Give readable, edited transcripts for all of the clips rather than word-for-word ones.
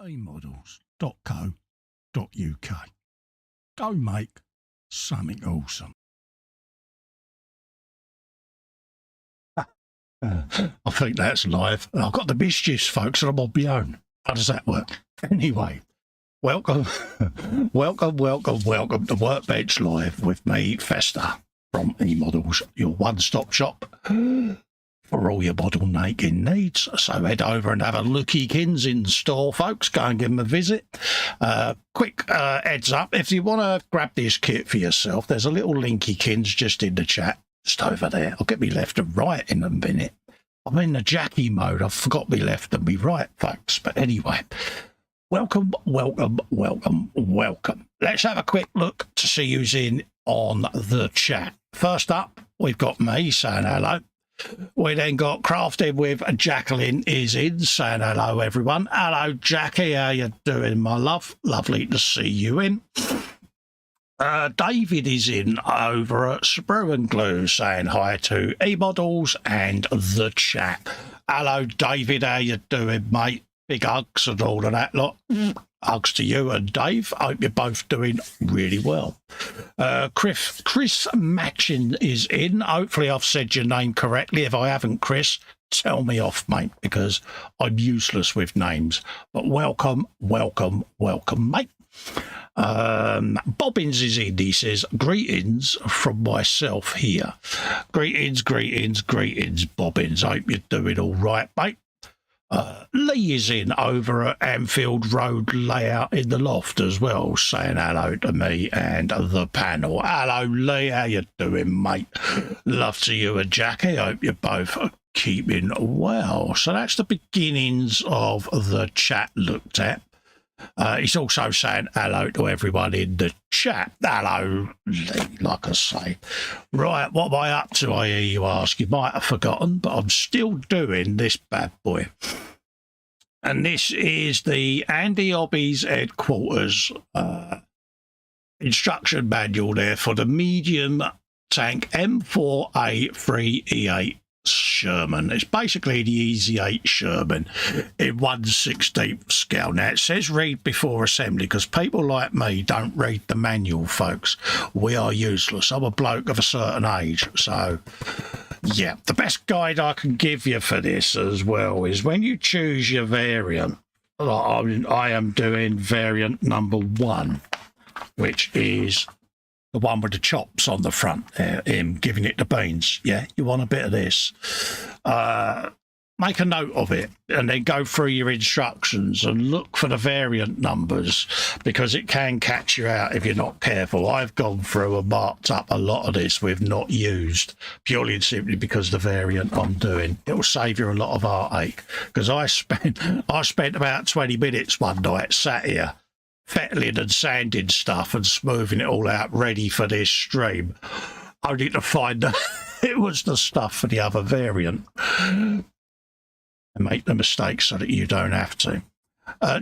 eModels.co.uk. Go make something awesome. I think that's live. I've got the mischiefs, folks, and I'm on my own. How does that work? Anyway, welcome, welcome to Workbench Live with me, Festa, from eModels, your one-stop shop for all your model making needs. So head over and have a looky-kins in store, folks. Go and give them a visit. Quick heads up, if you want to grab this kit for yourself, there's a little linky-kins just in the chat. Just over there. I'll get me left and right in a minute. I'm in the Jackie mode. I forgot me left and me right, folks. But anyway, welcome. Let's have a quick look to see who's in on the chat. First up, we've got me saying hello. We then got Crafted with Jacqueline is in, saying hello, everyone. Hello, Jackie. How you doing, my love? Lovely to see you in. David is in over at Brew and Glue, saying hi to eModels and the chat. Hello, David. How you doing, mate? Big hugs and all of that lot. Hugs to you and Dave. Hope you're both doing really well. Chris Matchin is in. Hopefully I've said your name correctly. If I haven't, Chris, tell me off, mate, because I'm useless with names. But welcome, mate. Bobbins is in. He says, greetings from myself here. Greetings, Bobbins. Hope you're doing all right, mate. Lee is in over at Anfield Road Layout in the Loft as well, saying hello to me and the panel. Hello, Lee. How you doing, mate? Love to you and Jackie. Hope you're both keeping well. So that's the beginnings of the chat looked at. He's also saying hello to everyone in the chat. Hello, Lee, like I say. Right, what am I up to, I hear you ask? You might have forgotten, but I'm still doing this bad boy. And this is the Andy Hobbies headquarters instruction manual there for the medium tank M4A3E8 Sherman. It's basically the Easy 8 Sherman in 1/16 scale. Now it says read before assembly because people like me don't read the manual, folks. We are useless. I'm a bloke of a certain age, so yeah. The best guide I can give you for this as well is when you choose your variant. I am doing variant number 1, which is the one with the chops on the front there, him giving it the beans. Yeah, you want a bit of this. Make a note of it and then go through your instructions and look for the variant numbers because it can catch you out if you're not careful. I've gone through and marked up a lot of this with not used purely and simply because the variant I'm doing. It will save you a lot of heartache because I spent about 20 minutes one night sat here fettling and sanding stuff and smoothing it all out ready for this stream, only to find that it was the stuff for the other variant and make the mistakes so that you don't have to.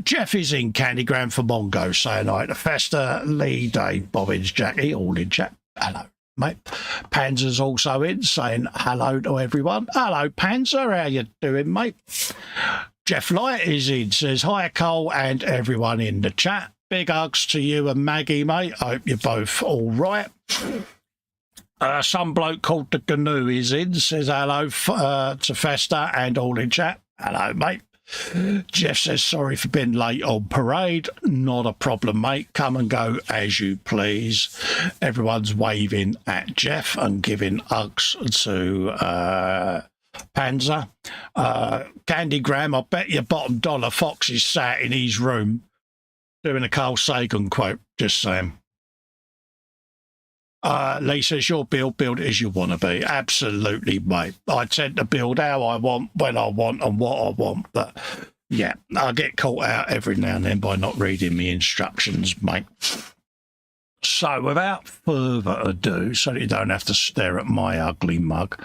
Jeff is in Candygram for Mongo, saying hi to Festa, Lee, Dave, Bobbins, Jackie, all in chat. Hello, mate. Panzer's also in, saying hello to everyone. Hello, Panzer. How you doing, mate? Jeff Light is in, says hi, Cole, and everyone in the chat. Big hugs to you and Maggie, mate. Hope you're both all right. Some bloke called the Canoe is in, says hello to Festa and all in chat. Hello, mate. Jeff says sorry for being late on parade. Not a problem, mate. Come and go as you please. Everyone's waving at Jeff and giving hugs to Panzer. Candygram, I bet your bottom dollar Fox is sat in his room doing a Carl Sagan quote, just saying. Lee says, your build it as you want to be. Absolutely, mate. I tend to build how I want, when I want, and what I want. But yeah, I get caught out every now and then by not reading the instructions, mate. So without further ado, so that you don't have to stare at my ugly mug,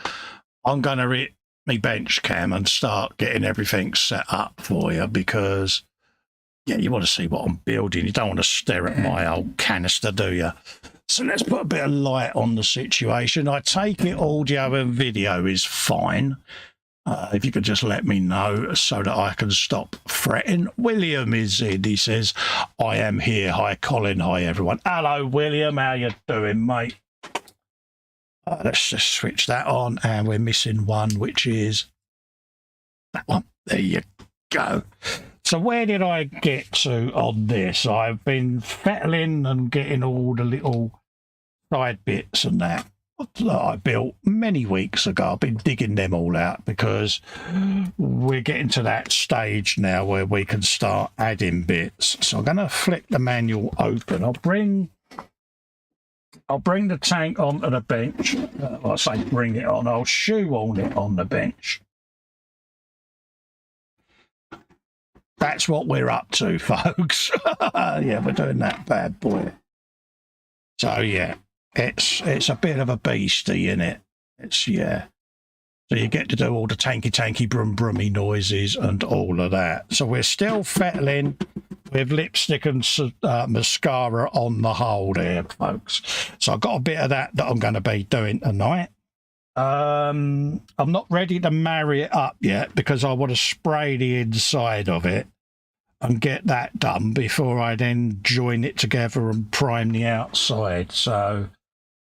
I'm going to hit my bench cam and start getting everything set up for you because, yeah, you want to see what I'm building. You don't want to stare at my old canister, do you? So let's put a bit of light on the situation. I take it audio and video is fine. If you could just let me know so that I can stop fretting. William is in. He says, I am here. Hi, Colin. Hi, everyone. Hello, William. How you doing, mate? Let's just switch that on. And we're missing one, which is that one. There you go. So where did I get to on this? I've been fettling and getting all the little side bits and that I built many weeks ago. I've been digging them all out because we're getting to that stage now where we can start adding bits. So I'm going to flick the manual open. I'll bring the tank onto the bench. I say bring it on. I'll shoehorn it on the bench. That's what we're up to, folks. Yeah, we're doing that bad boy. So yeah. It's a bit of a beastie, isn't it? It's, yeah. So you get to do all the tanky brum brummy noises and all of that. So we're still fettling with lipstick and mascara on the whole there, folks. So I've got a bit of that I'm going to be doing tonight. I'm not ready to marry it up yet because I want to spray the inside of it and get that done before I then join it together and prime the outside. So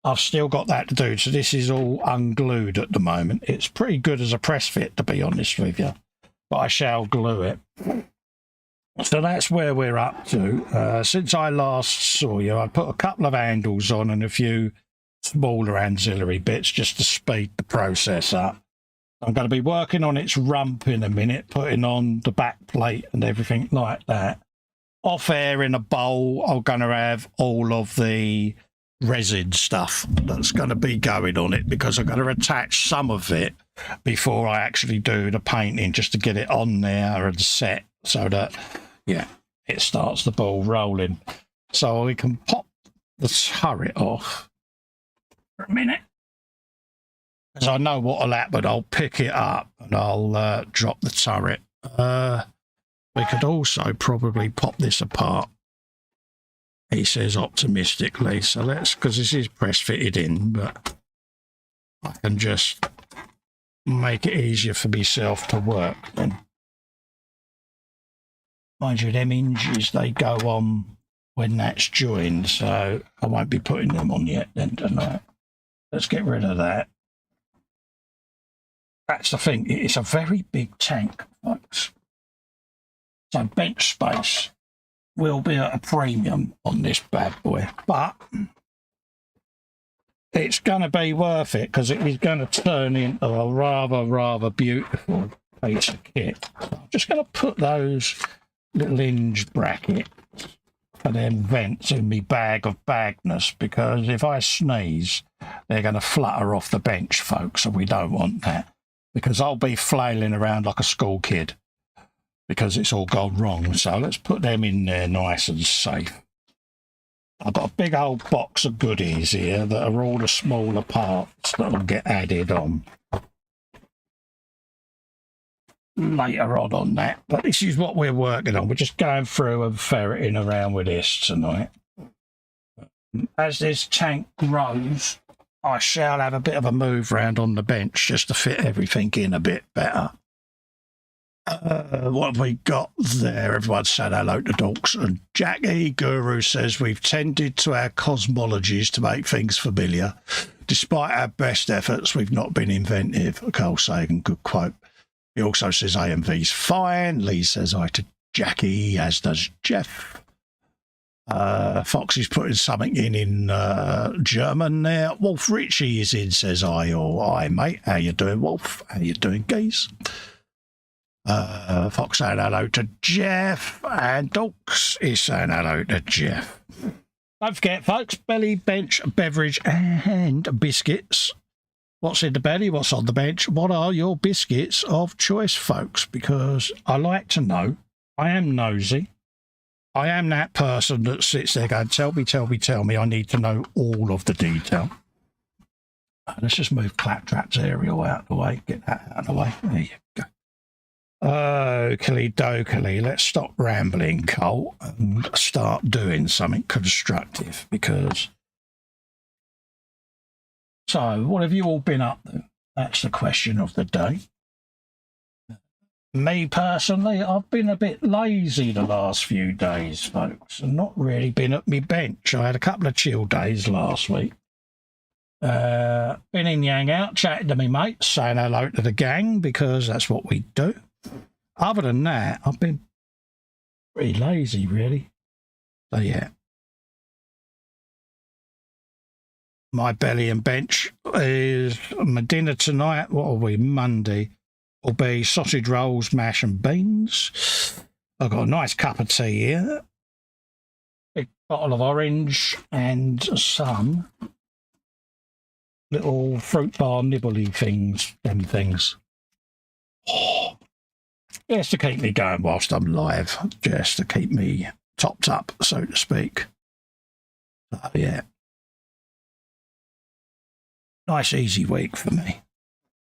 I've still got that to do. So this is all unglued at the moment. It's pretty good as a press fit, to be honest with you, but I shall glue it. So that's where we're up to. Since I last saw you, I put a couple of handles on and a few smaller ancillary bits just to speed the process up. I'm going to be working on its rump in a minute, putting on the back plate and everything like that. Off air in a bowl, I'm going to have all of the resin stuff that's going to be going on it because I'm going to attach some of it before I actually do the painting just to get it on there and set so that, yeah, it starts the ball rolling. So we can pop the turret off for a minute. Because I know what'll happen. I'll pick it up and I'll drop the turret. We could also probably pop this apart. He says optimistically. So let's, because this is press fitted in, but I can just make it easier for myself to work then. Mind you, them hinges, they go on when that's joined, so I won't be putting them on yet then tonight. Let's get rid of that. That's the thing, it's a very big tank, folks. So bench space will be at a premium on this bad boy, but it's going to be worth it because it is going to turn into a rather beautiful piece of kit. So I'm just going to put those little hinge brackets for them vents in me bag of bagness, because if I sneeze, they're going to flutter off the bench, folks, and we don't want that, because I'll be flailing around like a school kid because it's all gone wrong. So let's put them in there nice and safe. I've got a big old box of goodies here that are all the smaller parts that will get added on later on that. But this is what we're working on. We're just going through and ferreting around with this tonight. As this tank grows, I shall have a bit of a move around on the bench just to fit everything in a bit better. What have we got there? Everyone said hello to Dorks. And Jackie Guru says we've tended to our cosmologies to make things familiar. Despite our best efforts, we've not been inventive. Carl Sagan, good quote. He also says AMV's fine. Lee says hi to Jackie, as does Jeff. Foxy's putting something in German there. Wolf Ritchie is in, says hi, or hi mate. How you doing, Wolf? How you doing, geese? Fox saying hello to Jeff, and Dorks is saying hello to Jeff. Don't forget, folks, belly, bench, beverage, and biscuits. What's in the belly? What's on the bench? What are your biscuits of choice, folks? Because I like to know. I am nosy. I am that person that sits there going, tell me. I need to know all of the detail. Let's just move Claptrap's aerial out of the way. Get that out of the way. There you go. Oakley dokily, let's stop rambling, Cole, and start doing something constructive, because... So, what have you all been up to? That's the question of the day. Me personally, I've been a bit lazy the last few days, folks, and not really been at my bench. I had a couple of chill days last week. Been in Yang out, chatting to me mates, saying hello to the gang because that's what we do. Other than that, I've been pretty lazy, really. So yeah, my belly and bench is my dinner tonight. What are we? Monday. Will be sausage rolls, mash and beans. I've got a nice cup of tea here. Big bottle of orange and some little fruit bar nibbly things, them things. Oh, just to keep me going whilst I'm live, just to keep me topped up, so to speak. So yeah. Nice easy week for me.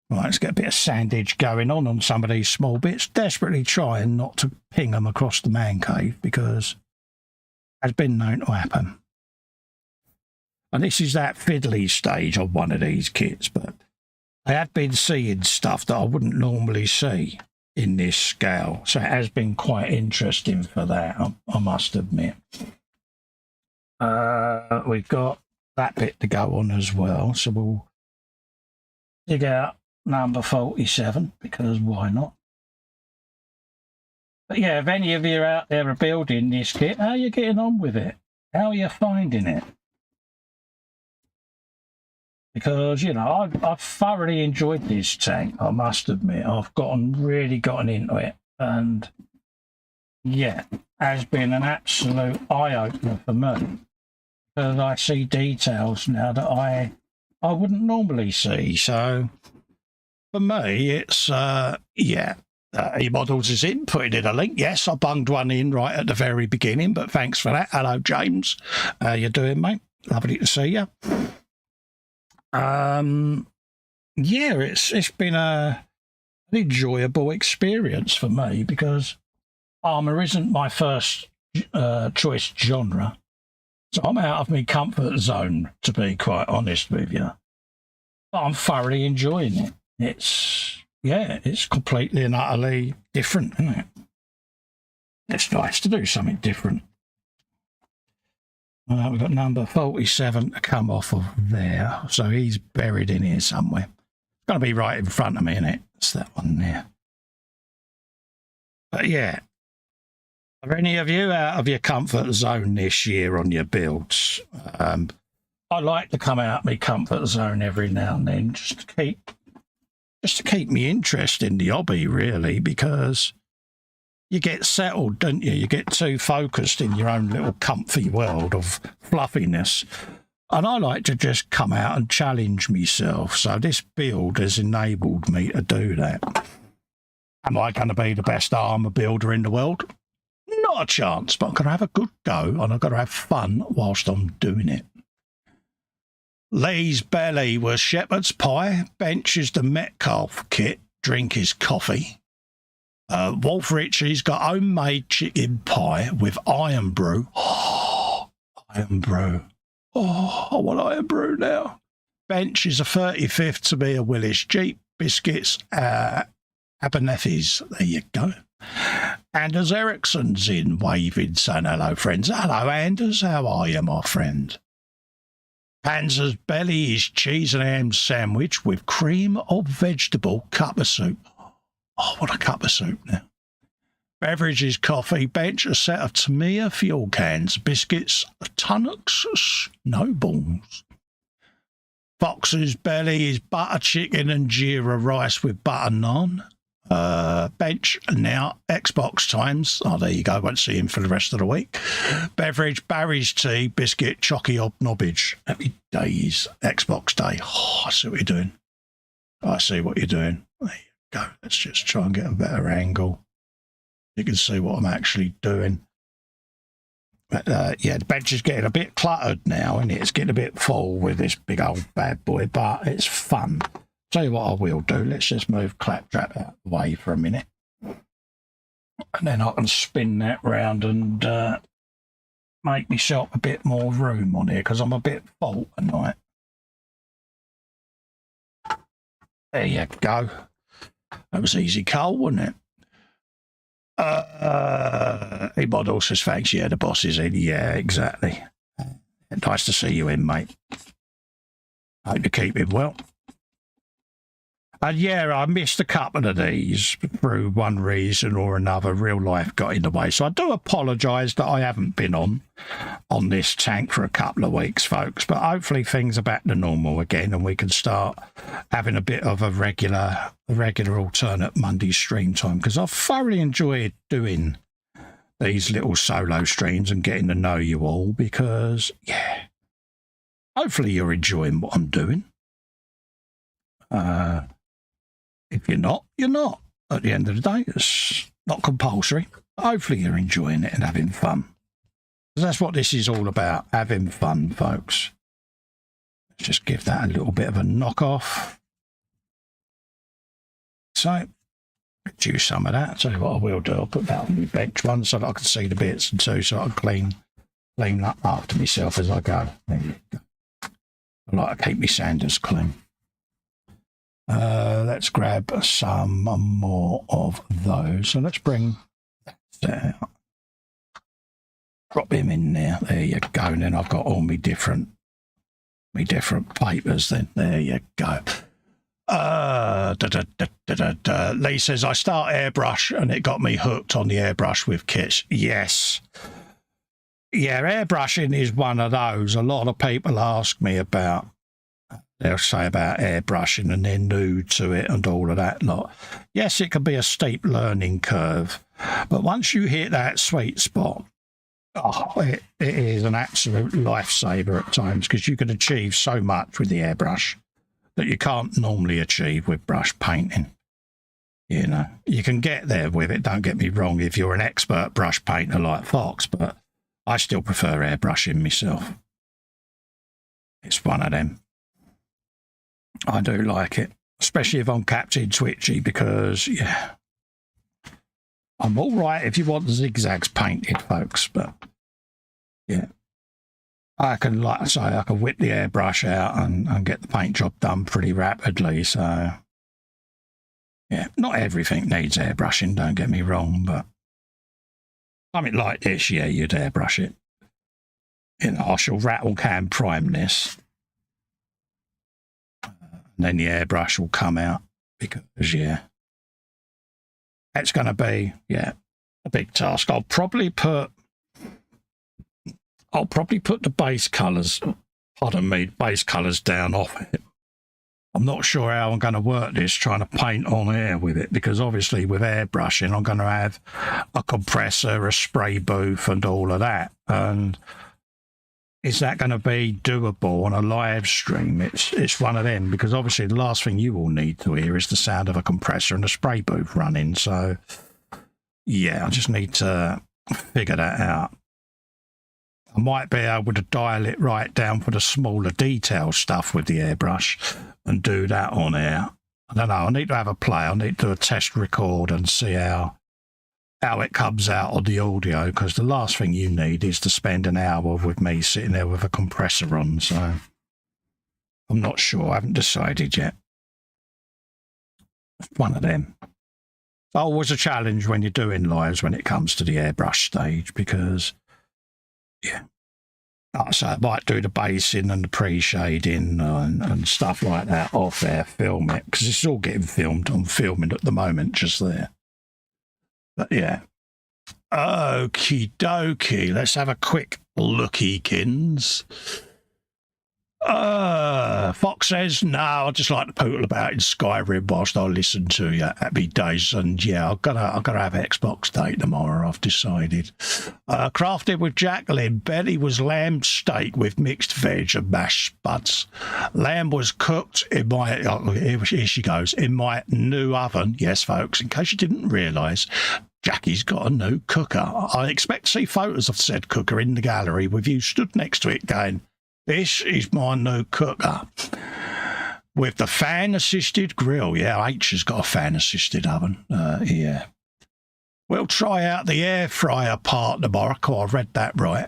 Right, let's get a bit of sandage going on some of these small bits. Desperately trying not to ping them across the man cave because it has been known to happen. And this is that fiddly stage of one of these kits, but I have been seeing stuff that I wouldn't normally see in this scale. So it has been quite interesting for that, I must admit. We've got that bit to go on as well, so we'll dig out number 47 because why not? But yeah, if any of you out there are building this kit, how are you getting on with it? How are you finding it? Because, you know, I've thoroughly enjoyed this tank, I must admit. I've really gotten into it. And, yeah, has been an absolute eye-opener for me. Because I see details now that I wouldn't normally see. So, for me, it's, eModels is in, putting in a link. Yes, I bunged one in right at the very beginning, but thanks for that. Hello, James. How you doing, mate? Lovely to see you. It's been an enjoyable experience for me because armour isn't my first choice genre. So I'm out of my comfort zone, to be quite honest with you. But I'm thoroughly enjoying it. It's completely and utterly different, isn't it? It's nice to do something different. We've got number 47 to come off of there. So he's buried in here somewhere. It's going to be right in front of me, isn't it? It's that one there. But yeah. Are any of you out of your comfort zone this year on your builds? I like to come out of my comfort zone every now and then just to keep me interested in the hobby, really, because you get settled, don't you? You get too focused in your own little comfy world of fluffiness. And I like to just come out and challenge myself. So this build has enabled me to do that. Am I going to be the best armour builder in the world? Not a chance, but I'm going to have a good go and I've got to have fun whilst I'm doing it. Lee's belly was shepherd's pie. Bench is the Metcalf kit. Drink is coffee. Wolf Richie's got homemade chicken pie with iron brew. Oh, iron brew. Oh, I want iron brew now. Bench is a 35th to be a Willis Jeep. Biscuits, Abernethys. There you go. Anders Ericsson's in, waving, saying hello, friends. Hello, Anders. How are you, my friend? Panzer's belly is cheese and ham sandwich with cream of vegetable cup of soup. Oh, what a cup of soup now. Beverage is coffee. Bench, a set of Tamiya fuel cans. Biscuits, Tunnocks Snowballs. Fox's belly is butter chicken and jeera rice with butter naan. Bench now Xbox times. Oh, there you go. Won't see him for the rest of the week. Beverage, Barry's tea, biscuit, chocky obnobbage. Happy days, Xbox day. Oh, I see what you're doing. I see what you're doing. There you go. Let's just try and get a better angle. You can see what I'm actually doing. But the bench is getting a bit cluttered now, and it's getting a bit full with this big old bad boy, but it's fun. Tell you what I will do. Let's just move Claptrap out of the way for a minute. And then I can spin that round and make myself a bit more room on here because I'm a bit full tonight. There you go. That was easy, Cole, wasn't it? eModels says thanks. Yeah, the boss is in. Yeah, exactly. Nice to see you in, mate. Hope you're keeping well. And yeah, I missed a couple of these through one reason or another. Real life got in the way. So I do apologise that I haven't been on this tank for a couple of weeks, folks. But hopefully things are back to normal again and we can start having a bit of a regular alternate Monday stream time, because I've thoroughly enjoyed doing these little solo streams and getting to know you all, because, yeah, hopefully you're enjoying what I'm doing. If you're not, you're not. At the end of the day, it's not compulsory. Hopefully you're enjoying it and having fun. Because that's what this is all about, having fun, folks. Let's just give that a little bit of a knock off. So, reduce some of that. Tell you what I will do, I'll put that on the bench one so that I can see the bits, and two so I can clean up after myself as I go. There you go. I like to keep my sanders clean. Let's grab some more of those. So let's bring that out. Drop him in there. There you go. And then I've got all my different papers then. There you go. Lee says, I start airbrush and it got me hooked on the airbrush with kits. Yes. Yeah, airbrushing is one of those. A lot of people ask me about, they'll say about airbrushing and they're new to it and all of that lot. Yes, it can be a steep learning curve, but once you hit that sweet spot, it is an absolute lifesaver at times, because you can achieve so much with the airbrush that you can't normally achieve with brush painting. You know, you can get there with it, don't get me wrong, if you're an expert brush painter like Fox, but I still prefer airbrushing myself. It's one of them. I do like it, especially if I'm Captain Twitchy, because, yeah, I'm all right if you want zigzags painted, folks, but, yeah, I can, like I say, I can whip the airbrush out and get the paint job done pretty rapidly, so, yeah, not everything needs airbrushing, don't get me wrong, but something like this, yeah, you'd airbrush it. You know, I shall rattle can prime this. And then the airbrush will come out, because, yeah, it's going to be, yeah, a big task. I'll probably put the base colours, base colours down off it. I'm not sure how I'm going to work this, trying to paint on air with it, because obviously with airbrushing, I'm going to have a compressor, a spray booth and all of that. And is that going to be doable on a live stream? It's one of them, because obviously the last thing you will need to hear is the sound of a compressor and a spray booth running. So, yeah, I just need to figure that out. I might be able to dial it right down for the smaller detail stuff with the airbrush and do that on air. I don't know. I need to have a play. I need to do a test record and see how it comes out on the audio, because the last thing you need is to spend an hour with me sitting there with a compressor on. So I'm not sure. I haven't decided yet. It's one of them. It's always a challenge when you're doing lives when it comes to the airbrush stage, because, yeah, like I say, I might do the basing and the pre-shading and stuff like that off air, film it, because it's all getting filmed. I'm filming at the moment just there. But yeah, okie dokie. Let's have a quick lookykins. Fox says, no, I just like to poodle about in Skyrim whilst I listen to you. Happy days. And yeah, I've got to have Xbox Day tomorrow, I've decided. Crafted with Jacqueline. Betty was lamb steak with mixed veg and mashed spuds. Lamb was cooked in my, here she goes, in my new oven. Yes, folks, in case you didn't realise, Jackie's got a new cooker. I expect to see photos of said cooker in the gallery with you stood next to it going, this is my new cooker with the fan-assisted grill. Yeah, H has got a fan-assisted oven. Yeah. We'll try out the air fryer part tomorrow. Cool, I've read that right.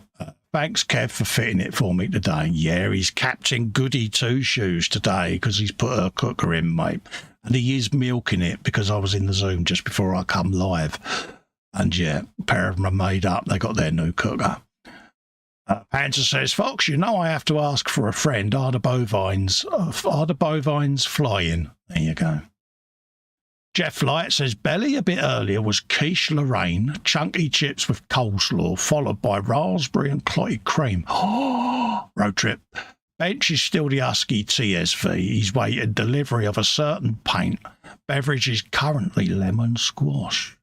Thanks, Kev, for fitting it for me today. Yeah, he's Captain Goody Two-Shoes today because he's put a cooker in, mate. And he is milking it because I was in the Zoom just before I come live. And yeah, a pair of them are made up. They got their new cooker. Panzer says, Fox, you know I have to ask for a friend. Are the bovines flying? There you go. Jeff Light says, Belly a bit earlier was quiche Lorraine, chunky chips with coleslaw, followed by raspberry and clotted cream. Oh, road trip. Bench is still the Husky TSV. He's waiting delivery of a certain paint. Beverage is currently lemon squash.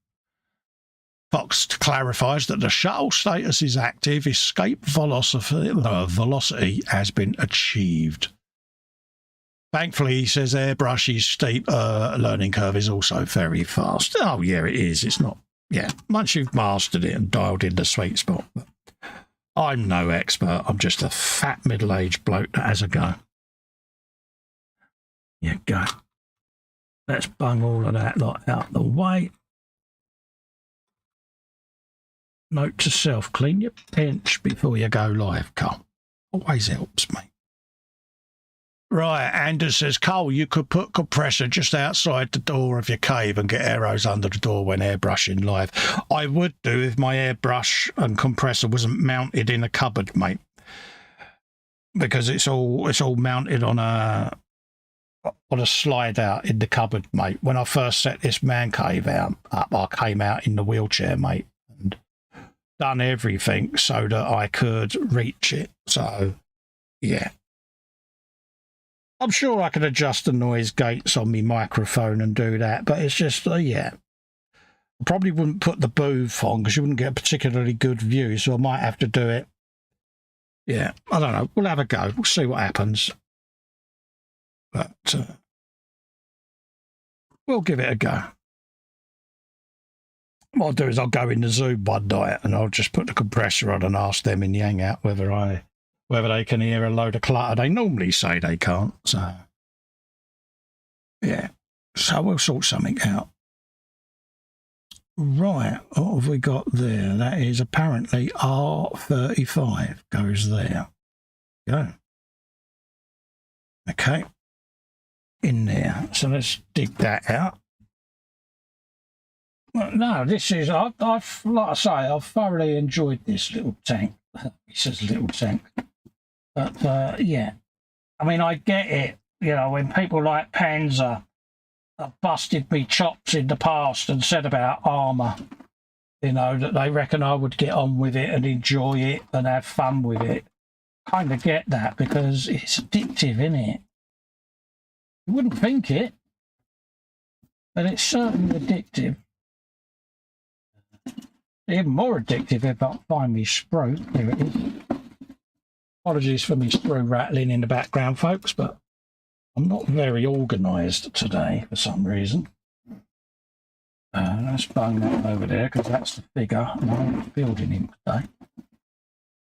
Fox clarifies that the shuttle status is active. Escape velocity has been achieved. Thankfully, he says Airbrush's steep learning curve is also very fast. Oh, yeah, it is. It's not, yeah, once you've mastered it and dialed in the sweet spot. But I'm no expert. I'm just a fat middle-aged bloke that has a go. Yeah, go. Let's bung all of that lot out the way. Note to self, clean your bench before you go live, Cole. Always helps me. Right, Anders says, Cole, you could put compressor just outside the door of your cave and get arrows under the door when airbrushing live. I would do if my airbrush and compressor wasn't mounted in a cupboard, mate. Because it's all mounted on a slide out in the cupboard, mate. When I first set this man cave up, I came out in the wheelchair, mate, and done everything so that I could reach it. So, yeah. I'm sure I could adjust the noise gates on my microphone and do that, but it's just, yeah. I probably wouldn't put the booth on because you wouldn't get a particularly good view, so I might have to do it. Yeah, I don't know. We'll have a go. We'll see what happens. But we'll give it a go. What I'll do is I'll go in the Zoom one night and I'll just put the compressor on and ask them in the Hangout whether they can hear a load of clutter. They normally say they can't, so yeah. So we'll sort something out. Right, what have we got there? That is apparently R35 goes there. Go. Okay. In there. So let's dig that out. No, this is, I've like I say, I've thoroughly enjoyed this little tank. He says little tank. But, yeah, I mean, I get it, you know, when people like Panzer have busted me chops in the past and said about armour, you know, that they reckon I would get on with it and enjoy it and have fun with it. Kind of get that because it's addictive, isn't it? You wouldn't think it, but it's certainly addictive. Even more addictive if I find me sprue. Here it is. Apologies for me sprue rattling in the background, folks, but I'm not very organised today for some reason. Let's bung that over there because that's the figure and I'm building him today.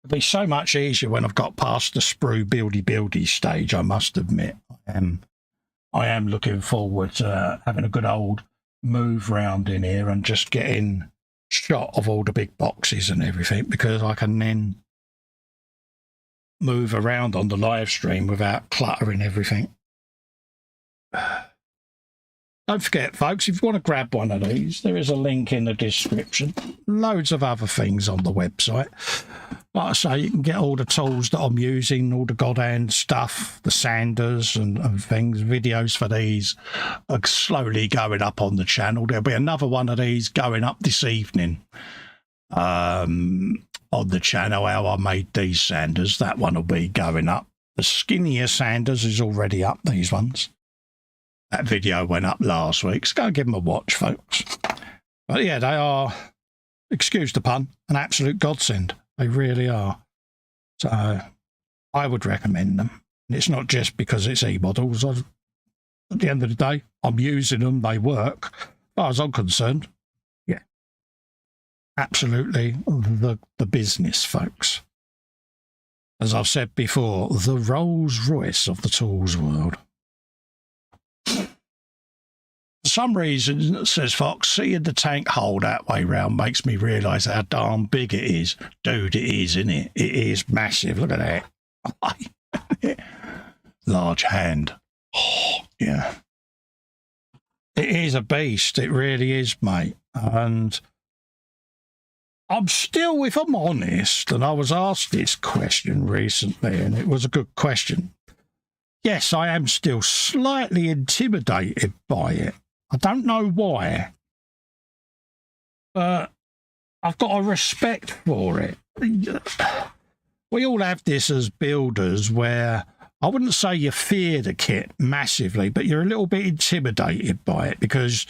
It'll be so much easier when I've got past the sprue buildy stage, I must admit. I am looking forward to having a good old move round in here and just getting shot of all the big boxes and everything, because I can then move around on the live stream without cluttering everything. Don't forget, folks, if you want to grab one of these, there is a link in the description. Loads of other things on the website. Like I say, you can get all the tools that I'm using, all the God-hand stuff, the sanders and things. Videos for these are slowly going up on the channel. There'll be another one of these going up this evening on the channel, how I made these sanders. That one will be going up. The skinnier sanders is already up, these ones. That video went up last week, so go and give them a watch, folks. But yeah, they are, excuse the pun, an absolute godsend. They really are. So I would recommend them. And it's not just because it's eModels. At the end of the day, I'm using them, they work. As far as I'm concerned, yeah. Absolutely the business, folks. As I've said before, the Rolls Royce of the tools world. For some reason, says Fox, seeing the tank hole that way round makes me realise how darn big it is. Dude, it is, isn't it? It is massive. Look at that. Large hand. Oh, yeah. It is a beast. It really is, mate. And I'm still, if I'm honest, and I was asked this question recently, and it was a good question. Yes, I am still slightly intimidated by it. I don't know why, but I've got a respect for it. We all have this as builders where I wouldn't say you fear the kit massively, but you're a little bit intimidated by it because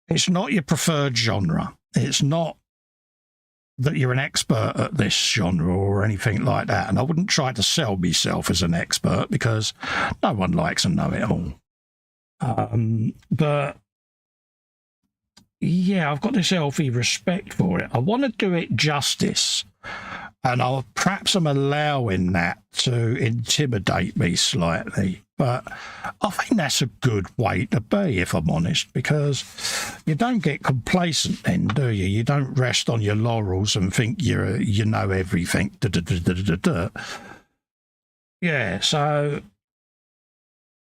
it's not your preferred genre. It's not that you're an expert at this genre or anything like that. And I wouldn't try to sell myself as an expert because no one likes a know-it-all. But yeah, I've got this healthy respect for it. I want to do it justice. And perhaps I'm allowing that to intimidate me slightly. But I think that's a good way to be, if I'm honest, because you don't get complacent then, do you? You don't rest on your laurels and think you know everything. Yeah, so,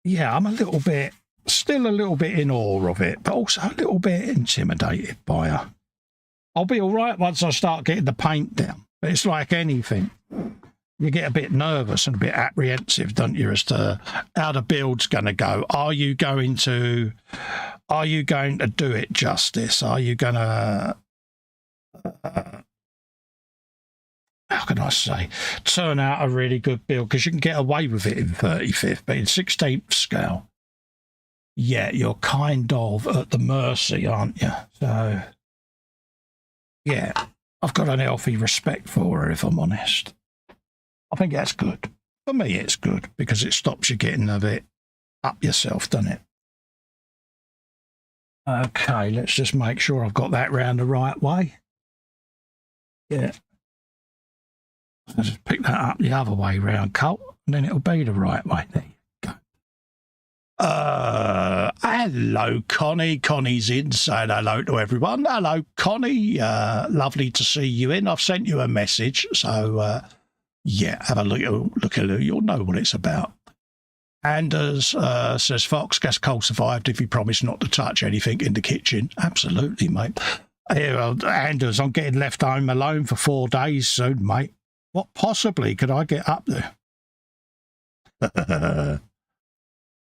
yeah, I'm still a little bit in awe of it, but also a little bit intimidated by her. I'll be all right once I start getting the paint down. But it's like anything. You get a bit nervous and a bit apprehensive, don't you, as to how the build's going to go. Are you going to do it justice? Are you going to, how can I say, turn out a really good build? Because you can get away with it in 35th, but in 16th scale, yeah, you're kind of at the mercy, aren't you? So, yeah, I've got an healthy respect for her, if I'm honest. I think that's good. For me, it's good because it stops you getting a bit up yourself, doesn't it? Okay, let's just make sure I've got that round the right way. Yeah. I'll just pick that up the other way round, Colt, and then it'll be the right way. There you go. Hello, Connie. Connie's in, saying hello to everyone. Hello, Connie. Lovely to see you in. I've sent you a message, so yeah, have a look at it. You'll know what it's about. Anders says, Fox, gas coal survived if you promise not to touch anything in the kitchen. Absolutely, mate. Here, Anders, I'm getting left home alone for 4 days soon, mate. What possibly could I get up there?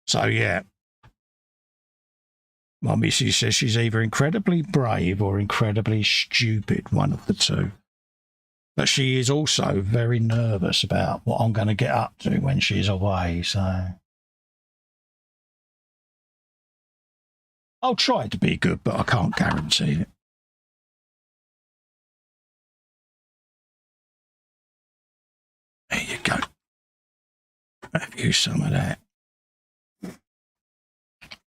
So, yeah. My missus says she's either incredibly brave or incredibly stupid, one of the two. But she is also very nervous about what I'm going to get up to when she's away, so I'll try to be good, but I can't guarantee it. There you go. Have you some of that.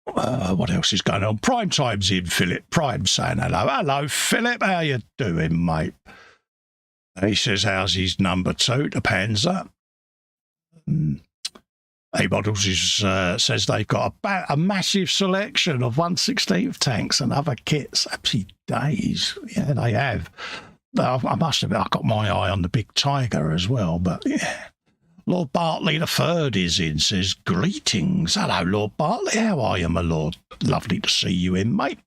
What else is going on? Prime time's in, Philip. Prime saying hello. Hello, Philip. How you doing, mate? He says, how's his number 2 to Panzer? eModels says they've got a massive selection of 1/16 tanks and other kits. Happy days. Yeah, they have. I must admit, I've got my eye on the big Tiger as well, but yeah. Lord Bartley III is in, says, greetings. Hello, Lord Bartley. How are you, my lord? Lovely to see you in, mate.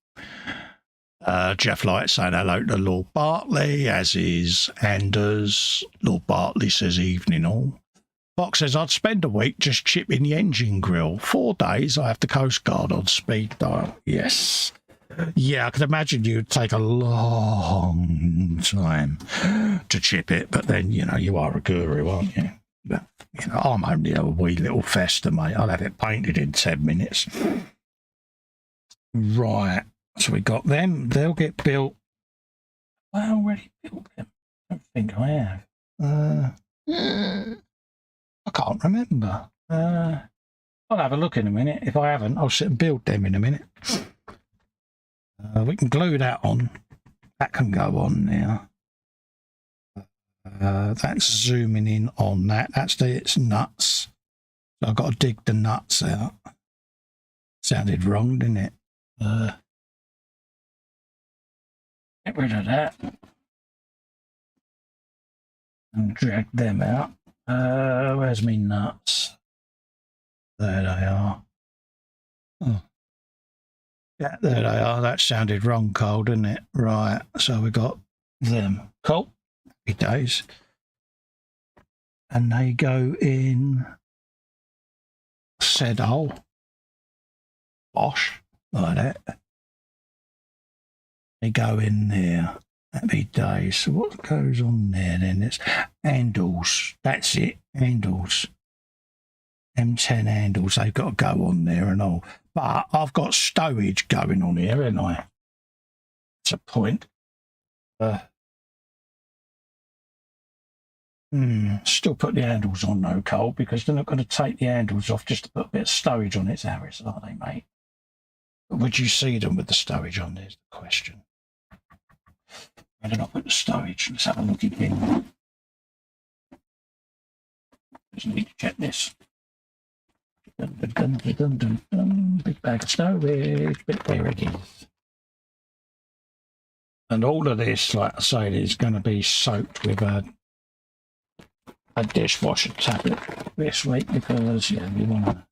Jeff Light saying hello to Lord Bartley, as is Anders. Lord Bartley says evening all. Fox says, I'd spend a week just chipping the engine grill. 4 days, I have the Coast Guard on speed dial. Yes. Yeah, I can imagine you'd take a long time to chip it, but then, you know, you are a guru, aren't you? But, you know, I'm only a wee little Festa, mate. I'll have it painted in 10 minutes. Right. So we got them. They'll get built. I already built them. I don't think I have. I can't remember. I'll have a look in a minute. If I haven't, I'll sit and build them in a minute. We can glue that on. That can go on now. That's zooming in on that. That's its nuts. So I've got to dig the nuts out. Sounded wrong, didn't it? Get rid of that. And drag them out. Where's me nuts? There they are. Oh. Yeah, there they are. That sounded wrong, Cole, didn't it? Right. So we got them. Cool. Happy days. And they go in said hole. Bosh. Like that. They go in there. Happy days. So what goes on there then? It's handles. That's it. Handles. M10 handles. They've got to go on there and all. But I've got stowage going on here, haven't I? It's a point. Still put the handles on though, Cole, because they're not going to take the handles off just to put a bit of stowage on its Harris, are they, mate? Would you see them with the stowage on? There's the question. Where did I put the stowage? Let's have a look again. Just need to check this. Big bag of stowage. There it is. And all of this, like I say, is going to be soaked with a dishwasher tablet this week because, yeah, you want to.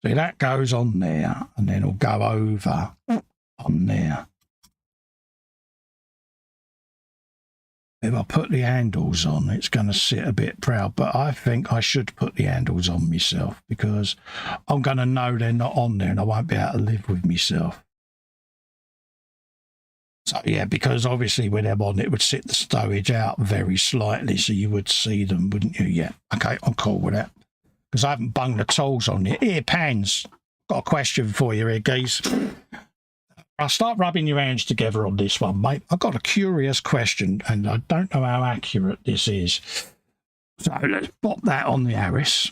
See, that goes on there and then it'll go over on there. If I put the handles on, it's going to sit a bit proud, but I think I should put the handles on myself because I'm going to know they're not on there and I won't be able to live with myself. So, yeah, because obviously with them on, it would sit the stowage out very slightly, so you would see them, wouldn't you? Yeah, okay, I'm cool with that. Because I haven't bunged the tools on it. Here, Pans, got a question for you here, geez. I'll start rubbing your hands together on this one, mate. I've got a curious question, and I don't know how accurate this is. So let's pop that on the Harris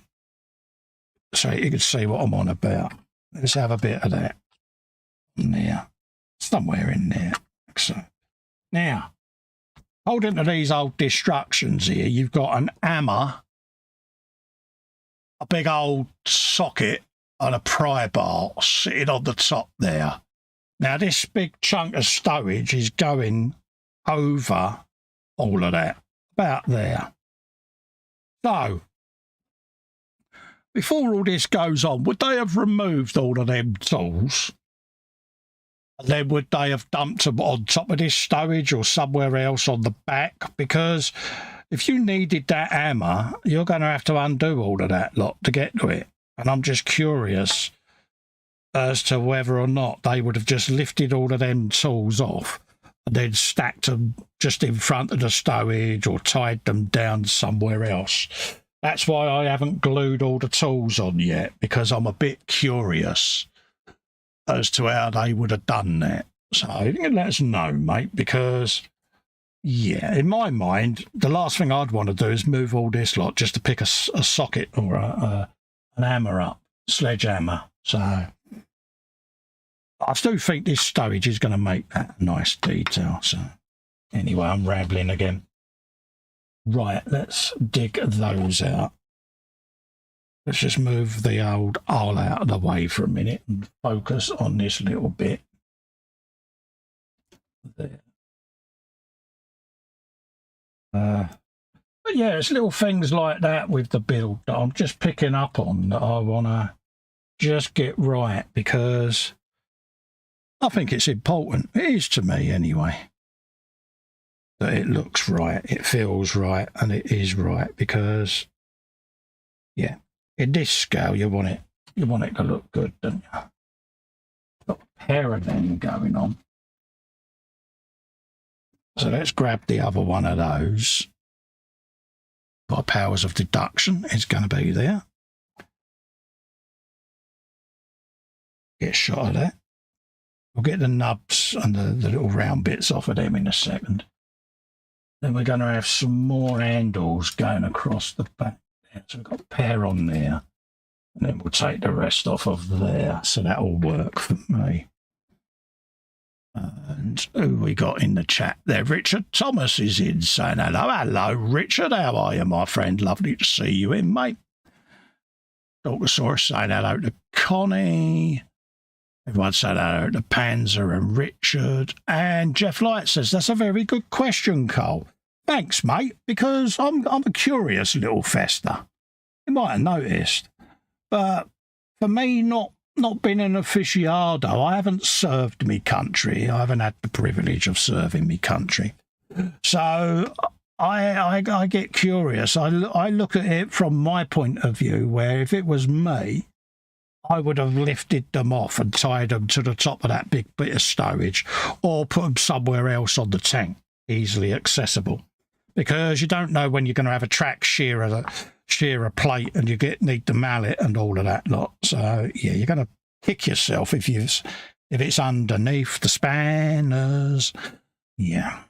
so you can see what I'm on about. Let's have a bit of that in there, somewhere in there. So now, holding to these old destructions here, you've got an hammer, a big old socket, and a pry bar sitting on the top there. Now, this big chunk of stowage is going over all of that, about there. So, before all this goes on, would they have removed all of them tools? And then would they have dumped them on top of this stowage or somewhere else on the back? Because if you needed that hammer, you're going to have to undo all of that lot to get to it. And I'm just curious as to whether or not they would have just lifted all of them tools off and then stacked them just in front of the stowage or tied them down somewhere else. That's why I haven't glued all the tools on yet, because I'm a bit curious as to how they would have done that. So you can let us know, mate, because, yeah, in my mind, the last thing I'd want to do is move all this lot just to pick a socket or an hammer up, sledgehammer. So I do think this stowage is going to make that a nice detail. So anyway, I'm rambling again. Right, let's dig those out. Let's just move the old aisle out of the way for a minute and focus on this little bit. There. But yeah, it's little things like that with the build that I'm just picking up on that I want to just get right, because I think it's important. It is to me anyway. That it looks right, it feels right, and it is right, because, yeah, in this scale, you want it to look good, don't you? Got a pair of them going on. So let's grab the other one of those. By powers of deduction, it's going to be there. Get a shot of that. We'll get the nubs and the little round bits off of them in a second. Then we're going to have some more handles going across the back there. So we've got a pair on there. And then we'll take the rest off of there. So that'll work for me. And who we got in the chat there? Richard Thomas is in saying hello. Hello, Richard. How are you, my friend? Lovely to see you in, mate. Dorkosaurus saying hello to Connie. Everyone saying hello to Panzer and Richard. And Jeff Light says, that's a very good question, Cole. Thanks, mate, because I'm a curious little Festa. You might have noticed. But for me not not been an aficionado. I haven't served me country. I haven't had the privilege of serving me country. So I get curious. I look at it from my point of view, where if it was me, I would have lifted them off and tied them to the top of that big bit of stowage, or put them somewhere else on the tank, easily accessible. Because you don't know when you're going to have a track shear a plate, and you need the mallet and all of that lot. So yeah, you're going to kick yourself if it's underneath the spanners. Yeah,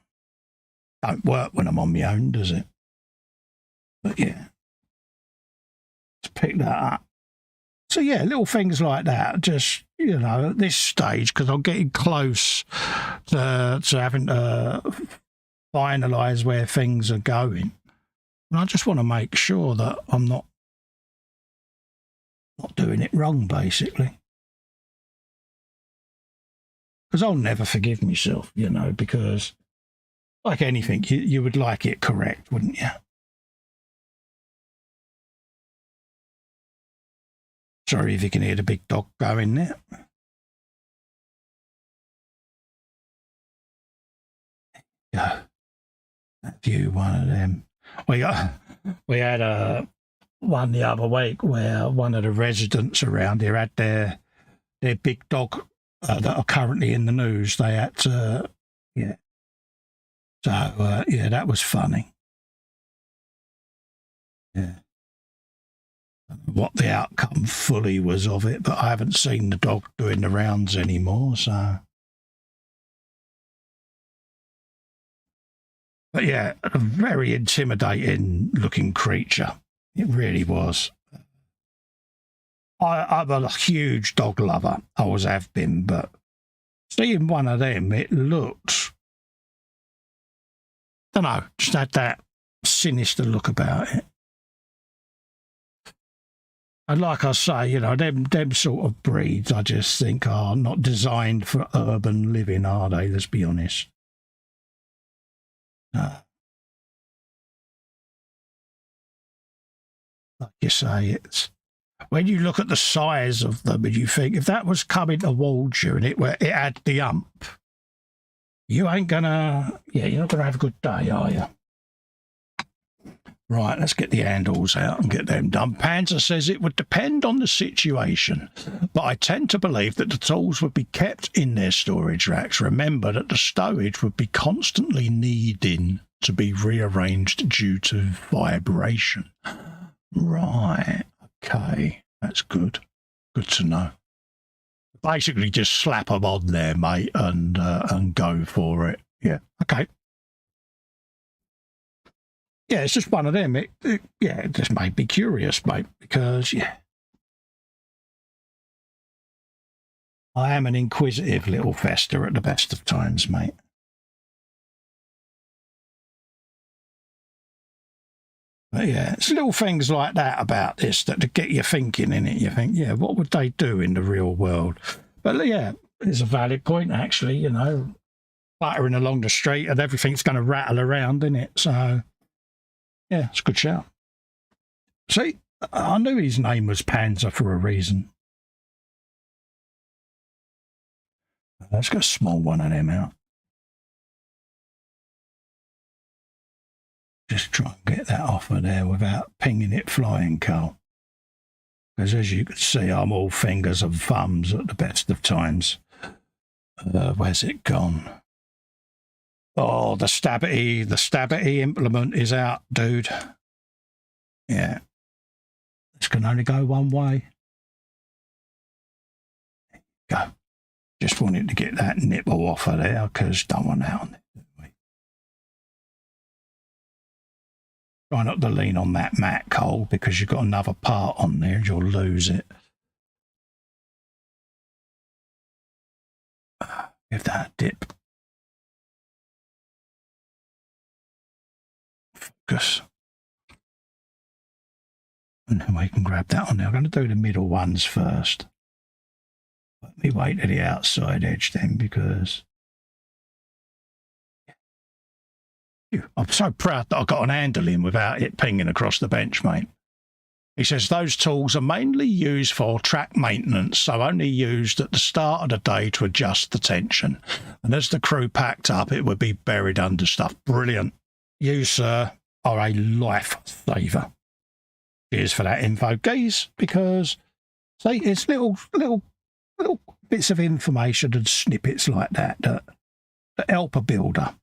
don't work when I'm on my own, does it? But yeah, let's pick that up. So yeah, little things like that. Just, you know, at this stage, because I'm getting close to having to finalise where things are going. And I just want to make sure that I'm not doing it wrong, basically. Because I'll never forgive myself, you know, because like anything, you would like it correct, wouldn't you? Sorry if you can hear the big dog going there. Yeah, that view, one of them. We had one the other week where one of the residents around here had their big dog that are currently in the news. They had to, yeah. So yeah, that was funny. Yeah. What the outcome fully was of it, but I haven't seen the dog doing the rounds anymore. So, but yeah, a very intimidating looking creature. It really was. I'm a huge dog lover. I always have been, but seeing one of them, it looked, I don't know, just had that sinister look about it. And like I say, you know, them sort of breeds, I just think are not designed for urban living, are they? Let's be honest. Like you say, it's when you look at the size of them and you think if that was coming towards you and it had the ump, you're not gonna have a good day, are you? Right, let's get the handles out and get them done. Panzer says it would depend on the situation, but I tend to believe that the tools would be kept in their storage racks. Remember that the stowage would be constantly needing to be rearranged due to vibration. Right, okay, that's good. Good to know. Basically, just slap them on there, mate, and go for it. Yeah, okay. Yeah, it's just one of them. It just made me curious, mate, because, yeah, I am an inquisitive little Festa at the best of times, mate. But yeah, it's little things like that about this that get you thinking in it. You think, yeah, what would they do in the real world? But yeah, it's a valid point, actually, you know, buttering along the street and everything's going to rattle around, isn't it? So, yeah, it's a good shout. See, I knew his name was Panzer for a reason. Let's get a small one of them out. Just try and get that off of there without pinging it flying, Carl. Because as you can see, I'm all fingers and thumbs at the best of times. Where's it gone? Oh, the stabity implement is out, dude. Yeah. This can only go one way. There you go. Just wanted to get that nipple off of there because don't want that on there. Try not to lean on that mat, Cole, because you've got another part on there and you'll lose it. Give that a dip. Focus. And then we can grab that on there. I'm going to do the middle ones first. Let me wait to the outside edge then, because I'm so proud that I got an handle in without it pinging across the bench, mate. He says those tools are mainly used for track maintenance, so only used at the start of the day to adjust the tension. And as the crew packed up, it would be buried under stuff. Brilliant. You, sir, are a lifesaver. Cheers for that info, geez, because see, it's little bits of information and snippets like that that help a builder.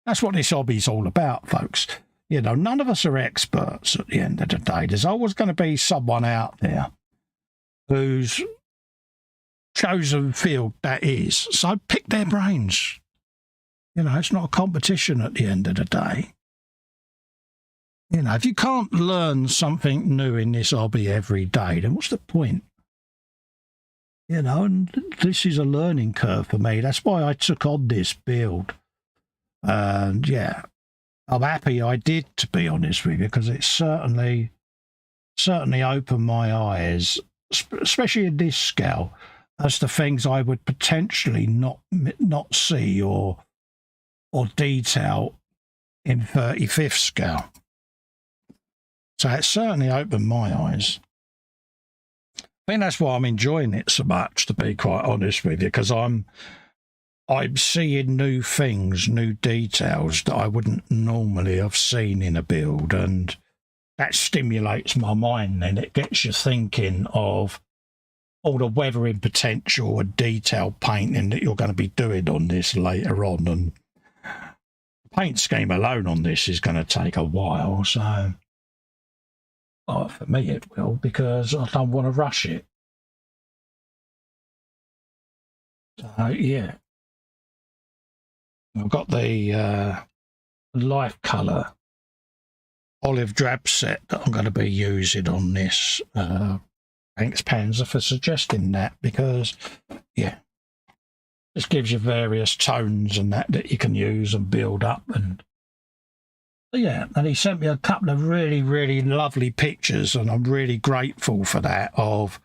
That's what this hobby's all about, folks. You know, none of us are experts at the end of the day. There's always going to be someone out there whose chosen field that is. So pick their brains. You know, it's not a competition at the end of the day. You know, if you can't learn something new in this hobby every day, then what's the point? You know, and this is a learning curve for me. That's why I took on this build. And yeah, I'm happy I did, to be honest with you, because it certainly opened my eyes, especially in this scale, as to things I would potentially not see or detail in 35th scale. So it certainly opened my eyes. I think that's why I'm enjoying it so much, to be quite honest with you, because I'm seeing new things, new details that I wouldn't normally have seen in a build, and that stimulates my mind. Then it gets you thinking of all the weathering potential and detailed painting that you're going to be doing on this later on, and the paint scheme alone on this is going to take a while. So, well, for me it will, because I don't want to rush it. So yeah. I've got the life colour olive drab set that I'm going to be using on this. Thanks, Panzer, for suggesting that, because, yeah, this gives you various tones and that you can use and build up. And yeah, and he sent me a couple of really, really lovely pictures, and I'm really grateful for that, of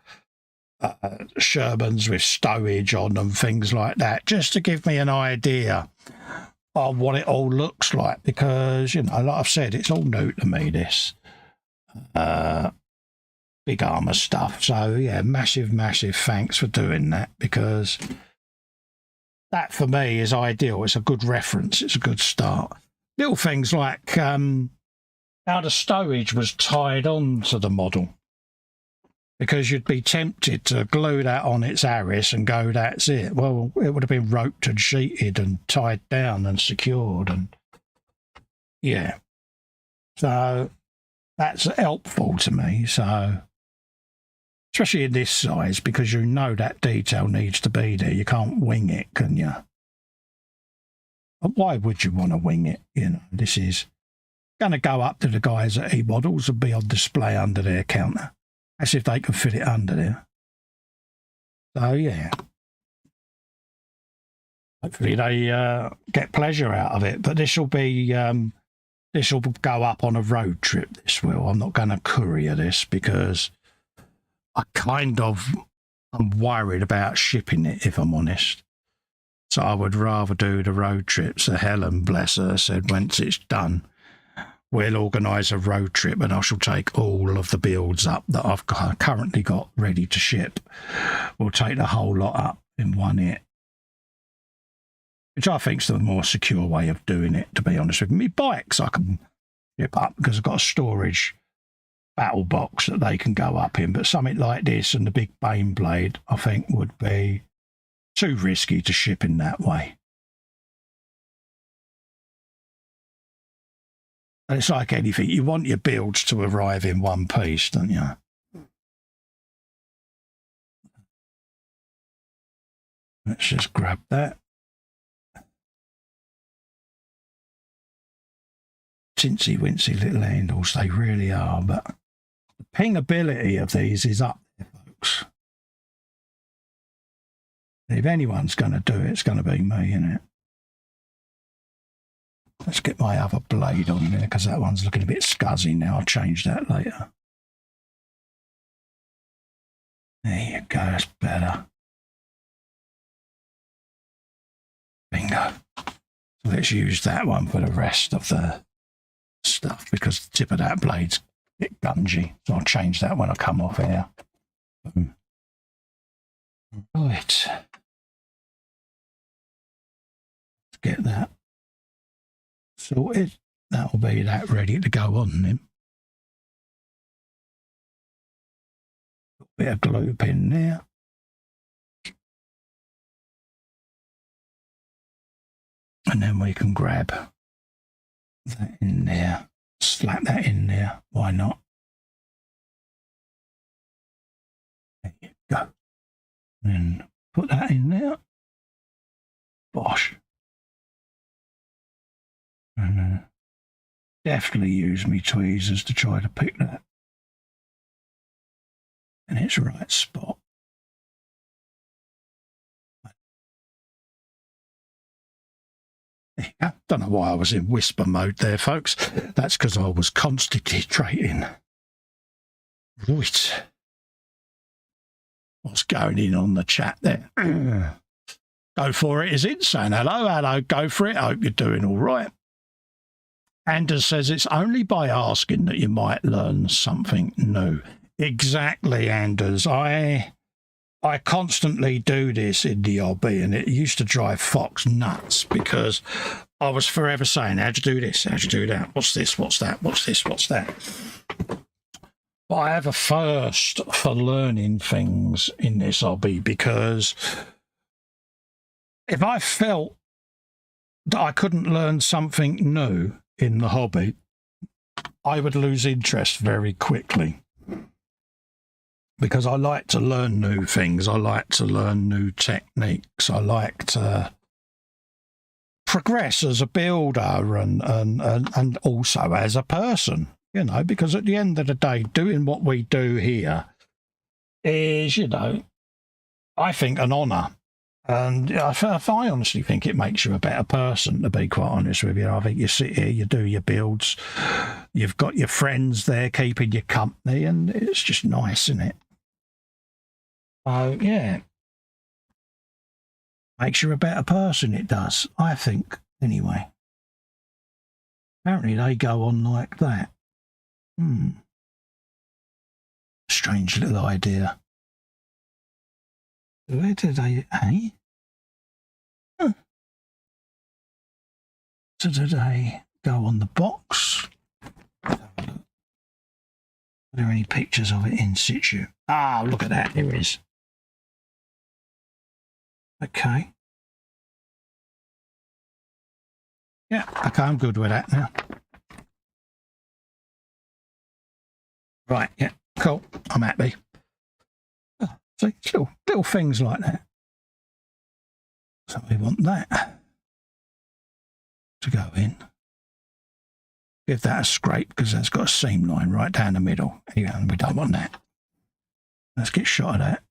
Shermans with stowage on them, things like that, just to give me an idea of what it all looks like, because, you know, like I've said, it's all new to me, this big armour stuff. So yeah, massive thanks for doing that, because that for me is ideal. It's a good reference, it's a good start. Little things like how the stowage was tied on to the model, because you'd be tempted to glue that on its arris and go, that's it. Well, it would have been roped and sheeted and tied down and secured, and yeah. So that's helpful to me. So, especially in this size, because you know that detail needs to be there. You can't wing it, can you? But why would you want to wing it? You know, this is going to go up to the guys at eModels and be on display under their counter. As if they could fit it under there. So, yeah. Hopefully they get pleasure out of it. But this will be, this will go up on a road trip, this will. I'm not going to courier this, because I'm worried about shipping it, if I'm honest. So I would rather do the road trip. So Helen, bless her, said once it's done, we'll organise a road trip, and I shall take all of the builds up that I've currently got ready to ship. We'll take the whole lot up in one hit, which I think is the more secure way of doing it, to be honest with you. My bikes I can ship up, because I've got a storage battle box that they can go up in, but something like this and the big Bane blade, I think, would be too risky to ship in that way. And it's like anything, you want your builds to arrive in one piece, don't you? Let's just grab that. Tinsy-wincy little handles, they really are, but the pingability of these is up there, folks. If anyone's going to do it, it's going to be me, isn't it? Let's get my other blade on there, because that one's looking a bit scuzzy now. I'll change that later. There you go, that's better. Bingo. So let's use that one for the rest of the stuff, because the tip of that blade's bit gungy, so I'll change that when I come off here. Right. Let's get that sorted. That'll be that ready to go on then. Bit of glue pin there. And then we can grab that in there, slap that in there, why not? There you go. Then put that in there. Bosh. And definitely use me tweezers to try to pick that in its right spot. I don't know why I was in whisper mode there, folks. That's because I was concentrating. Right. What's going in on the chat there? Go for it, is it? Saying hello, go for it. I hope you're doing all right. Anders says it's only by asking that you might learn something new. Exactly, Anders. I constantly do this in the hobby, and it used to drive Fox nuts because I was forever saying, how'd you do this? How'd you do that? What's this? What's that? What's this? What's that? But I have a thirst for learning things in this hobby, because if I felt that I couldn't learn something new in the hobby, I would lose interest very quickly. Because I like to learn new things. I like to learn new techniques. I like to progress as a builder and also as a person, you know, because at the end of the day, doing what we do here is, you know, I think an honour. And I honestly think it makes you a better person, to be quite honest with you. I think you sit here, you do your builds, you've got your friends there keeping you company, and it's just nice, isn't it? So, yeah. Makes you a better person, it does, I think, anyway. Apparently they go on like that. Strange little idea. Where did they, eh? So did they go on the box? Are there any pictures of it in situ? Ah, look at that, there is. Okay. Yeah, okay, I'm good with that now. Right, yeah, cool, I'm happy. So little things like that. So we want that to go in. Give that a scrape because that's got a seam line right down the middle. Anyway, we don't want that. Let's get shot of that.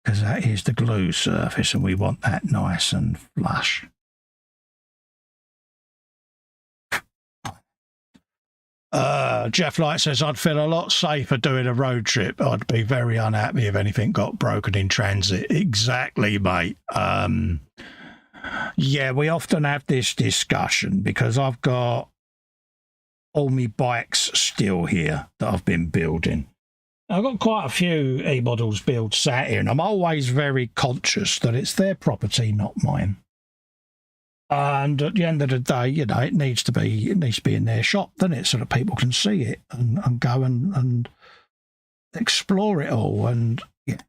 Because that is the glue surface and we want that nice and flush. Jeff Light says, I'd feel a lot safer doing a road trip. I'd be very unhappy if anything got broken in transit. Exactly, mate. Yeah, we often have this discussion because I've got all my bikes still here that I've been building. I've got quite a few eModels builds sat here, and I'm always very conscious that it's their property, not mine. And at the end of the day, you know, it needs to be in their shop, doesn't it, so that people can see it and go and explore it all. And yeah,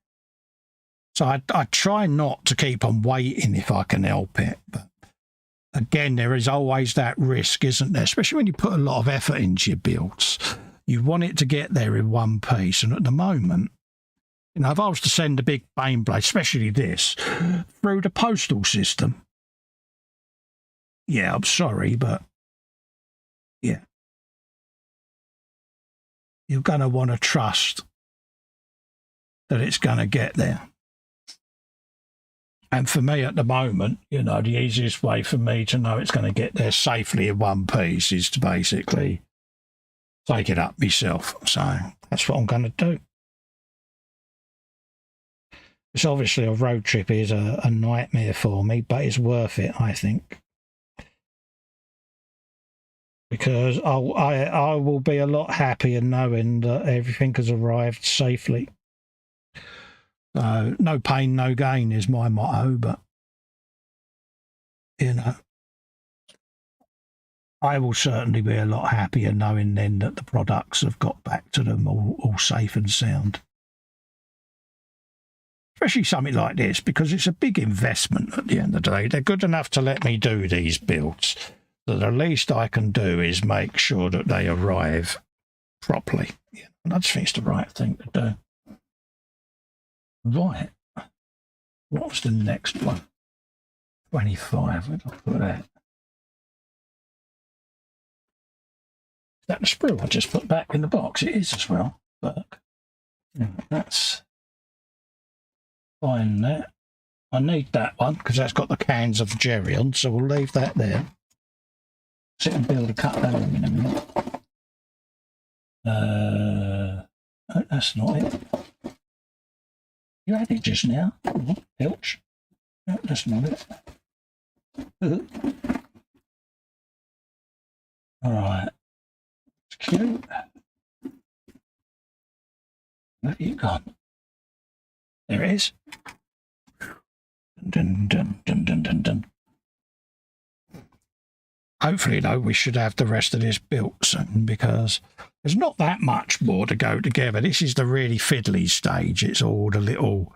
so I try not to keep on waiting if I can help it. But again, there is always that risk, isn't there? Especially when you put a lot of effort into your builds, you want it to get there in one piece. And at the moment, you know, if I was to send a big Bane blade, especially this, through the postal system. Yeah, I'm sorry, but yeah. You're going to want to trust that it's going to get there. And for me at the moment, you know, the easiest way for me to know it's going to get there safely in one piece is to basically take it up myself. So that's what I'm going to do. It's obviously a road trip is a nightmare for me, but it's worth it, I think. because I will be a lot happier knowing that everything has arrived safely. So no pain, no gain is my motto, but you know, I will certainly be a lot happier knowing then that the products have got back to them all safe and sound. Especially something like this, because it's a big investment at the end of the day. They're good enough to let me do these builds. So the least I can do is make sure that they arrive properly. Yeah, and I just think it's the right thing to do. Right. What was the next one? 25. Where did I put that? Is that the sprue I just put back in the box? It is as well. But yeah, that's fine there. I need that one because that's got the cans of jerry on, so we'll leave that there. See if I can be able to cut that in a minute. No, that's not it. You had it just now. Filch. No, that's not it. Alright. It's cute. Where have you gone? There it is. Dun, dun, dun, dun, dun, dun. Hopefully, though, we should have the rest of this built soon because there's not that much more to go together. This is the really fiddly stage. It's all the little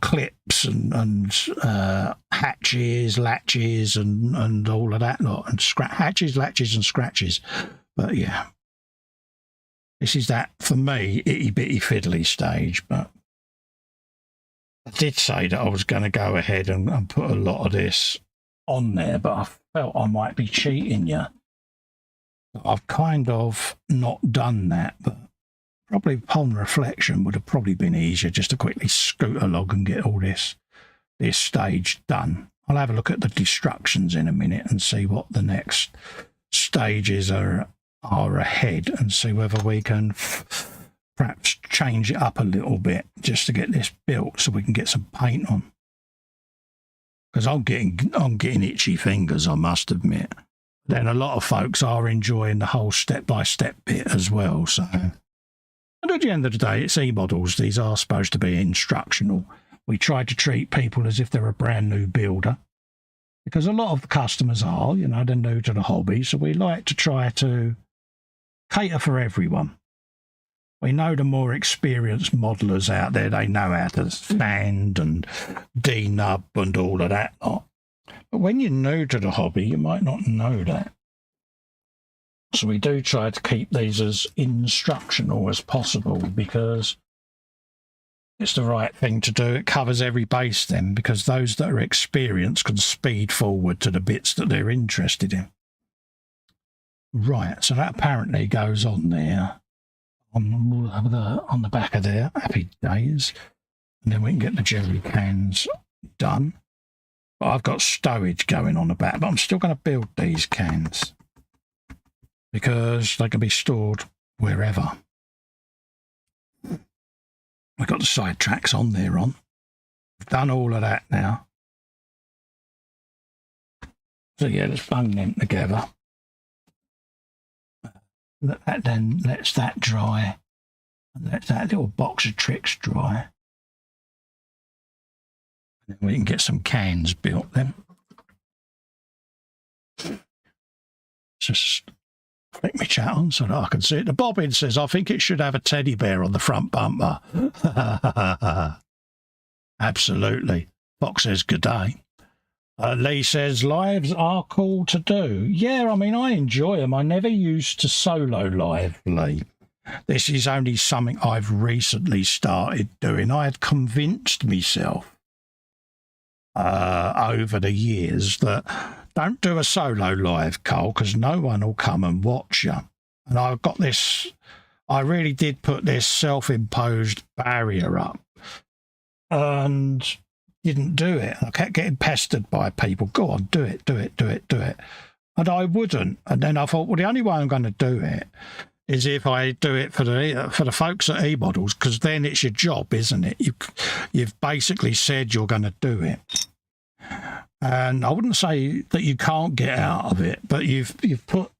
clips and hatches, latches, and all of that lot, and hatches, latches, and scratches. But yeah, this is that for me itty bitty fiddly stage. But I did say that I was going to go ahead and put a lot of this on there, but I felt I might be cheating you. I've kind of not done that, but probably upon reflection would have probably been easier just to quickly scoot along and get all this stage done. I'll have a look at the destructions in a minute and see what the next stages are ahead and see whether we can perhaps change it up a little bit just to get this built so we can get some paint on. Because I'm getting itchy fingers, I must admit. Then a lot of folks are enjoying the whole step-by-step bit as well. So, and at the end of the day, it's eModels. These are supposed to be instructional. We try to treat people as if they're a brand new builder, because a lot of the customers are, you know, they're new to the hobby. So we like to try to cater for everyone. We know the more experienced modelers out there, they know how to sand and denub and all of that lot. But when you're new to the hobby, you might not know that. So we do try to keep these as instructional as possible because it's the right thing to do. It covers every base then, because those that are experienced can speed forward to the bits that they're interested in. Right, so that apparently goes on there. On the back of there, happy days, and then we can get the jerry cans done. But I've got stowage going on the back, but I'm still going to build these cans because they can be stored wherever. We've got the side tracks on there on. We've done all of that now. So yeah, let's bung them together. That then lets that dry and lets that little box of tricks dry. And then we can get some cans built then. Just flick my chat on so that I can see it. The bobbin says, I think it should have a teddy bear on the front bumper. Absolutely. Fox says, good day. Lee says, lives are cool to do. Yeah, I mean, I enjoy them. I never used to solo live, Lee. This is only something I've recently started doing. I had convinced myself over the years that don't do a solo live, Cole, because no one will come and watch you. And I've got this, I really did put this self-imposed barrier up. And didn't do it. I kept getting pestered by people. Go on, do it. And I wouldn't. And then I thought, well, the only way I'm going to do it is if I do it for the folks at eModels, because then it's your job, isn't it? You've basically said you're going to do it. And I wouldn't say that you can't get out of it, but you've put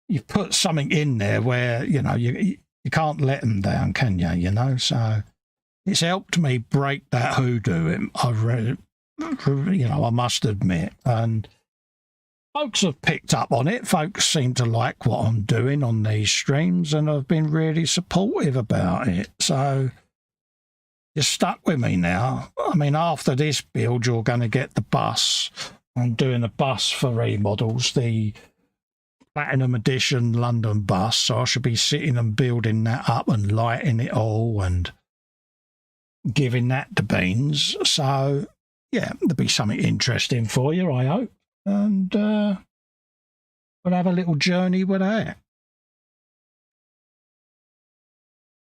you've put something in there where, you know, you can't let them down, can you? You know, so it's helped me break that hoodoo. I've read, you know, I must admit, and folks have picked up on it. Folks seem to like what I'm doing on these streams and have been really supportive about it. So you're stuck with me now. I mean, after this build, you're going to get the bus. I'm doing a bus for eModels, the Platinum Edition London bus. So I should be sitting and building that up and lighting it all and giving that to Beans. So, yeah, there'll be something interesting for you, I hope. And we'll have a little journey with that.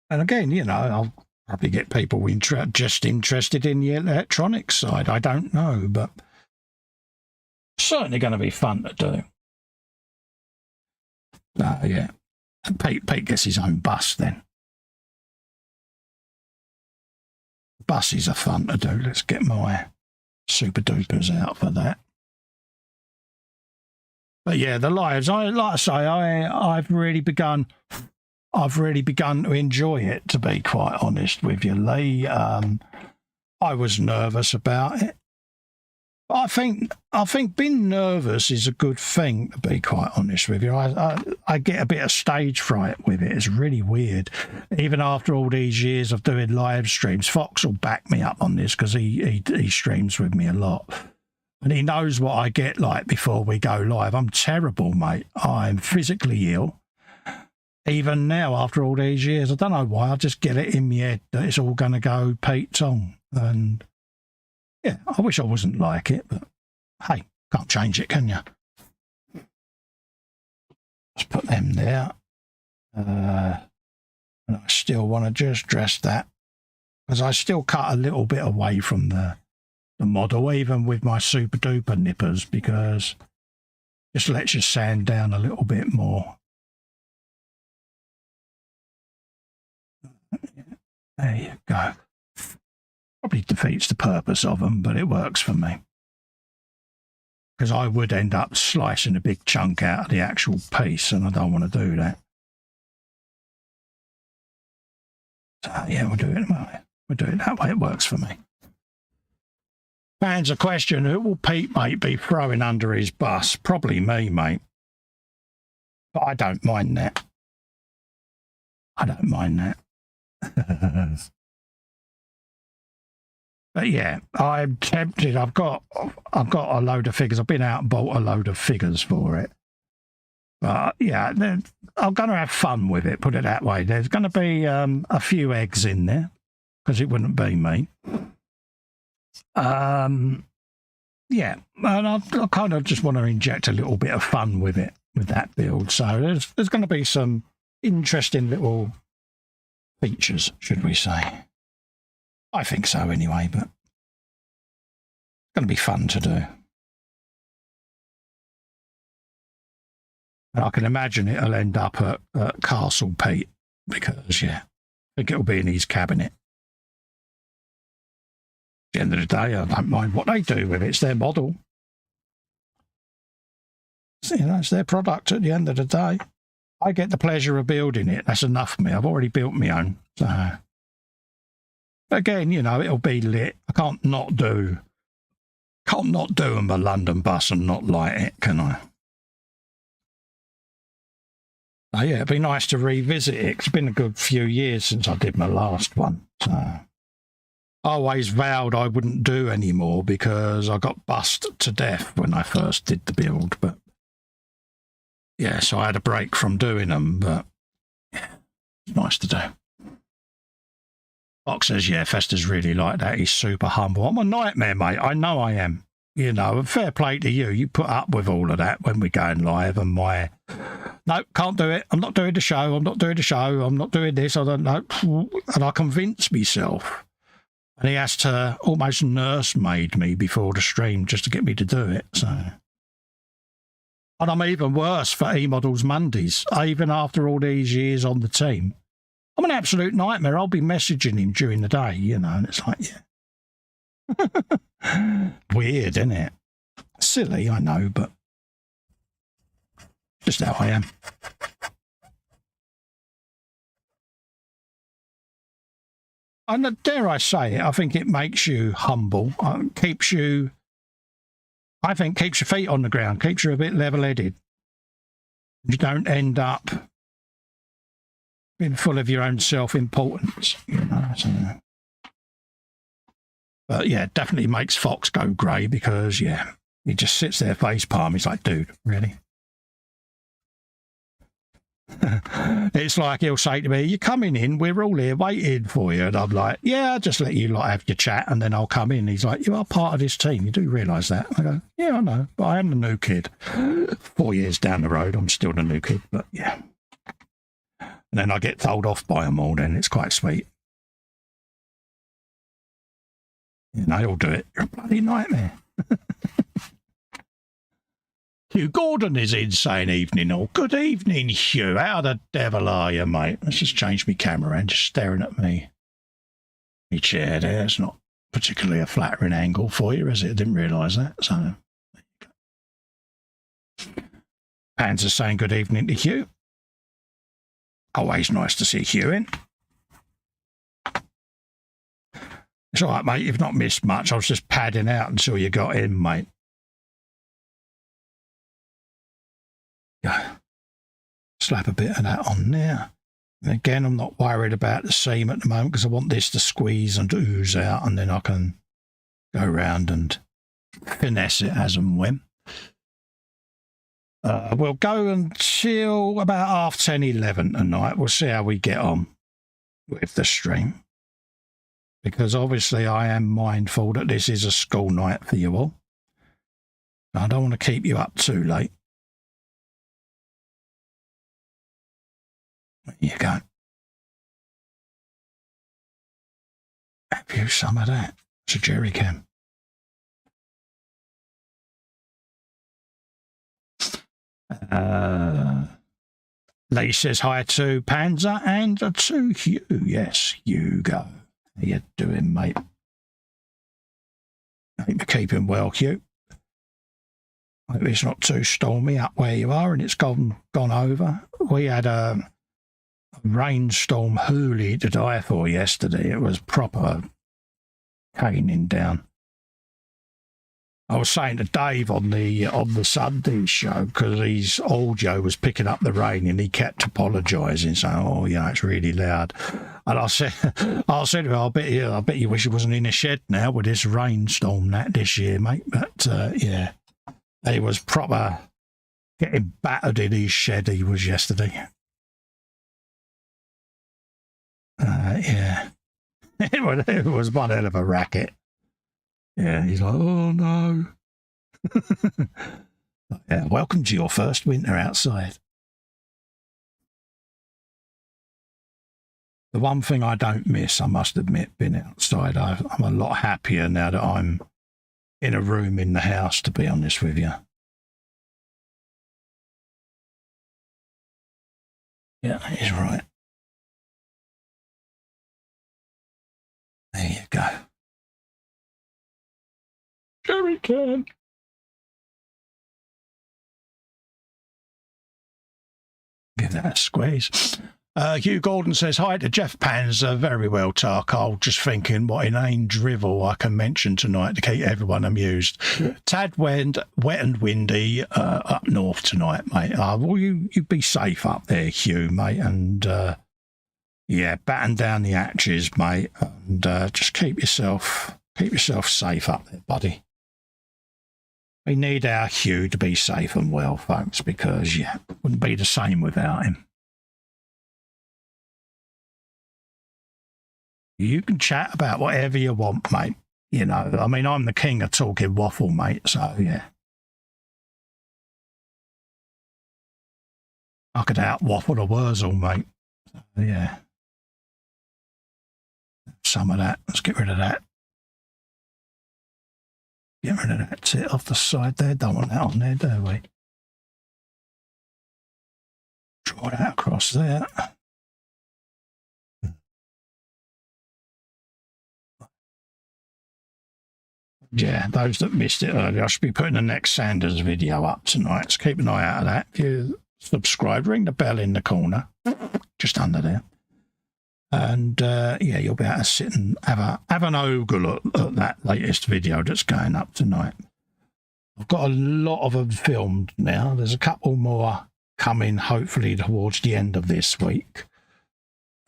And again, you know, I'll probably get people just interested in the electronics side. I don't know, but certainly going to be fun to do. Yeah. And Pete gets his own bus then. Buses are fun to do. Let's get my super dupers out for that. But yeah, the lives, like I say, I've really begun to enjoy it, to be quite honest with you, Lee. I was nervous about it. I think being nervous is a good thing, to be quite honest with you. I get a bit of stage fright with it. It's really weird. Even after all these years of doing live streams, Fox will back me up on this because he streams with me a lot. And he knows what I get like before we go live. I'm terrible, mate. I'm physically ill. Even now, after all these years, I don't know why. I just get it in my head that it's all going to go Pete Tong. And yeah, I wish I wasn't like it, but hey, can't change it, can you? Let's put them there. And I still want to just dress that because I still cut a little bit away from the model, even with my super duper nippers, because it just lets you sand down a little bit more. There you go. Probably defeats the purpose of them, but it works for me. Because I would end up slicing a big chunk out of the actual piece, and I don't want to do that. So yeah, we'll do it that way. We'll do it that way. It works for me. Fans a question, who will Pete, mate, be throwing under his bus? Probably me, mate. But I don't mind that. I don't mind that. But yeah, I'm tempted. I've got a load of figures. I've been out and bought a load of figures for it. But yeah, I'm going to have fun with it, put it that way. There's going to be a few eggs in there, because it wouldn't be me. Yeah, and I kind of just want to inject a little bit of fun with it, with that build. So there's going to be some interesting little features, should we say. I think so anyway, but it's going to be fun to do. And I can imagine it'll end up at Castle Pete, because, yeah, I think it'll be in his cabinet. At the end of the day, I don't mind what they do with it. It's their model. So, you know, it's their product at the end of the day. I get the pleasure of building it. That's enough for me. I've already built my own. So, again, you know, it'll be lit. I can't not do them a London bus and not light it, can I? Oh, yeah, it'd be nice to revisit it. It's been a good few years since I did my last one. So I always vowed I wouldn't do any more because I got bussed to death when I first did the build. But yeah, so I had a break from doing them, but yeah, it's nice to do. Fox says, yeah, Festa's really like that. He's super humble. I'm a nightmare, mate. I know I am. You know, fair play to you. You put up with all of that when we're going live and my, no, can't do it. I'm not doing the show. I'm not doing the show. I'm not doing this. I don't know. And I convinced myself. And he has to almost nursemaid me before the stream just to get me to do it. So, and I'm even worse for eModels Mondays, even after all these years on the team. I'm an absolute nightmare. I'll be messaging him during the day, you know, and it's like, yeah. Weird, isn't it? Silly, I know, but just how I am. And dare I say it, I think it makes you humble, keeps you, I think, keeps your feet on the ground, keeps you a bit level-headed. You don't end up being full of your own self-importance, you know. So. But yeah, definitely makes Fox go grey because, yeah, he just sits there face palm. He's like, dude, really? It's like he'll say to me, you're coming in, we're all here waiting for you. And I'm like, yeah, I'll just let you like have your chat and then I'll come in. He's like, you are part of this team. You do realise that? I go, yeah, I know, but I am the new kid. 4 years down the road, I'm still the new kid, but yeah. And then I get told off by them all, then it's quite sweet. And they all do it. You're a bloody nightmare. Hugh Gordon is in saying evening all. Good evening, Hugh. How the devil are you, mate? Let's just change my camera and just staring at me. My chair there. It's not particularly a flattering angle for you, is it? I didn't realise that. So, there you go. Panzer saying good evening to Hugh. Always nice to see Hugh in. It's all right, mate. You've not missed much. I was just padding out until you got in, mate. Slap a bit of that on there. And again, I'm not worried about the seam at the moment because I want this to squeeze and ooze out, and then I can go around and finesse it as and when. We'll go until about 10:30, 11 tonight. We'll see how we get on with the stream. Because obviously I am mindful that this is a school night for you all. I don't want to keep you up too late. There you go. Have you some of that? It's a jerry can. Lee says hi to Panzer and to Hugh. Yes, you go. How you doing, mate? Hope you're keeping well, Hugh. Hope it's not too stormy up where you are and it's gone over. We had a rainstorm hoolie to die for yesterday. It was proper caning down. I was saying to Dave on the Sunday show, because his audio was picking up the rain and he kept apologising, saying, "Oh, yeah, it's really loud." And I said to him, "I bet you wish you wasn't in a shed now with this rainstorm this year, mate." But yeah, he was proper getting battered in his shed. He was yesterday. Yeah, it was one hell of a racket. Yeah, he's like, "Oh no." Yeah, welcome to your first winter outside. The one thing I don't miss, I must admit, being outside. I'm a lot happier now that I'm in a room in the house, to be honest with you. Yeah, he's right. There you go. Jerry can. Give that a squeeze. Hugh Gordon says, hi to Jeff Panzer. Very well, Takom. Just thinking what inane drivel I can mention tonight to keep everyone amused. Tad wet and windy up north tonight, mate. Will you be safe up there, Hugh, mate? And yeah, batten down the hatches, mate, and just keep yourself safe up there, buddy. We need our Hugh to be safe and well, folks, because, yeah, it wouldn't be the same without him. You can chat about whatever you want, mate. You know, I mean, I'm the king of talking waffle, mate, so, yeah. I could out-waffle the Wurzel, mate. So, yeah. Some of that. Let's get rid of that. Get rid of that tit off the side there. Don't want that on there, do we? Draw that across there. Yeah, those that missed it earlier, I should be putting the next Sanders video up tonight, so keep an eye out of that. If you subscribe, ring the bell in the corner, just under there. And yeah, you'll be able to sit and have an ogle at that latest video that's going up tonight. I've got a lot of them filmed now. There's a couple more coming, hopefully towards the end of this week.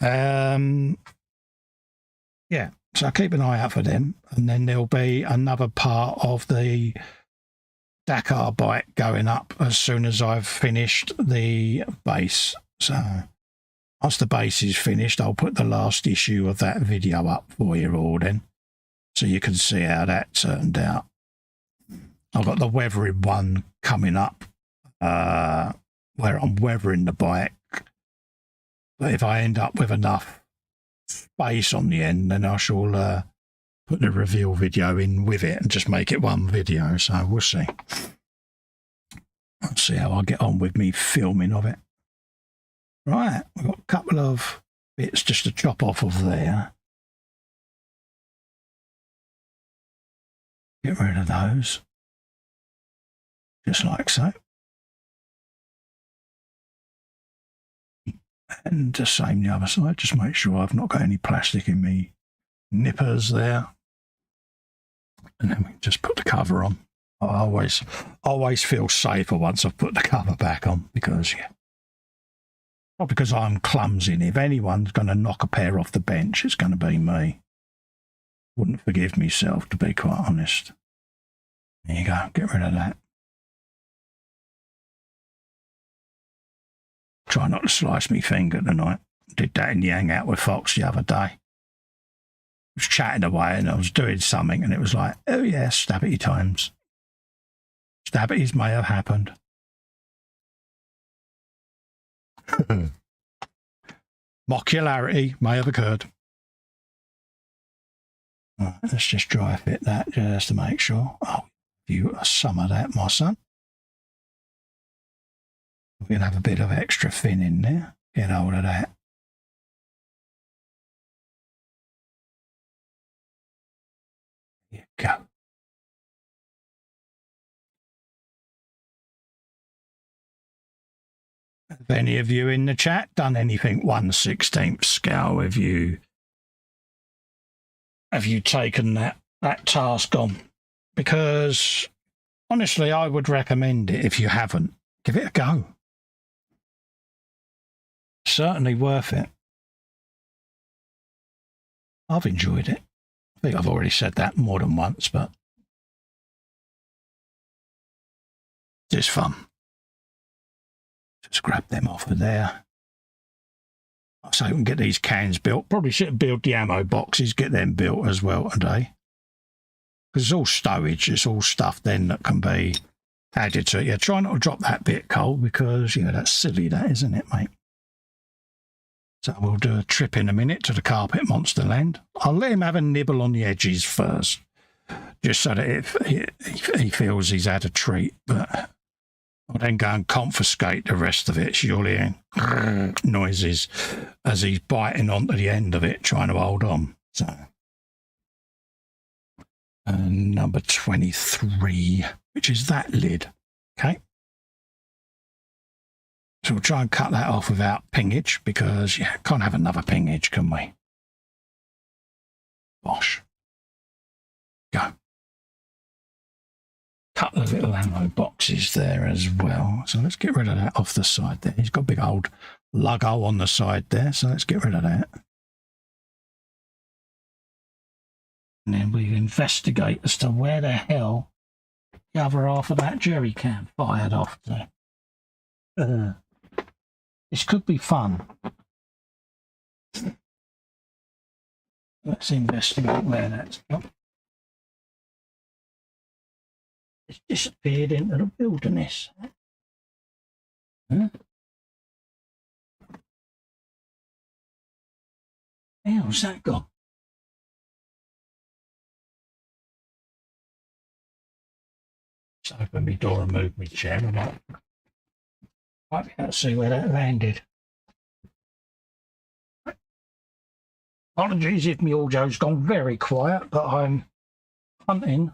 Yeah, so keep an eye out for them. And then there'll be another part of the Dakar bike going up as soon as I've finished the base. So once the base is finished, I'll put the last issue of that video up for you all then, so you can see how that turned out. I've got the weathering one coming up, where I'm weathering the bike. But if I end up with enough space on the end, then I shall put the reveal video in with it and just make it one video. So we'll see. I'll see how I get on with me filming of it. Right, we've got a couple of bits just to chop off of there. Get rid of those. Just like so. And the same the other side, just make sure I've not got any plastic in me nippers there. And then we just put the cover on. I always feel safer once I've put the cover back on, because yeah. Not because I'm clumsy. If anyone's going to knock a pair off the bench, it's going to be me. Wouldn't forgive myself, to be quite honest. There you go, get rid of that. Try not to slice me finger tonight. Did that in the hangout with Fox the other day. I was chatting away and I was doing something and it was like, oh yeah, stabity times. Stabities may have happened. Mocularity may have occurred. Right, let's just dry fit that just to make sure. Oh, you some of that, my son. We're going to have a bit of extra fin in there. Get hold of that. There you go. Have any of you in the chat done anything 1/16 scale? Have you taken that task on? Because honestly, I would recommend it. If you haven't, give it a go. Certainly worth it. I've enjoyed it. I think I've already said that more than once, but it's fun. Just grab them off of there. So we can get these cans built. Probably should build the ammo boxes, get them built as well today. Because it's all stowage, it's all stuff then that can be added to it. Yeah, try not to drop that bit, Cole, because, you know, that's silly, that, isn't it, mate? So we'll do a trip in a minute to the carpet monster land. I'll let him have a nibble on the edges first, just so that he feels he's had a treat. But I'll then go and confiscate the rest of it. You'll hear noises as he's biting onto the end of it, trying to hold on. So, number 23, which is that lid. Okay. So we'll try and cut that off without pingage, because yeah, can't have another pingage, can we? Bosh. Go. Couple of little ammo boxes there as well. So let's get rid of that off the side there. He's got a big old logo on the side there, so let's get rid of that. And then we investigate as to where the hell the other half of that jerry can fired off to. This could be fun. Let's investigate where that's gone. It's disappeared into the wilderness. Huh? How's that gone? Just open my door and move my chair. Might be able to see where that landed. Apologies if my audio's gone very quiet, but I'm hunting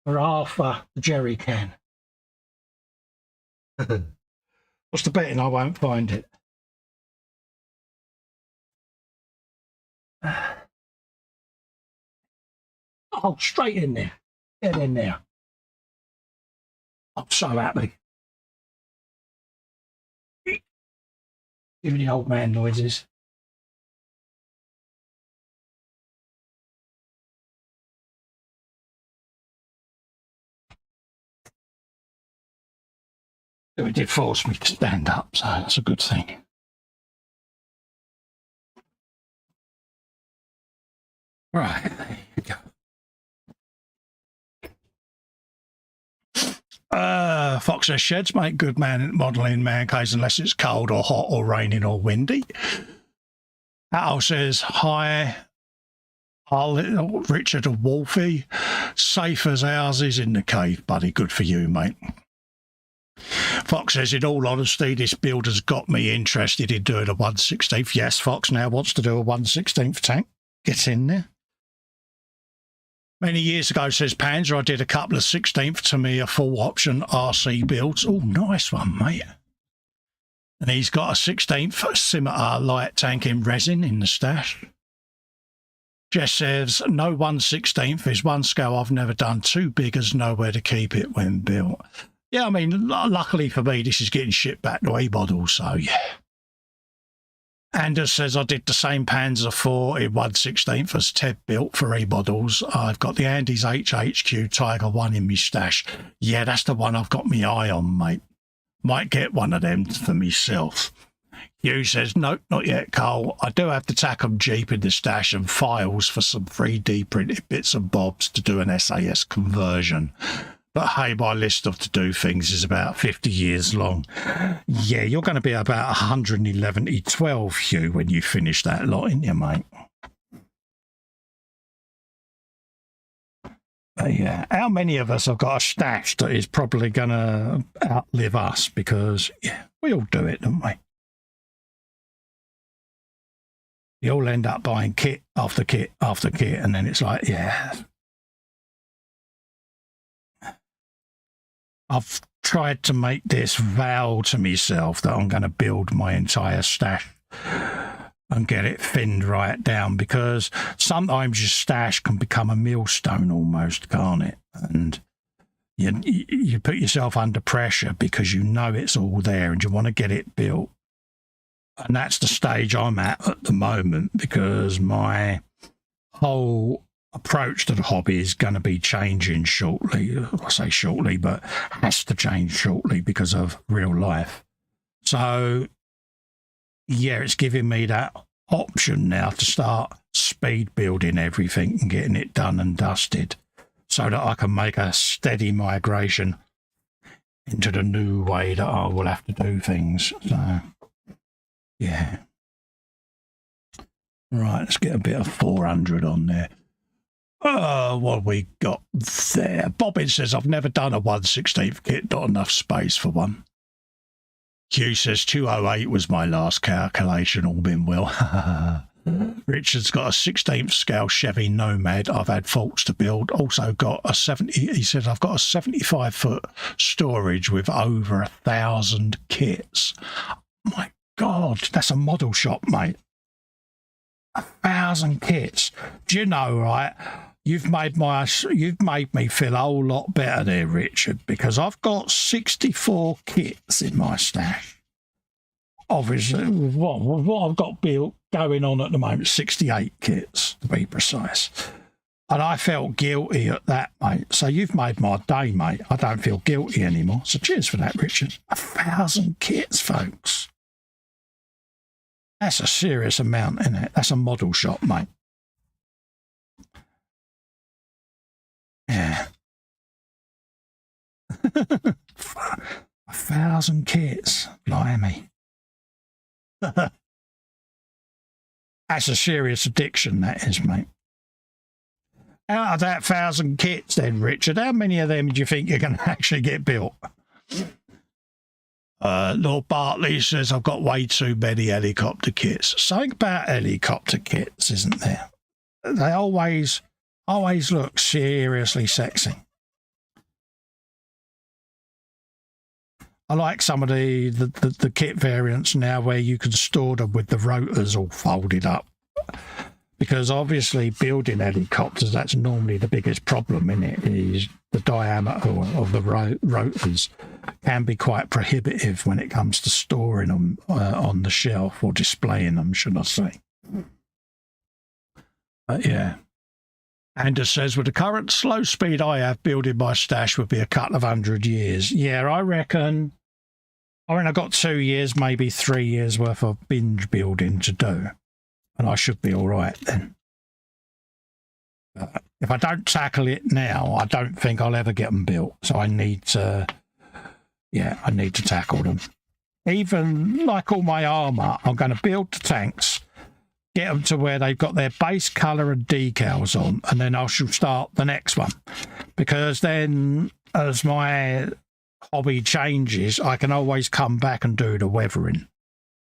for half the jerry can. What's the betting I won't find it? Oh, straight in there. Get in there. I'm so happy. Give me the old man noises. It did force me to stand up, so that's a good thing. Right, there you go. Fox says sheds make good modelling in man caves unless it's cold or hot or raining or windy. Al says hi. Richard or Wolfie. Safe as houses in the cave, buddy. Good for you, mate. Fox says, in all honesty, this build has got me interested in doing a 1/16. Yes, Fox now wants to do a 1/16 tank. Get in there. Many years ago, says Panzer, I did a couple of 16th to me a full option RC builds. Oh, nice one, mate. And he's got a 16th scimitar light tank in resin in the stash. Jess says, no 1/16 is one scale I've never done. Too big as nowhere to keep it when built. Yeah, I mean, luckily for me, this is getting shipped back to eModels, so yeah. Anders says, I did the same Panzer 4 in 1/16 as Ted built for eModels. I've got the Andes HHQ Tiger 1 in my stash. Yeah, that's the one I've got my eye on, mate. Might get one of them for myself. Hugh says, nope, not yet, Cole. I do have the Takom Jeep in the stash and files for some 3D printed bits and bobs to do an SAS conversion. But hey, my list of to-do things is about 50 years long. Yeah, you're going to be about 111-12, Hugh, when you finish that lot, ain't you, mate? But yeah, how many of us have got a stash that is probably going to outlive us? Because, yeah, we all do it, don't we? You all end up buying kit after kit after kit, and then it's like, yeah. I've tried to make this vow to myself that I'm going to build my entire stash and get it thinned right down, because sometimes your stash can become a millstone almost, can't it? And you put yourself under pressure because you know it's all there and you want to get it built. And that's the stage I'm at the moment, because my whole approach to the hobby is going to be changing shortly. I say shortly, but has to change shortly because of real life. So, yeah, it's giving me that option now to start speed building everything and getting it done and dusted so that I can make a steady migration into the new way that I will have to do things. So, yeah. Right, let's get a bit of 400 on there. What have we got there? Bobbin says, I've never done a 1/16 kit, not enough space for one. Q says 208 was my last calculation, all been well. Richard's got a 16th scale Chevy Nomad I've had faults to build. Also got a 70, he says, I've got a 75-foot storage with over 1,000 kits. My God, that's a model shop, mate. 1,000 kits. Do you know, right? You've made me feel a whole lot better there, Richard, because I've got 64 kits in my stash. Obviously, what I've got built going on at the moment, 68 kits to be precise. And I felt guilty at that, mate. So you've made my day, mate. I don't feel guilty anymore. So cheers for that, Richard. 1,000 kits, folks. That's a serious amount, isn't it? That's a model shop, mate. Yeah. 1,000 kits. Blimey. That's a serious addiction, that is, mate. Out of that 1,000 kits then, Richard, how many of them do you think you're going to actually get built? Lord Bartley says, I've got way too many helicopter kits. Something about helicopter kits, isn't there? They always look seriously sexy. I like some of the kit variants now where you can store them with the rotors all folded up. Because obviously building helicopters, that's normally the biggest problem in it, is the diameter of the rotors can be quite prohibitive when it comes to storing them on the shelf, or displaying them, should I say. Yeah. Anders says, with the current slow speed I have, building my stash would be a couple of 100 years. Yeah, I reckon I've got 2 years, maybe 3 years worth of binge building to do. And I should be all right then. If I don't tackle it now, I don't think I'll ever get them built. So I need to, I need to tackle them. Even like all my armour, I'm going to build the tanks, get them to where they've got their base colour and decals on, and then I shall start the next one. Because then, as my hobby changes, I can always come back and do the weathering.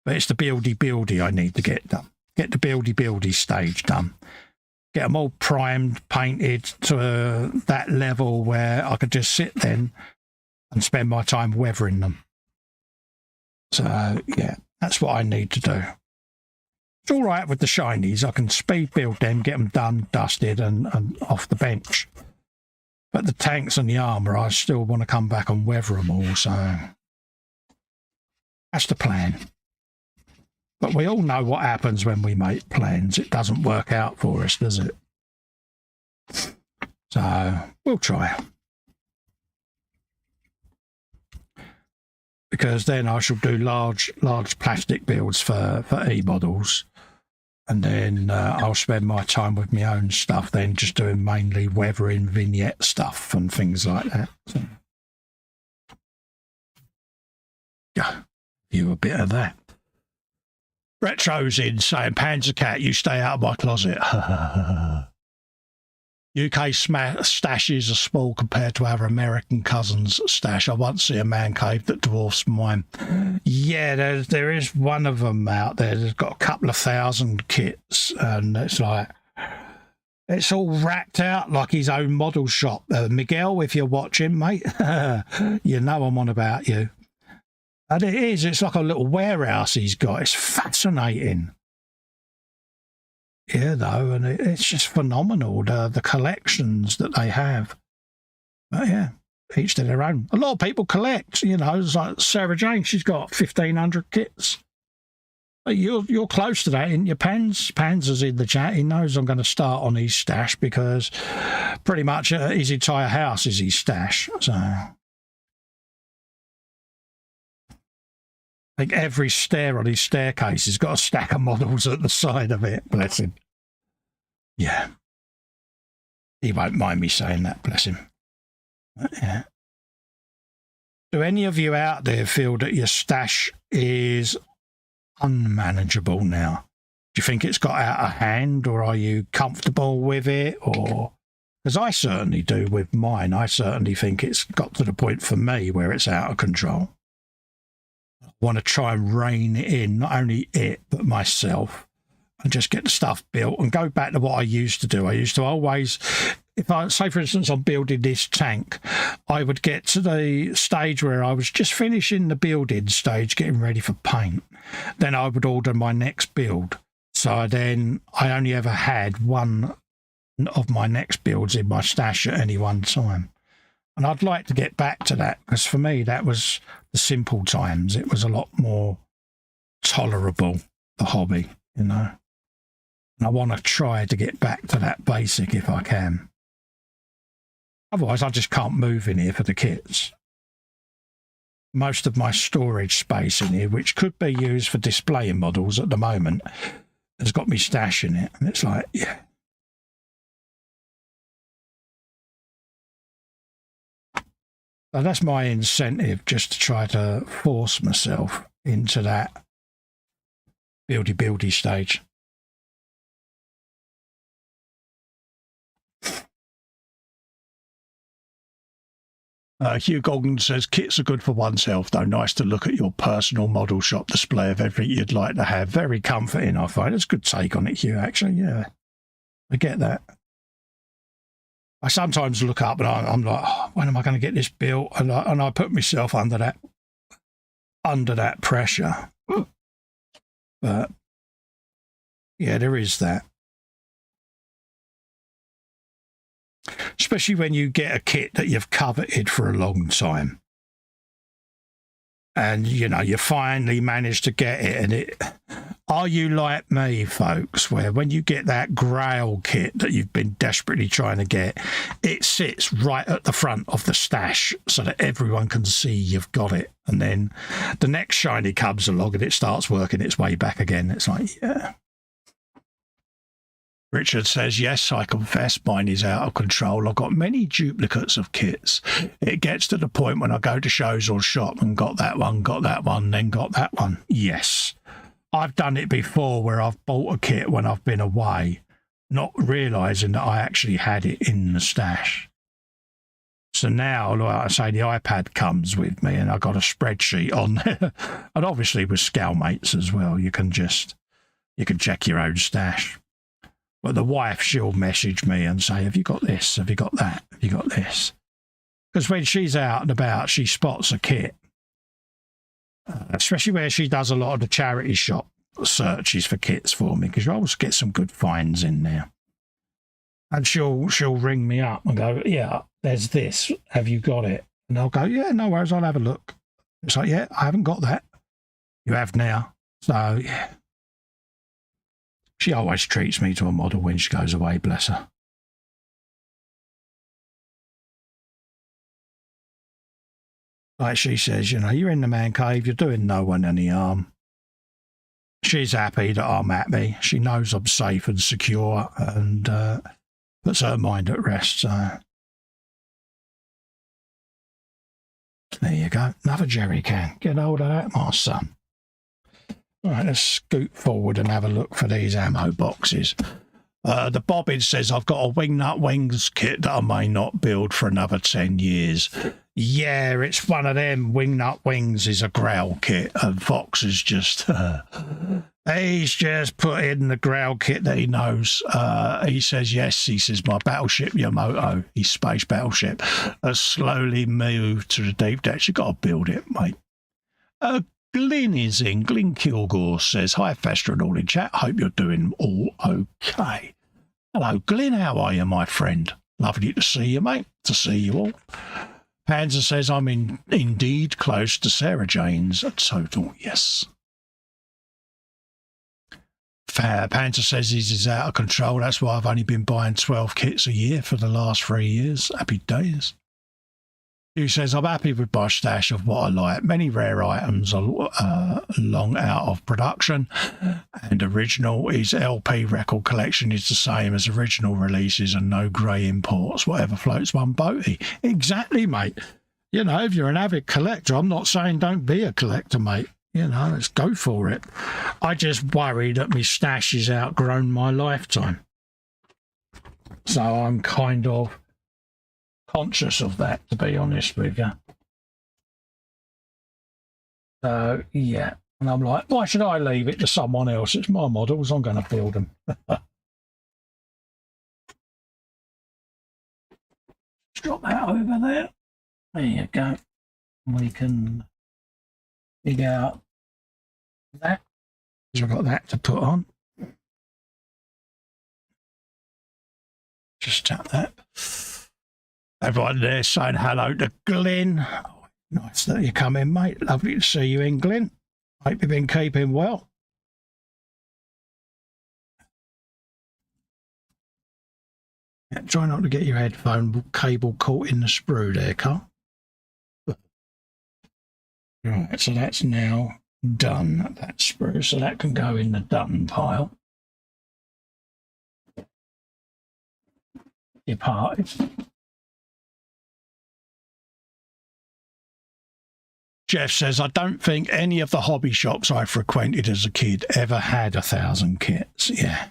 But it's the buildy I need to get done. Get the buildy stage done. Get them all primed, painted to that level where I could just sit then and spend my time weathering them. So, yeah, that's what I need to do. It's all right with the shinies. I can speed build them, get them done, dusted, and off the bench. But the tanks and the armour, I still want to come back and weather them all, so that's the plan. But we all know what happens when we make plans. It doesn't work out for us, does it? So we'll try. Because then I shall do large plastic builds for eModels. And then I'll spend my time with my own stuff then, just doing mainly weathering, vignette stuff and things like that. So, yeah, view a bit of that. Retro's in saying, Panzer Cat, you stay out of my closet. UK stashes are small compared to our American cousins' stash. I once see a man cave that dwarfs mine. Yeah, there is one of them out there. There's got a couple of 1,000 kits, and it's like, it's all racked out like his own model shop. Miguel, if you're watching, mate, you know I'm on about you. And it is, it's like a little warehouse he's got. It's fascinating. Yeah, though, and it's just phenomenal, the collections that they have. But yeah, each to their own. A lot of people collect, you know, it's like Sarah Jane, she's got 1,500 kits. But you're close to that, isn't you? Panzer's in the chat. He knows I'm going to start on his stash because pretty much his entire house is his stash. So I think every stair on his staircase has got a stack of models at the side of it. Bless him. Yeah. He won't mind me saying that, bless him. But yeah. Do any of you out there feel that your stash is unmanageable now? Do you think it's got out of hand, or are you comfortable with it? Or because I certainly do with mine. I certainly think it's got to the point for me where it's out of control. I want to try and rein it in, not only it, but myself, and just get the stuff built and go back to what I used to do. I used to always, if I say, for instance, I'm building this tank, I would get to the stage where I was just finishing the building stage, getting ready for paint. Then I would order my next build. So then I only ever had one of my next builds in my stash at any one time. And I'd like to get back to that, because for me, that was the simple times. It was a lot more tolerable, the hobby, you know. And I want to try to get back to that basic if I can. Otherwise, I just can't move in here for the kits. Most of my storage space in here, which could be used for displaying models at the moment, has got me stash in it. And it's like, yeah. So that's my incentive, just to try to force myself into that buildy stage. Hugh Golden says, kits are good for oneself, though. Nice to look at your personal model shop display of everything you'd like to have. Very comforting, I find. It's a good take on it, Hugh, actually. Yeah, I get that. I sometimes look up and I'm like, oh, when am I going to get this built? And I put myself under that under that pressure. But yeah, there is that. Especially when you get a kit that you've coveted for a long time. And, you know, you finally manage to get it. And are you like me, folks, where when you get that Grail kit that you've been desperately trying to get, it sits right at the front of the stash so that everyone can see you've got it. And then the next shiny comes along and it starts working its way back again. It's like, yeah. Richard says, yes, I confess mine is out of control. I've got many duplicates of kits. It gets to the point when I go to shows or shop and got that one, then got that one. Yes. I've done it before where I've bought a kit when I've been away, not realising that I actually had it in the stash. So now, like I say, the iPad comes with me and I've got a spreadsheet on there. And obviously with Scalmates as well, you can check your own stash. But the wife, she'll message me and say, have you got this? Have you got that? Have you got this? Because when she's out and about, she spots a kit. Especially where she does a lot of the charity shop searches for kits for me, because you always get some good finds in there. And she'll ring me up and go, yeah, there's this. Have you got it? And I'll go, yeah, no worries, I'll have a look. It's like, yeah, I haven't got that. You have now. So, yeah. She always treats me to a model when she goes away, bless her. Like she says, you know, you're in the man cave, you're doing no one any harm. She's happy that I'm happy. She knows I'm safe and secure and puts her mind at rest. So there you go. Another jerry can. Get hold of that, my son. All right, let's scoot forward and have a look for these ammo boxes. The Bobbin says, I've got a Wingnut Wings kit that I may not build for another 10 years. Yeah, it's one of them. Wingnut Wings is a Grail kit, and Fox is just... he's just put in the Grail kit that he knows. He says, yes, he says, my battleship Yamato, his space battleship, has slowly moved to the deep depths. You've got to build it, mate. Glyn is in. Glyn Kilgore says, hi, Festa and all in chat. Hope you're doing all okay. Hello, Glyn. How are you, my friend? Lovely to see you, mate. To see you all. Panzer says, I'm indeed close to Sarah Jane's. A total yes. Panzer says he's out of control. That's why I've only been buying 12 kits a year for the last 3 years. Happy days. He says, I'm happy with my stash of what I like. Many rare items are long out of production, and original his LP record collection is the same as original releases and no grey imports, whatever floats one boaty. Exactly, mate. You know, if you're an avid collector, I'm not saying don't be a collector, mate. You know, let's go for it. I just worry that my stash has outgrown my lifetime. So I'm kind of conscious of that, to be honest with you. So, yeah. And I'm like, why should I leave it to someone else? It's my models. I'm going to build them. Drop that over there. There you go. We can dig out that. So I've got that to put on. Just tap that. Everyone there saying hello to Glyn. Oh, nice that you come in, mate. Lovely to see you in, Glyn. Hope you've been keeping well. Yeah, try not to get your headphone cable caught in the sprue there, Carl. Right, so that's now done, that sprue. So that can go in the done pile. Departed. Jeff says, I don't think any of the hobby shops I frequented as a kid ever had 1,000 kits. Yeah.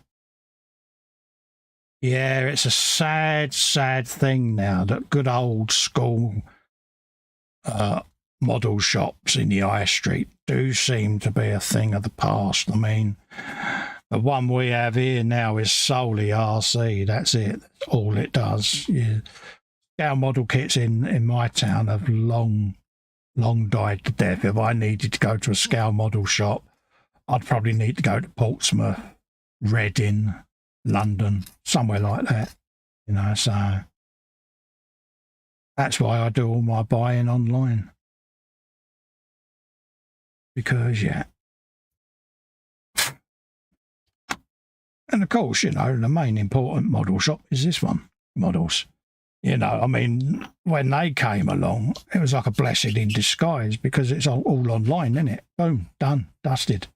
Yeah, it's a sad, sad thing now that good old school model shops in the high street do seem to be a thing of the past. I mean, the one we have here now is solely RC. That's it. That's all it does. Yeah. Scale model kits in my town have long long died to death. If I needed to go to a scale model shop, I'd probably need to go to Portsmouth, Reading, London, somewhere like that, you know, so that's why I do all my buying online. Because, yeah. And of course, you know, the main important model shop is this one, Models. You know, I mean, when they came along, it was like a blessing in disguise because it's all online, isn't it? Boom, done, dusted.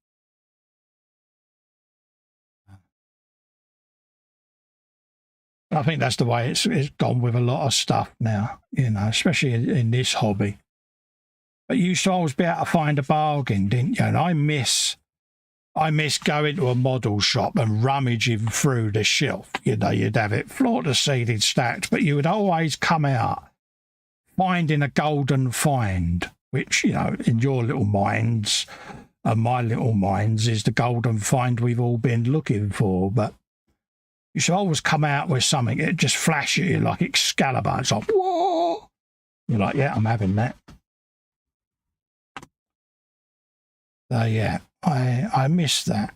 I think that's the way it's gone with a lot of stuff now, you know, especially in this hobby. But you used to always be able to find a bargain, didn't you? And I miss going to a model shop and rummaging through the shelf. You know, you'd have it floor to ceiling stacked, but you would always come out finding a golden find, which, you know, in your little minds and my little minds is the golden find we've all been looking for. But you should always come out with something. It just flash at you like Excalibur. It's like, whoa! You're like, yeah, I'm having that. So, yeah, I miss that.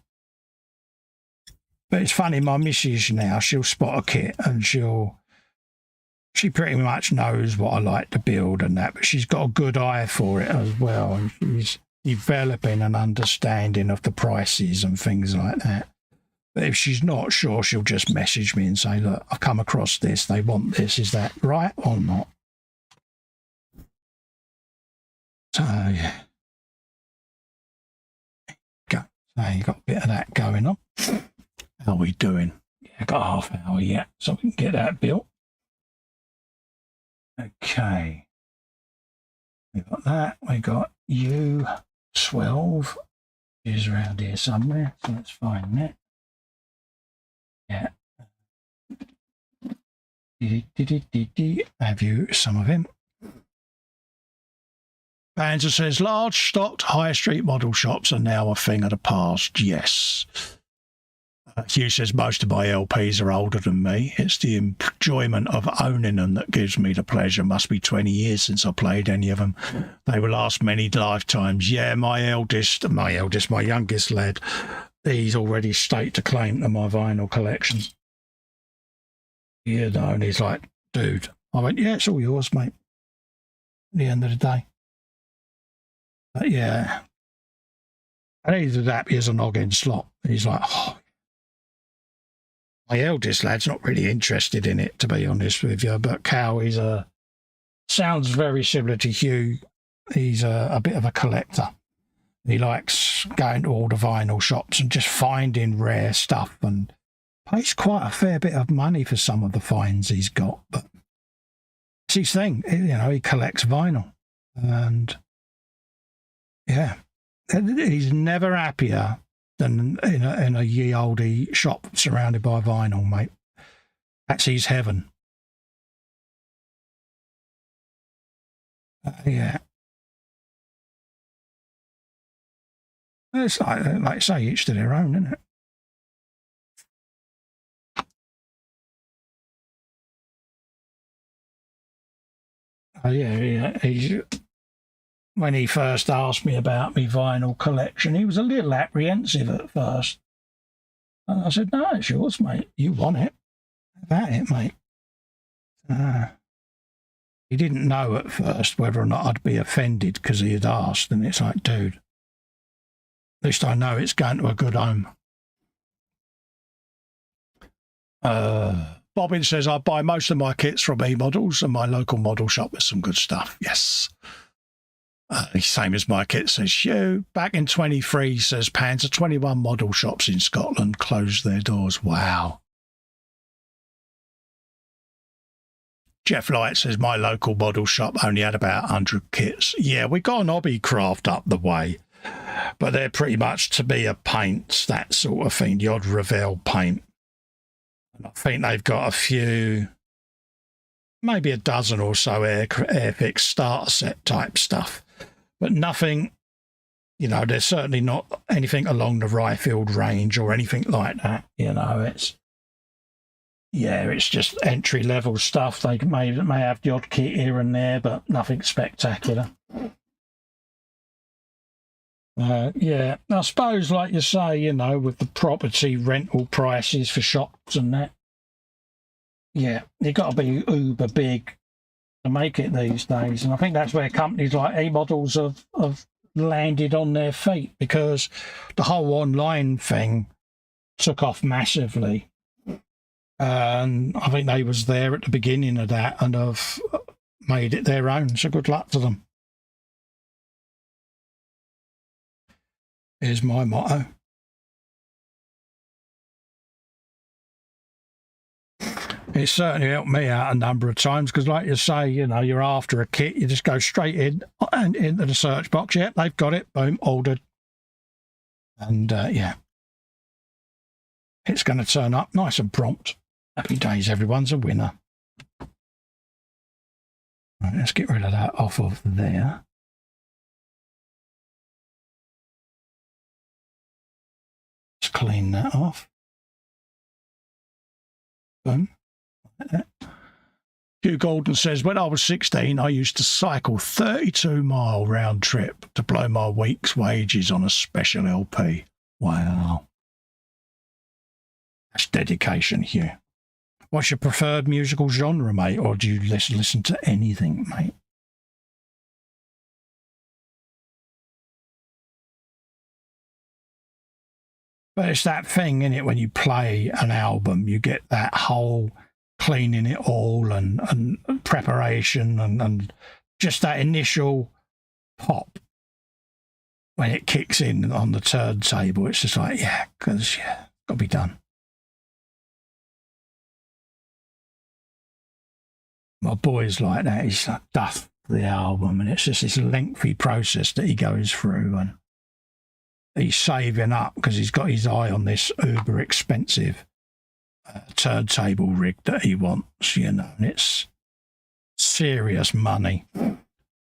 But it's funny, my missus now, she'll spot a kit and she pretty much knows what I like to build and that, but she's got a good eye for it as well. And she's developing an understanding of the prices and things like that. But if she's not sure, she'll just message me and say, look, I've come across this, they want this, is that right or not? So, yeah. So you got a bit of that going on. How are we doing? Yeah, got half an hour yet, so we can get that built. Okay. We got that. We got U12 is around here somewhere, so let's find that. Yeah. Have you some of him? Banter says, large stocked high street model shops are now a thing of the past. Yes. Hugh says, most of my LPs are older than me. It's the enjoyment of owning them that gives me the pleasure. Must be 20 years since I played any of them. They will last many lifetimes. Yeah, my youngest lad, he's already staked a claim to my vinyl collection. You know, and he's like, dude. I went, yeah, it's all yours, mate. At the end of the day. But yeah, and he's as happy as a noggin slot. He's like, oh. My eldest lad's not really interested in it, to be honest with you. But Cal, sounds very similar to Hugh. He's a bit of a collector. He likes going to all the vinyl shops and just finding rare stuff, and pays quite a fair bit of money for some of the finds he's got. But it's his thing, you know. He collects vinyl, and yeah, he's never happier than in a ye olde shop surrounded by vinyl, mate. That's his heaven. Yeah. It's like I say, each to their own, isn't it? Oh, yeah. When he first asked me about my vinyl collection, he was a little apprehensive at first. And I said, no, it's yours, mate. You want it. Have at it, mate. He didn't know at first whether or not I'd be offended because he had asked. And it's like, dude, at least I know it's going to a good home. Bobbin says, I buy most of my kits from eModels and my local model shop with some good stuff. Yes. Same as my kit, says Hugh. Back in 23, says Panzer, 21 model shops in Scotland closed their doors. Wow. Jeff Light says, my local model shop only had about 100 kits. Yeah, we got an hobby craft up the way, but they're pretty much Tamiya paints, that sort of thing, the odd Revell paint. And I think they've got a few, maybe a dozen or so Airfix starter set type stuff. But nothing, you know, there's certainly not anything along the Ryefield range or anything like that. You know, it's just entry level stuff. They may have the odd kit here and there, but nothing spectacular. Yeah, I suppose, like you say, you know, with the property rental prices for shops and that, yeah, you've got to be uber big to make it these days. And I think that's where companies like eModels have landed on their feet, because the whole online thing took off massively. And I think they was there at the beginning of that and have made it their own. So good luck to them. Is my motto. It's certainly helped me out a number of times, because like you say, you know, you're after a kit, you just go straight in and into the search box. Yep, they've got it. Boom, ordered. And yeah, it's going to turn up nice and prompt. Happy days, everyone's a winner. Right, let's get rid of that off of there. Let's clean that off. Boom. Hugh Golden says, when I was 16, I used to cycle 32-mile round trip to blow my week's wages on a special LP. Wow. That's dedication, Hugh. What's your preferred musical genre, mate? Or do you listen to anything, mate? But it's that thing, isn't it? When you play an album, you get that whole cleaning it all and preparation and just that initial pop when it kicks in on the turntable. It's just like, yeah, because yeah, got to be done. My boy's like that. He's like, duff the album, and it's just this lengthy process that he goes through, and he's saving up because he's got his eye on this uber expensive turntable rig that he wants, you know, and it's serious money.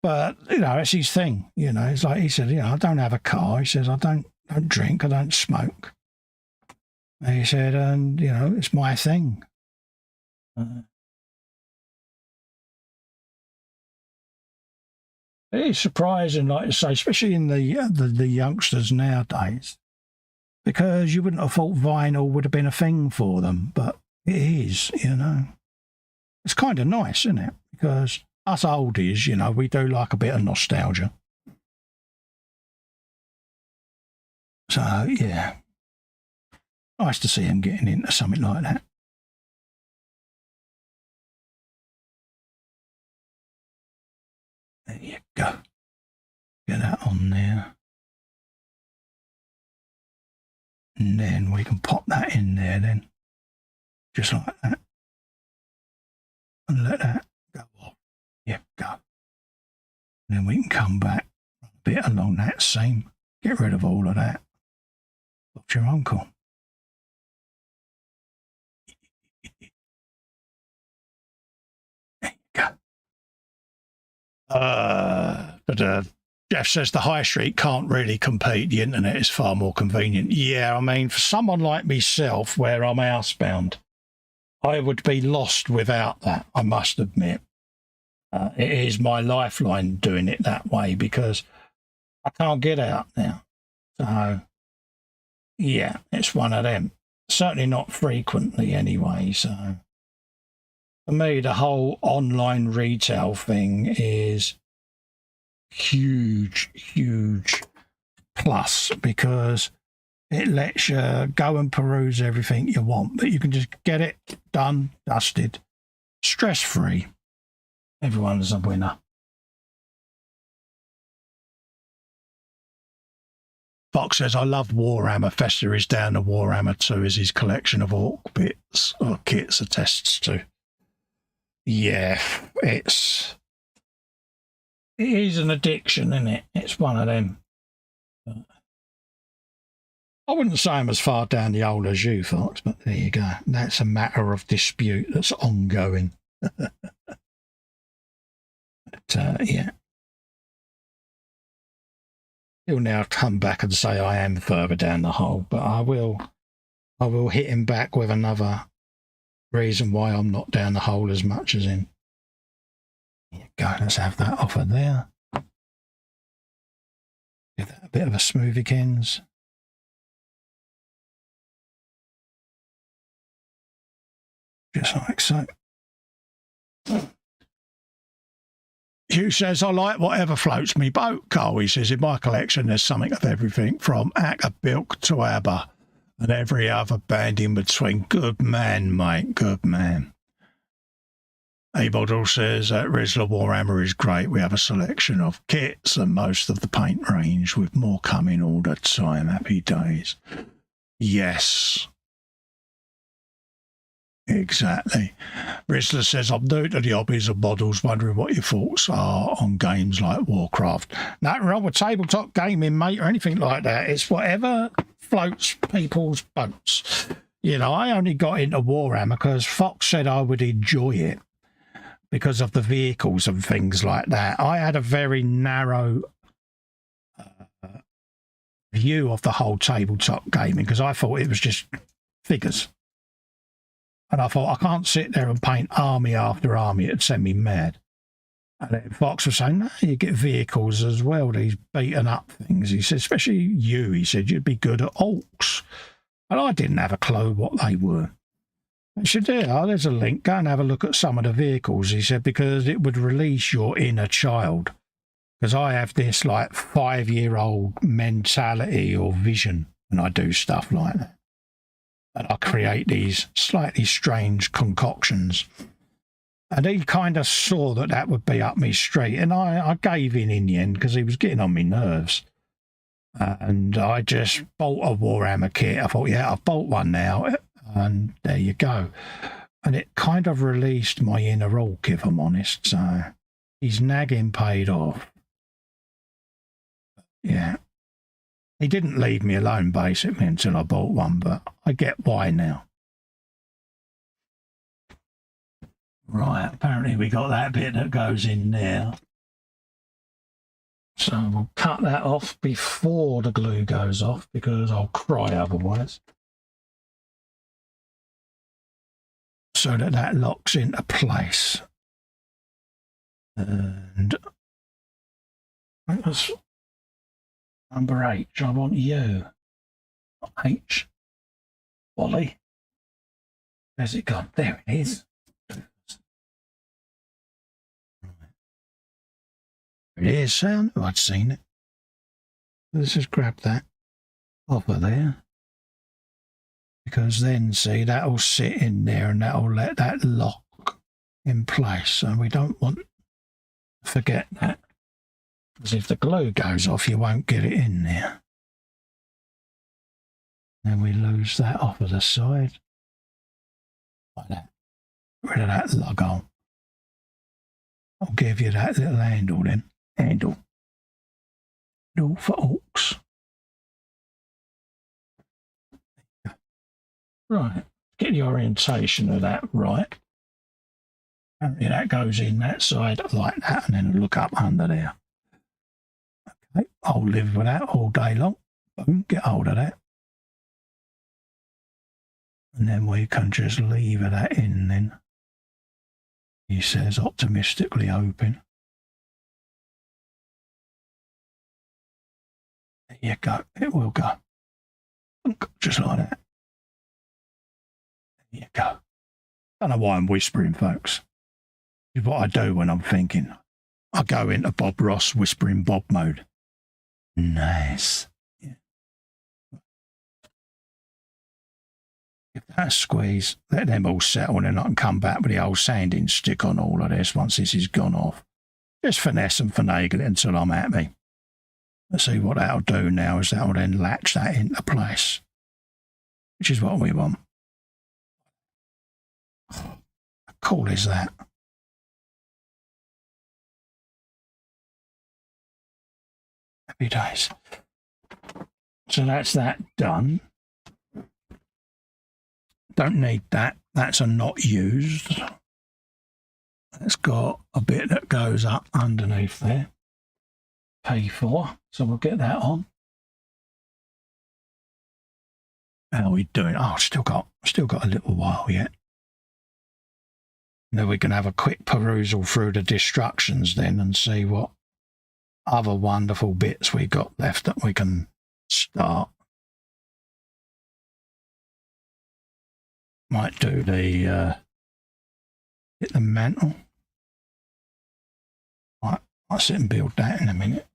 But, you know, it's his thing, you know. It's like he said, you know, I don't have a car. He says, I don't drink, I don't smoke. And he said, and, you know, it's my thing. It is surprising, like I say, especially in the youngsters nowadays, because you wouldn't have thought vinyl would have been a thing for them, but it is, you know. It's kind of nice, isn't it? Because us oldies, you know, we do like a bit of nostalgia. So, yeah. Nice to see him getting into something like that. There you go. Get that on there. And then we can pop that in there then. Just like that. And let that go off. Yep, go. And then we can come back a bit along that seam. Get rid of all of that. What's your uncle? There you go. Jeff says the high street can't really compete. The internet is far more convenient. Yeah, I mean, for someone like myself, where I'm housebound, I would be lost without that, I must admit. It is my lifeline doing it that way, because I can't get out now. So, yeah, it's one of them. Certainly not frequently anyway. So, for me, the whole online retail thing is huge plus, because it lets you go and peruse everything you want, but you can just get it done, dusted, stress-free. Everyone's a winner. Fox says, I love Warhammer. Festa is down to Warhammer 2 as his collection of orc bits or kits attests to. Yeah, it is an addiction, isn't it? It's one of them. I wouldn't say I'm as far down the hole as you, Fox, but there you go. That's a matter of dispute that's ongoing. But, yeah. He'll now come back and say I am further down the hole, but I will hit him back with another reason why I'm not down the hole as much as him. There you go. Let's have that off of there. Give that a bit of a smoothykins. Just like so. Hugh says, I like whatever floats me boat, Carl. He says, in my collection, there's something of everything from Acapulco to ABBA and every other band in between. Good man, mate. Good man. eModels says that Rizzler Warhammer is great. We have a selection of kits and most of the paint range with more coming all the time. Happy days. Yes. Exactly. Rizzler says, I'm new to the hobbies of models, wondering what your thoughts are on games like Warcraft. Nothing wrong with tabletop gaming, mate, or anything like that. It's whatever floats people's boats. You know, I only got into Warhammer because Fox said I would enjoy it because of the vehicles and things like that. I had a very narrow view of the whole tabletop gaming because I thought it was just figures. And I thought, I can't sit there and paint army after army. It'd send me mad. And then Fox was saying, no, you get vehicles as well, these beaten up things. He said, especially you, he said, you'd be good at orcs. And I didn't have a clue what they were. I said, yeah, there's a link. Go and have a look at some of the vehicles. He said, because it would release your inner child. Because I have this like 5-year-old mentality or vision when I do stuff like that. And I create these slightly strange concoctions. And he kind of saw that that would be up me street. And I gave in the end because he was getting on my nerves. And I just bought a Warhammer kit. I thought, yeah, I've bought one now. And there you go. And it kind of released my inner orc, if I'm honest. So his nagging paid off. Yeah. He didn't leave me alone, basically, until I bought one, but I get why now. Right, apparently we got that bit that goes in there. So we'll cut that off before the glue goes off, because I'll cry otherwise. So that that locks into place. And that was number H. I want you. H. Wally. Where's it gone? There it is. It is. I knew I'd seen it. Let's just grab that off of there. Because then, see, that'll sit in there and that'll let that lock in place. So we don't want to forget that. Because if the glue goes off, you won't get it in there. Then we lose that off of the side. Like that. Rid of that lug on. I'll give you that little handle then. Handle for orcs. Right, get the orientation of that right. Apparently that goes in that side like that, and then look up under there. Okay, I'll live with that all day long. Boom, get hold of that. And then we can just leave that in then. He says optimistically open. There you go, it will go. Just like that. There you go. Don't know why I'm whispering, folks. This is what I do when I'm thinking. I go into Bob Ross whispering Bob mode. Nice. Yeah. Give that a squeeze. Let them all settle, and then I can come back with the old sanding stick on all of this once this is gone off. Just finesse and finagle it until I'm happy. Let's see what that'll do now, is that'll then latch that into place, which is what we want. How cool is that? Happy days. So that's that done. Don't need that. That's a not used. It's got a bit that goes up underneath there. Pay for. So we'll get that on. How are we doing? Oh, still got a little while yet. Then we can have a quick perusal through the destructions then and see what other wonderful bits we got left that we can start. Might do the hit the mantle. I'll sit and build that in a minute.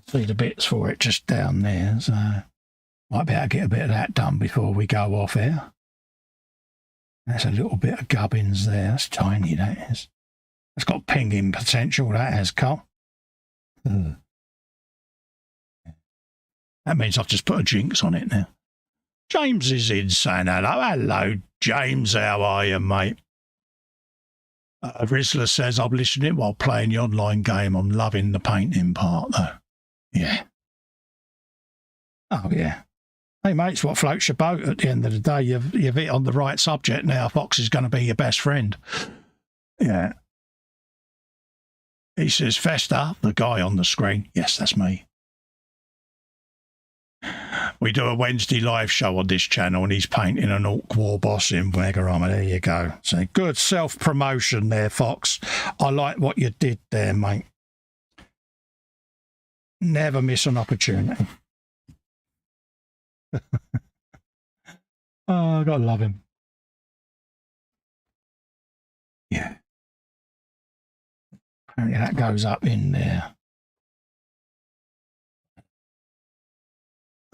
See the bits for it just down there, so might be able to get a bit of that done before we go off here. That's a little bit of gubbins there. That's tiny, that is. It's got pinging potential, that has, Cole. That means I've just put a jinx on it now. James is in saying hello. Hello, James. How are you, mate? Rizzler says, I'm listening while playing the online game. I'm loving the painting part, though. Yeah. Oh, yeah. Hey, mate, it's what floats your boat at the end of the day. You've hit on the right subject now. Fox is going to be your best friend. Yeah. He says, Festa, the guy on the screen. Yes, that's me. We do a Wednesday live show on this channel and he's painting an Orc War boss in Wagarama. There you go. So good self-promotion there, Fox. I like what you did there, mate. Never miss an opportunity. Oh, I gotta love him. Yeah. Apparently that goes up in there.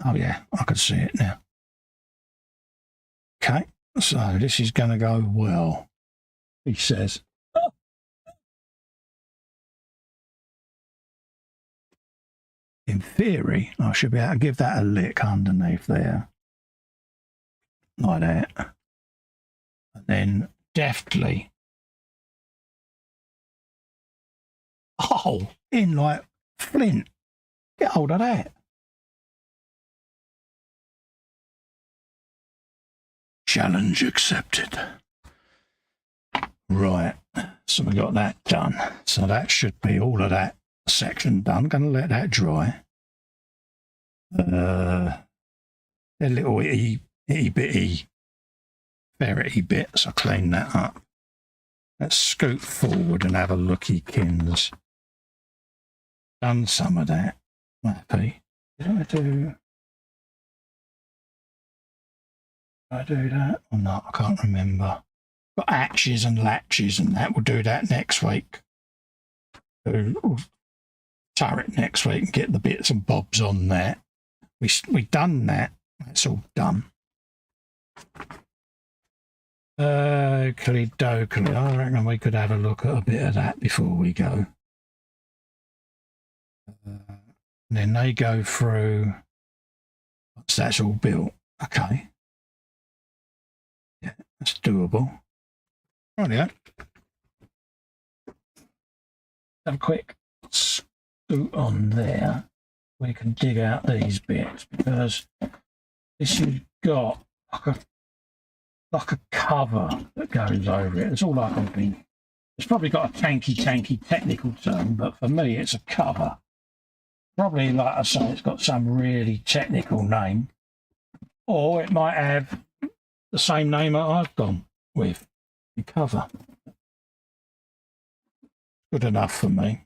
Oh yeah, I can see it now. Okay, so this is going to go well, he says. In theory, I should be able to give that a lick underneath there. Like that. And then deftly. Oh, in like flint. Get hold of that. Challenge accepted. Right, so we got that done. So that should be all of that section done. I'm going to let that dry. The little itty bitty ferrety bits, I'll clean that up. Let's scoot forward and have a looky, Kins. Done some of that. Happy. Did I do that or not? I can't remember. Got hatches and latches and that. We'll do that next week. We'll turret next week and get the bits and bobs on that. We done that. That's all done. Oakley dokley. I reckon we could have a look at a bit of that before we go. Then they go through. Once that's all built. Okay. Yeah, that's doable. Rightio. Have a quick scoot on there. We can dig out these bits because this has got like a cover that goes over it. It's all like a thing. It's probably got a tanky technical term, but for me it's a cover. Probably, like I say, it's got some really technical name. Or it might have the same name that I've gone with, the cover. Good enough for me.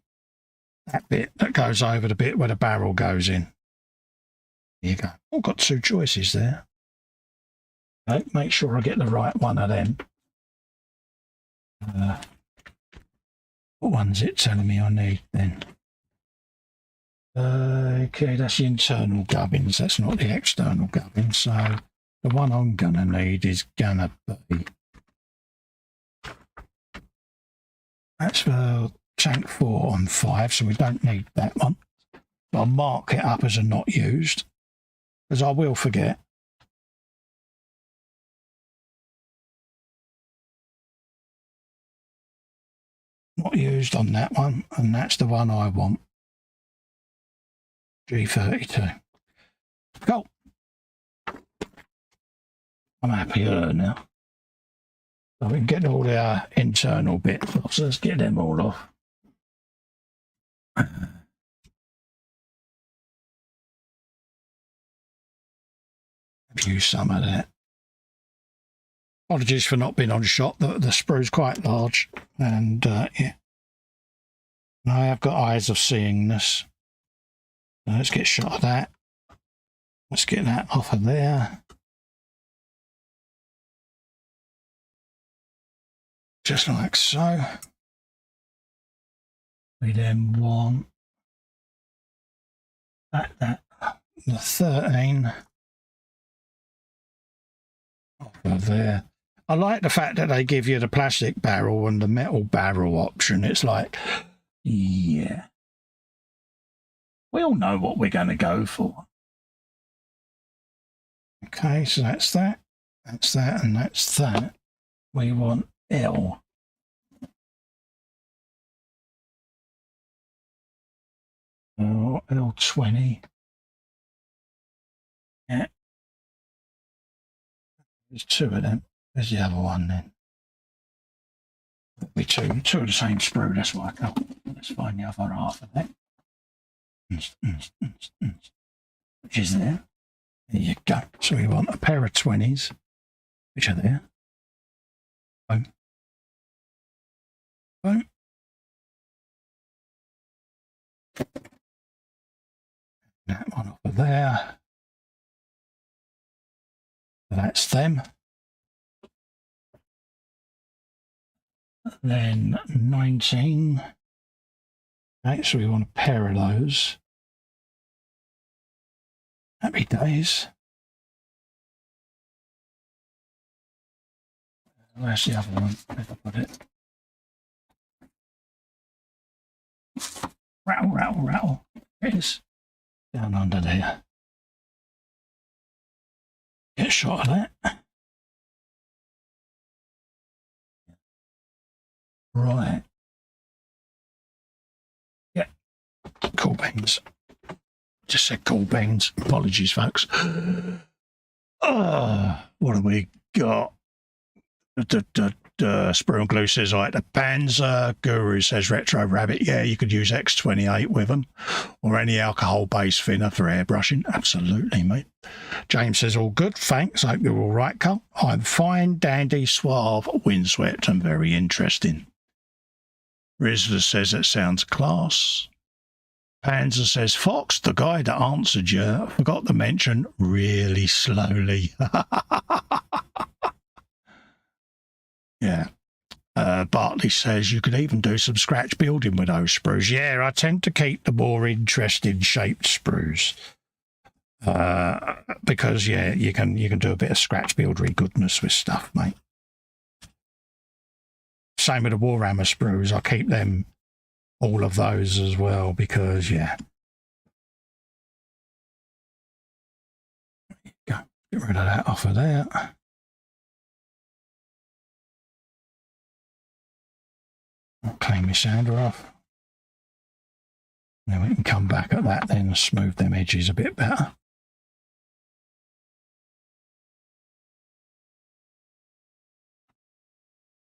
That bit that goes over the bit where the barrel goes in. There you go. I've got two choices there. Okay, make sure I get the right one of them. What one's it telling me I need then? Okay, that's the internal gubbins. That's not the external gubbins. So the one I'm going to need is going to be... That's for tank 4 on 5, so we don't need that one. So I'll mark it up as a not used, because I will forget. Not used on that one, and that's the one I want. G32. Cool. I'm happier now. So we can get all the internal bits off, so let's get them all off. Use some of that. Apologies for not being on shot. The sprue's quite large, and yeah. I have got eyes of seeingness. So let's get shot of that. Let's get that off of there. Just like so. We then want that the 13 off of there. I like the fact that they give you the plastic barrel and the metal barrel option. It's like, yeah, we all know what we're going to go for. Okay, so that's that, and that's that. We want L. Oh, L20. Yeah. There's two of them. There's the other one then. There'll be two of the same sprue, that's why I can't. Let's find the other half of that. Which is there. There you go. So we want a pair of 20s, which are there. Boom. Boom. That one over there. That's them. Then 19. Okay, so we want a pair of those. Happy days. Where's the other one? Where did I put it? Rattle, rattle, rattle. It is. Down under there. Get a shot of that. Right. Yeah. Cool beans. Just said cool beans. Apologies, folks. What have we got? Sprue and Glue says, like the Panzer. Guru says, Retro Rabbit. Yeah, you could use X28 with them, or any alcohol-based thinner for airbrushing. Absolutely, mate. James says, all good, thanks. Hope you're all right, Cole. I'm fine, dandy, suave, windswept, and very interesting. Rizzler says, it sounds class. Panzer says, Fox, the guy that answered you, forgot to mention really slowly. Yeah. Bartley says you could even do some scratch building with those sprues. Yeah, I tend to keep the more interesting shaped sprues. Because yeah, you can do a bit of scratch buildery goodness with stuff, mate. Same with the Warhammer sprues. I keep them, all of those as well, because yeah. There you go. Get rid of that off of there. I'll clean my sander off. Then we can come back at that then and smooth them edges a bit better.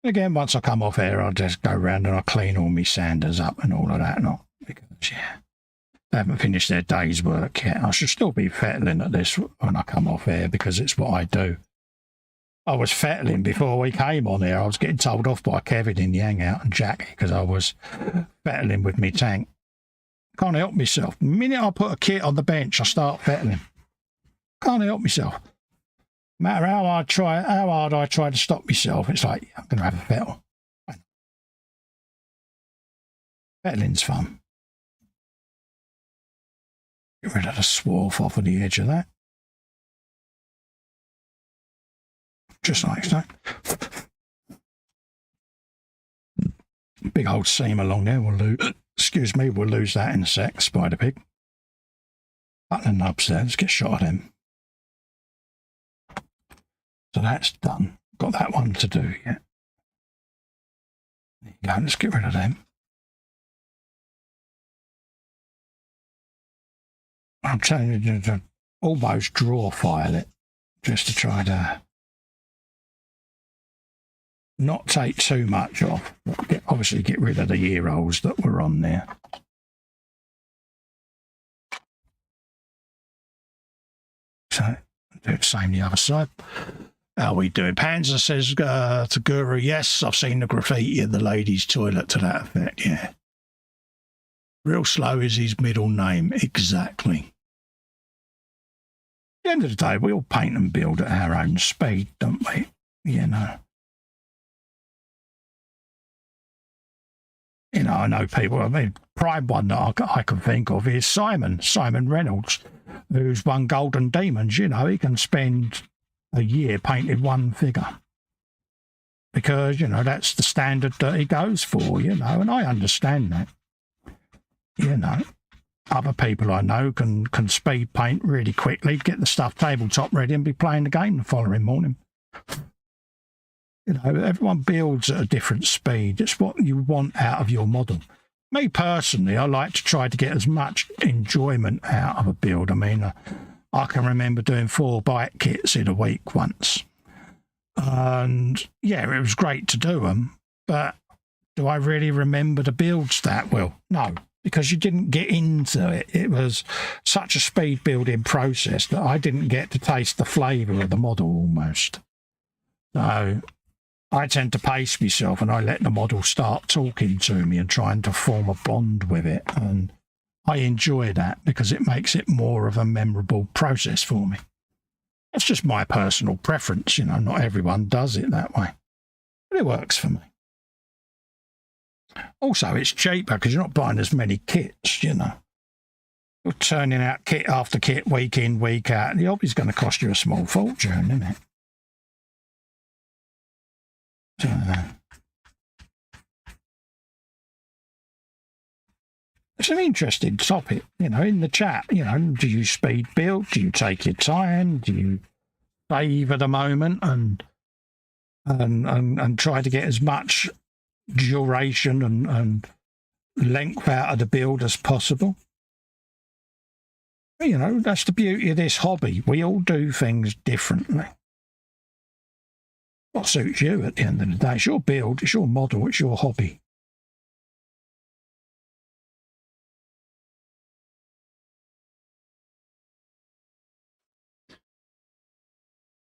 Again, once I come off here, I'll just go around and I'll clean all my sanders up and all of that. Not because, yeah, they haven't finished their day's work yet. I should still be fettling at this when I come off here because it's what I do. I was fettling before we came on here. I was getting told off by Kevin in the hangout and Jackie because I was fettling with me tank. Can't help myself. The minute I put a kit on the bench, I start fettling. Can't help myself. No matter how hard I try to stop myself, it's like, I'm going to have a fettle. Fettling's fun. Get rid of the swarf off of the edge of that. Just like that. Big old seam along there. We'll lose, excuse me, we'll lose that in a sec. Spider pig. Button and nubs there. Let's get shot at him. So that's done. Got that one to do yet. There you go. Let's get rid of them. I'm telling you to almost draw file it just to try to not take too much off. Obviously get rid of the year olds that were on there. So do the same the other side. How are we doing? Panzer says to Guru, yes, I've seen the graffiti in the ladies' toilet to that effect, yeah. Real slow is his middle name, exactly. At the end of the day, we all paint and build at our own speed, don't we? You know. You know, I know people, I mean, prime one that I can think of is Simon Reynolds, who's won Golden Demons. You know, he can spend a year painting one figure because, you know, that's the standard that he goes for, you know, and I understand that. You know, other people I know can speed paint really quickly, get the stuff tabletop ready and be playing the game the following morning. You know, everyone builds at a different speed. It's what you want out of your model. Me personally, I like to try to get as much enjoyment out of a build. I mean, I can remember doing 4 bite kits in a week once. And yeah, it was great to do them. But do I really remember the builds that well? No, because you didn't get into it. It was such a speed building process that I didn't get to taste the flavour of the model almost. So I tend to pace myself and I let the model start talking to me and trying to form a bond with it. And I enjoy that because it makes it more of a memorable process for me. That's just my personal preference, you know, not everyone does it that way. But it works for me. Also, it's cheaper because you're not buying as many kits, you know. You're turning out kit after kit, week in, week out. The hobby's going to cost you a small fortune, isn't it? So, it's an interesting topic, you know, in the chat. You know, do you speed build? Do you take your time? Do you savour the moment and try to get as much duration and length out of the build as possible? You know, that's the beauty of this hobby. We all do things differently. What suits you at the end of the day? It's your build, it's your model, it's your hobby.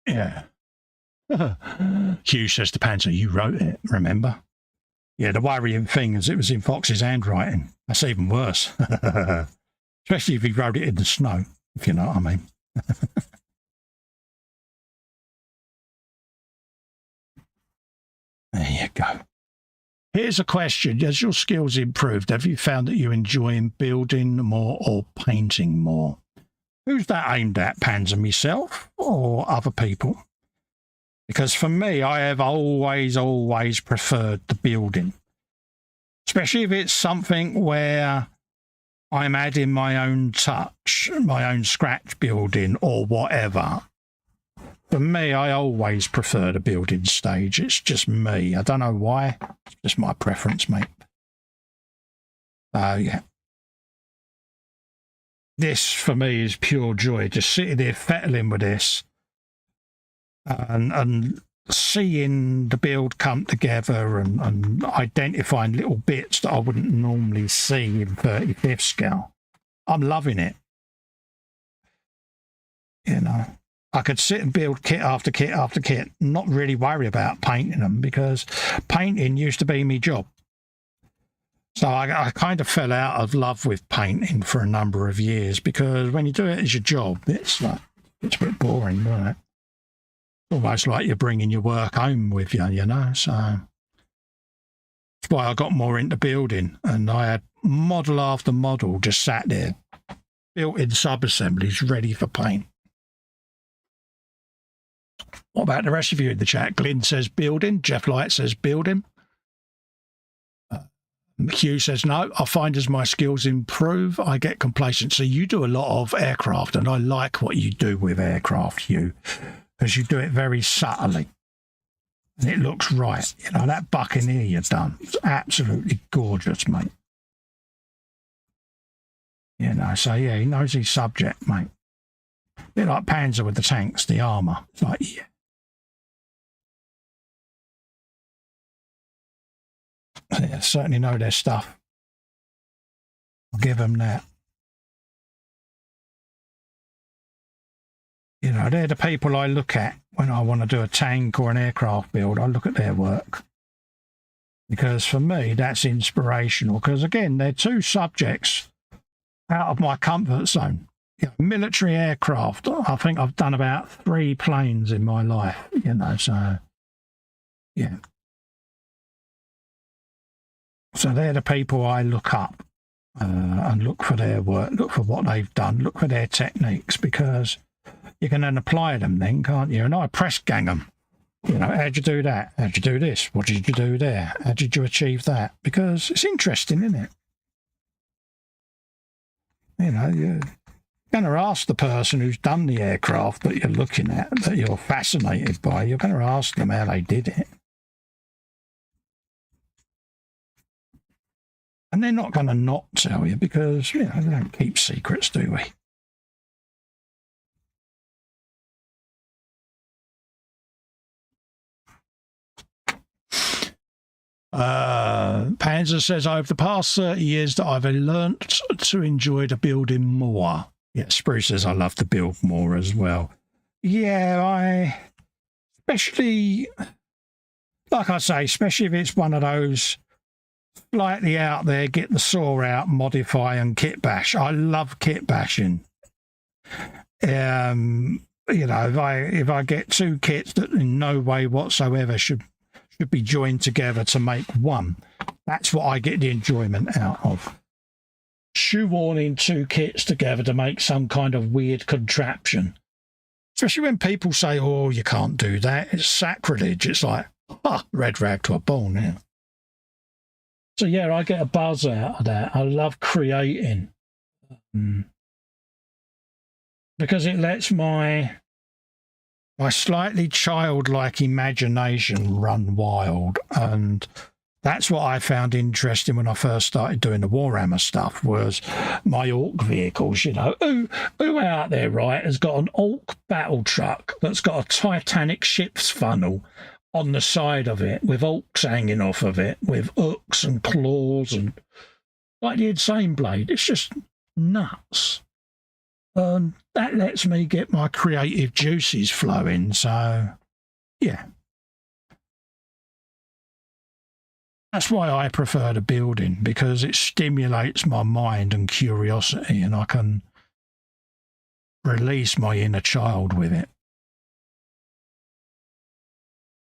Yeah. Hugh says to Panzer, you wrote it, remember? Yeah, the worrying thing is it was in Fox's handwriting. That's even worse. Especially if he wrote it in the snow, if you know what I mean. There you go. Here's a question. As your skills improved, have you found that you enjoy building more or painting more? Who's that aimed at, Panzer, myself or other people? Because for me, I have always preferred the building. Especially if it's something where I'm adding my own touch, my own scratch building or whatever. For me, I always prefer the building stage. It's just me. I don't know why. It's just my preference, mate. Yeah. This, for me, is pure joy. Just sitting there fettling with this and seeing the build come together and identifying little bits that I wouldn't normally see in 35th scale. I'm loving it. You know, I could sit and build kit after kit after kit, not really worry about painting them because painting used to be my job. So I kind of fell out of love with painting for a number of years because when you do it as your job, it's a bit boring, isn't it? Almost like you're bringing your work home with you, you know. So that's why I got more into building, and I had model after model just sat there, built in sub-assemblies ready for paint. What about the rest of you in the chat? Glyn says building. Jeff Light says building. Hugh says, no, I find as my skills improve, I get complacent. So you do a lot of aircraft, and I like what you do with aircraft, Hugh, because you do it very subtly. And it looks right. You know, that Buccaneer you've done, it's absolutely gorgeous, mate. You know, so yeah, he knows his subject, mate. A bit like Panzer with the tanks, the armour. It's like, yeah. They certainly know their stuff. I'll give them that. You know, they're the people I look at when I want to do a tank or an aircraft build. I look at their work. because for me that's inspirational, because again they're two subjects out of my comfort zone. You know, military aircraft, I think I've done about 3 planes in my life, you know, so yeah. So they're the people I look up and look for their work, look for what they've done, look for their techniques, because you can then apply them then, can't you? And I press gang them. You know, how'd you do that? How'd you do this? What did you do there? How did you achieve that? Because it's interesting, isn't it? You know, you're going to ask the person who's done the aircraft that you're looking at, that you're fascinated by, you're going to ask them how they did it. And they're not going to not tell you, because, you know, they don't keep secrets, do we? Panzer says, over the past 30 years that I've learnt to enjoy the building more. Yeah, Spruce says, I love to build more as well. Yeah, especially, like I say, especially if it's one of those slightly out there, get the saw out, modify and kit bash. I love kit bashing. You know, if I get 2 kits that in no way whatsoever should be joined together to make one, that's what I get the enjoyment out of. Shoehorning 2 kits together to make some kind of weird contraption. Especially when people say, oh, you can't do that, it's sacrilege. It's like, red rag to a bull now. So yeah, I get a buzz out of that. I love creating. Because it lets my slightly childlike imagination run wild, and that's what I found interesting when I first started doing the Warhammer stuff, was my Orc vehicles. You know, who out there, right, has got an Orc battle truck that's got a Titanic ship's funnel on the side of it, with Orcs hanging off of it, with hooks and claws, and like the Insane Blade. It's just nuts. And that lets me get my creative juices flowing. So, yeah. That's why I prefer the building, because it stimulates my mind and curiosity, and I can release my inner child with it.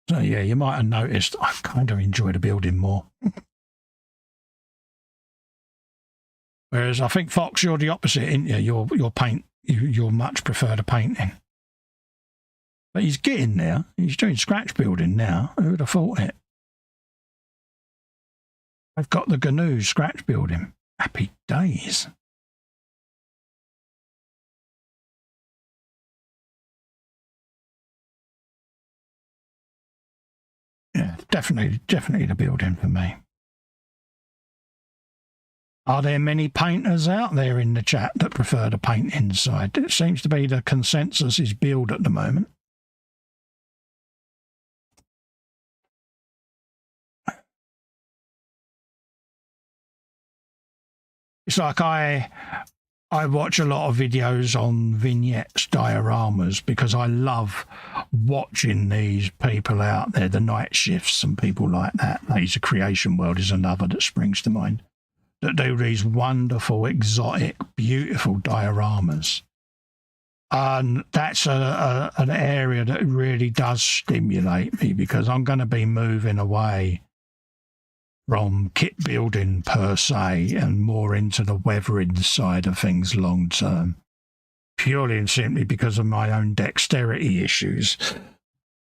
So, yeah, you might have noticed I kind of enjoy the building more. Whereas I think, Fox, you're the opposite, ain't you? You'll much prefer the painting. But he's getting there. He's doing scratch building now. Who would have thought it? I've got the GNU scratch building. Happy days. Yeah, definitely the building for me. Are there many painters out there in the chat that prefer to paint inside? It seems to be the consensus is build at the moment. It's like I watch a lot of videos on vignettes, dioramas, because I love watching these people out there, the night shifts and people like that. Laser Creation World is another that springs to mind, that do these wonderful, exotic, beautiful dioramas. And that's an area that really does stimulate me, because I'm going to be moving away from kit building per se and more into the weathering side of things long term, purely and simply because of my own dexterity issues.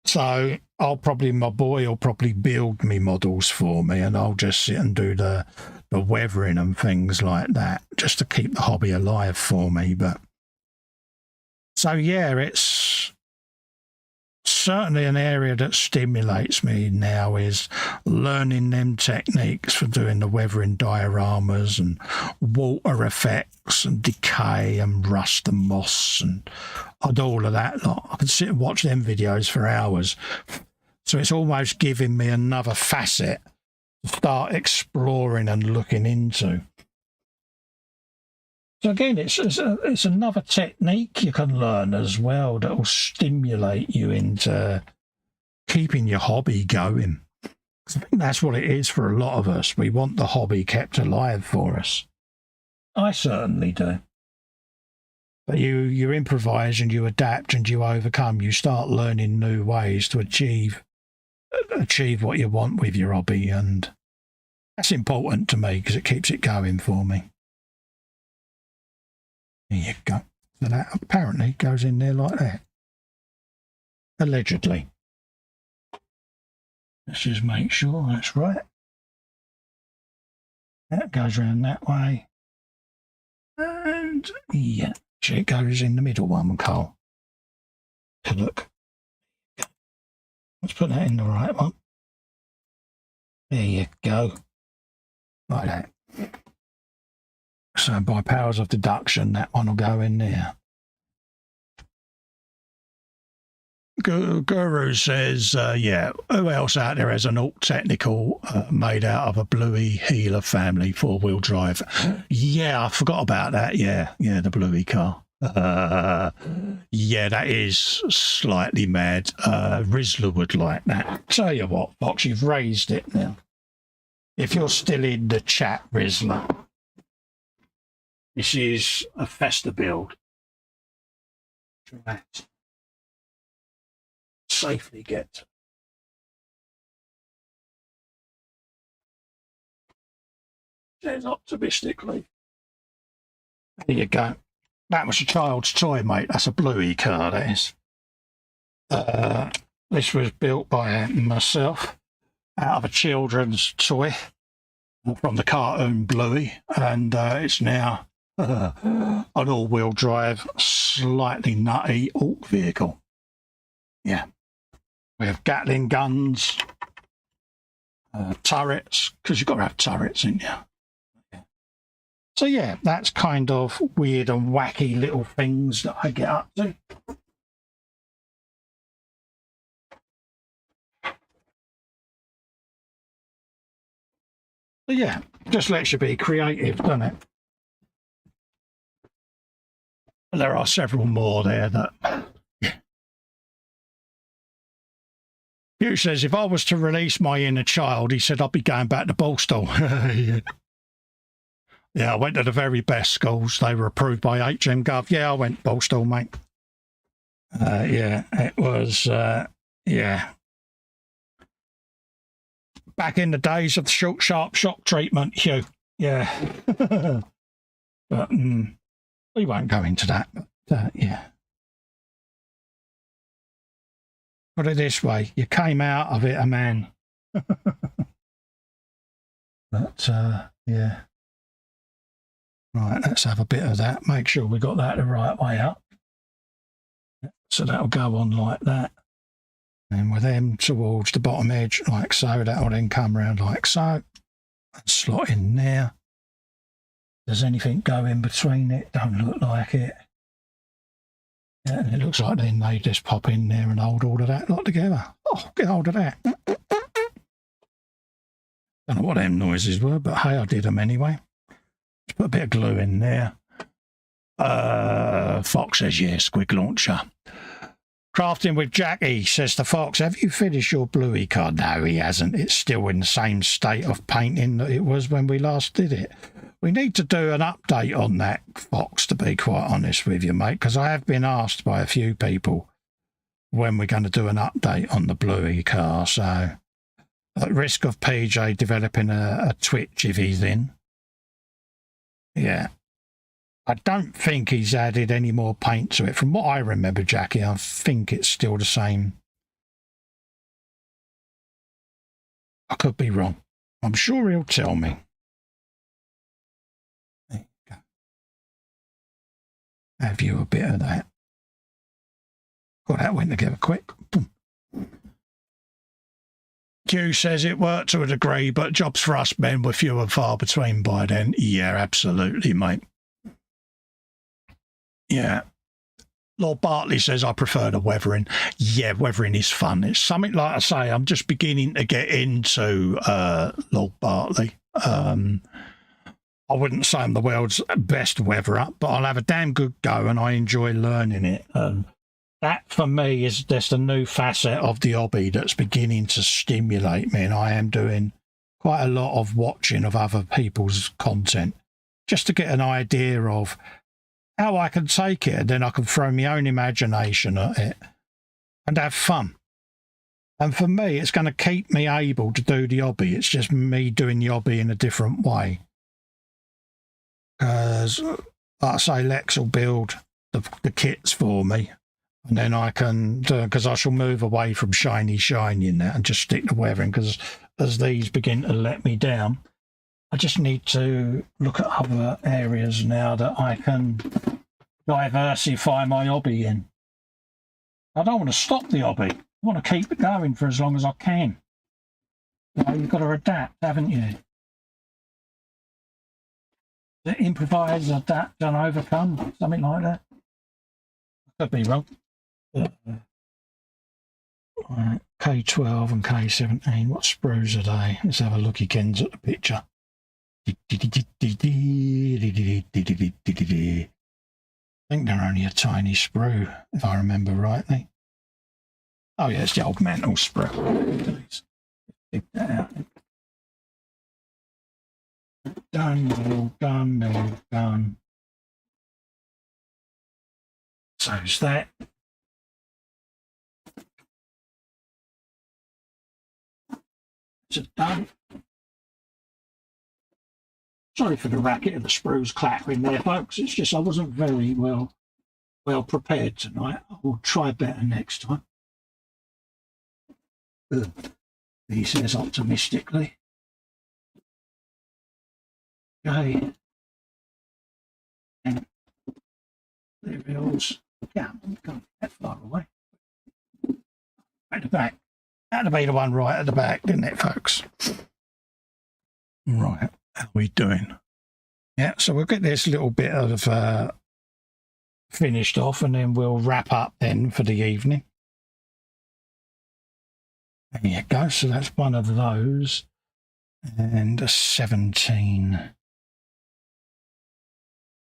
So my boy will probably build me models for me, and I'll just sit and do the weathering and things like that, just to keep the hobby alive for me. But so yeah, it's certainly an area that stimulates me now, is learning them techniques for doing the weathering dioramas and water effects and decay and rust and moss, and I do all of that lot. I can sit and watch them videos for hours. So it's almost giving me another facet to start exploring and looking into. So again, it's another technique you can learn as well that will stimulate you into keeping your hobby going. I think that's what it is for a lot of us. We want the hobby kept alive for us. I certainly do. But you improvise and you adapt and you overcome. You start learning new ways to achieve what you want with your hobby, and that's important to me because it keeps it going for me. There you go. So that apparently goes in there like that. Allegedly. Let's just make sure that's right. That goes around that way. And yeah, it goes in the middle one, Cole. Look. Let's put that in the right one. There you go. Like that. So by powers of deduction, that one will go in there. Guru says, yeah, who else out there has an alt technical made out of a Bluey Healer family 4-wheel drive? Yeah, I forgot about that. Yeah, the Bluey car. Yeah, that is slightly mad. Rizzler would like that. Tell you what, Fox, you've raised it now. If you're still in the chat, Rizzler, this is a Festa build. Right. Safely get. Says optimistically. There you go. That was a child's toy, mate. That's a Bluey car, that is. This was built by myself out of a children's toy from the cartoon Bluey, and it's now an all-wheel drive, slightly nutty alt vehicle. Yeah. We have Gatling guns, turrets, because you've got to have turrets, ain't you? Yeah. So yeah, that's kind of weird and wacky little things that I get up to. So yeah, just lets you be creative, doesn't it? There are several more there that... Hugh says, if I was to release my inner child, he said, I'd be going back to Borstal. Yeah, I went to the very best schools. They were approved by HM Gov. Yeah, I went Borstal, mate. Yeah, it was, yeah. Back in the days of the short, sharp shock treatment, Hugh. Yeah. But we won't go into that. But, yeah. Put it this way, you came out of it a man. But, yeah. Right, let's have a bit of that. Make sure we got that the right way up. So that'll go on like that. And with them towards the bottom edge, like so, that'll then come around like so. And slot in there. Does anything go in between it? Don't look like it. Yeah, and it looks like then they just pop in there and hold all of that lot together. Oh, get hold of that. Don't know what them noises were, but hey, I did them anyway. Let's put a bit of glue in there. Fox says, yeah, squig launcher. Crafting with Jackie says to Fox, have you finished your Bluey card? No, he hasn't. It's still in the same state of painting that it was when we last did it. We need to do an update on that, Fox, to be quite honest with you, mate, because I have been asked by a few people when we're going to do an update on the Bluey car. So, at risk of PJ developing a twitch if he's in. Yeah. I don't think he's added any more paint to it. From what I remember, Jackie, I think it's still the same. I could be wrong. I'm sure he'll tell me. There you go. Have you a bit of that. God, that went together quick. Boom. Q says it worked to a degree, but jobs for us men were few and far between by then. Yeah, absolutely, mate. Yeah. Lord Bartley says, I prefer the weathering. Yeah, weathering is fun. It's something, like I say, I'm just beginning to get into Lord Bartley. I wouldn't say I'm the world's best weatherer, but I'll have a damn good go and I enjoy learning it. that for me is just a new facet of the hobby that's beginning to stimulate me, and I am doing quite a lot of watching of other people's content just to get an idea of how I can take it, and then I can throw my own imagination at it and have fun. And for me, it's going to keep me able to do the hobby. It's just me doing the hobby in a different way. Because, like I say, Lex will build the kits for me. And then I can, because I shall move away from shiny in that and just stick to weathering, because as these begin to let me down, I just need to look at other areas now that I can diversify my hobby in. I don't want to stop the hobby. I want to keep it going for as long as I can. So you've got to adapt, haven't you? Improvise, adapt, and overcome, something like that. I could be wrong. Right, K12 and K17. What sprues are they? Let's have a look again at the picture. I think they're only a tiny sprue, if I remember rightly. Oh yeah, it's the old mantle sprue. Dig that out. Done, done. So's that. It's done. Sorry for the racket of the sprues clattering there, folks. It's just I wasn't very well prepared tonight. I will try better next time. He says optimistically. Okay. And there it is. Yeah, can't get that far away. At the back. That'd be the one right at the back, didn't it, folks? Right. How are we doing? Yeah, so we'll get this little bit of finished off, and then we'll wrap up then for the evening. There you go. So that's one of those, and a 17,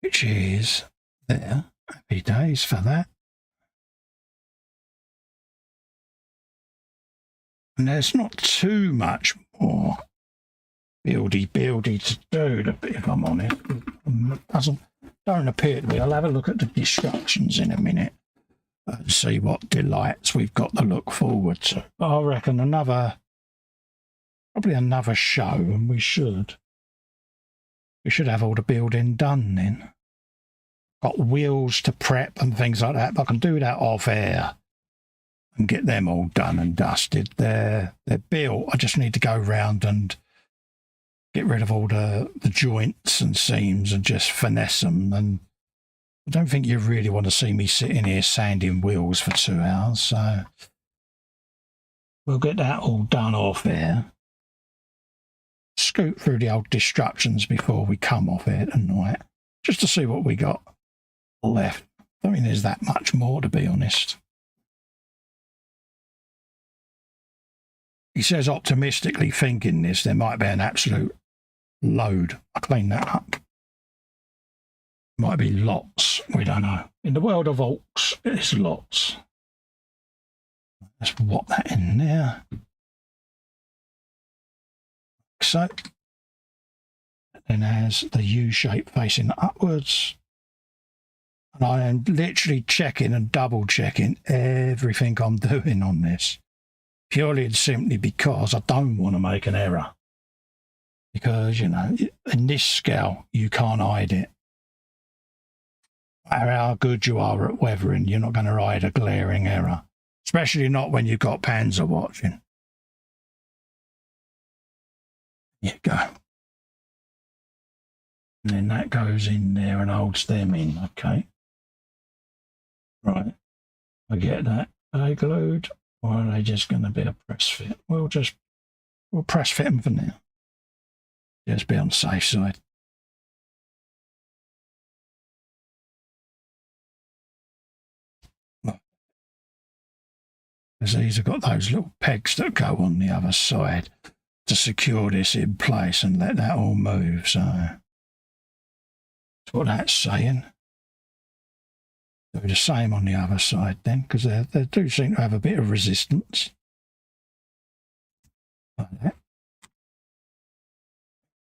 which is there. Happy days for that. And there's not too much more buildy to do, if I'm honest. It don't appear to be. I'll have a look at the destructions in a minute and see what delights we've got to look forward to. I reckon probably another show, and we should have all the building done then. Got wheels to prep and things like that, but I can do that off air and get them all done and dusted. They're built. I just need to go round and get rid of all the joints and seams and just finesse them. And I don't think you really want to see me sitting here sanding wheels for 2 hours. So we'll get that all done off air. Scoot through the old destructions before we come off air tonight, just to see what we got left. I don't think there's that much more, to be honest. He says optimistically thinking this, there might be an absolute load. I clean that up. Might be lots. We don't know. In the world of orcs, it's lots. Let's whop that in there. So. Then has the U shape facing upwards. And I am literally checking and double checking everything I'm doing on this. Purely and simply because I don't want to make an error. Because, you know, in this scale, you can't hide it. No matter how good you are at weathering, you're not going to hide a glaring error. Especially not when you've got Panzer watching. There you go. And then that goes in there and holds them in, okay. Right, I get that. Are they glued? Or are they just going to be a press fit? We'll press fit them for now. Just be on the safe side. Because these have got those little pegs that go on the other side to secure this in place and let that all move. So that's what that's saying. Do the same on the other side then, because they do seem to have a bit of resistance. Like that.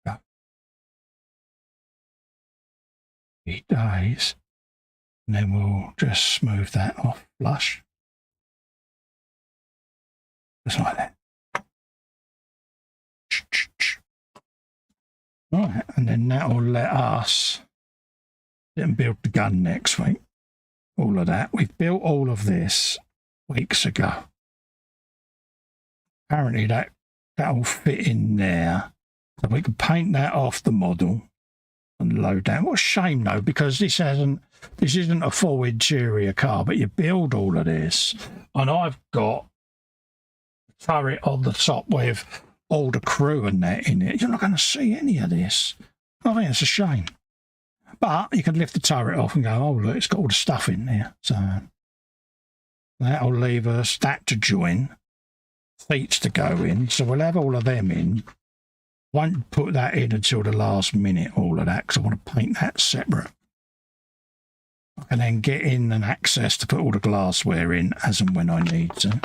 Go. 8 days. And then we'll just smooth that off flush. Just like that. Right, and then that will let us then build the gun next week. All of that. We've built all of this weeks ago. Apparently that'll fit in there. So we can paint that off the model and load down. What a shame though, because this isn't a full interior car, but you build all of this. And I've got a turret on the top with all the crew and that in it. You're not going to see any of this. I think it's a shame. But you can lift the turret off and go, oh, look, it's got all the stuff in there. So that'll leave us that to join, seats to go in. So we'll have all of them in. Won't put that in until the last minute, all of that, because I want to paint that separate. I can then get in and access to put all the glassware in as and when I need to.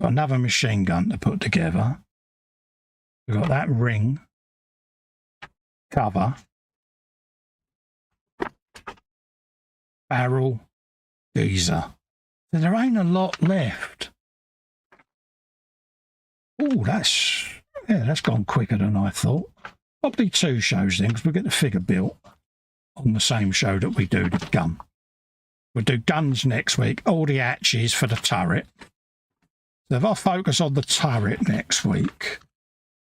Got another machine gun to put together. We've got that ring cover. Barrel, geezer. So there ain't a lot left. Oh, that's gone quicker than I thought. Probably 2 shows then, because we'll get the figure built on the same show that we do the gun. We'll do guns next week, all the hatches for the turret. So if I focus on the turret next week,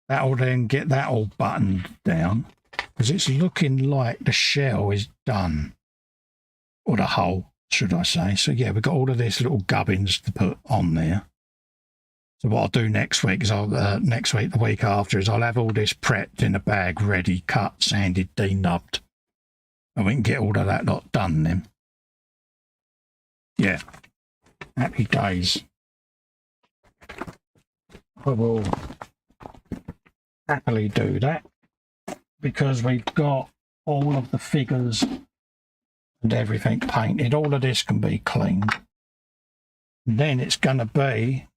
that'll then get that all buttoned down, because it's looking like the shell is done. Or the hull, should I say. So yeah, we've got all of these little gubbins to put on there. So what I'll do next week is the week after, is I'll have all this prepped in a bag, ready, cut, sanded, denubbed. And we can get all of that lot done then. Yeah. Happy days. I will happily do that, because we've got all of the figures and everything painted. All of this can be cleaned. And then it's going to be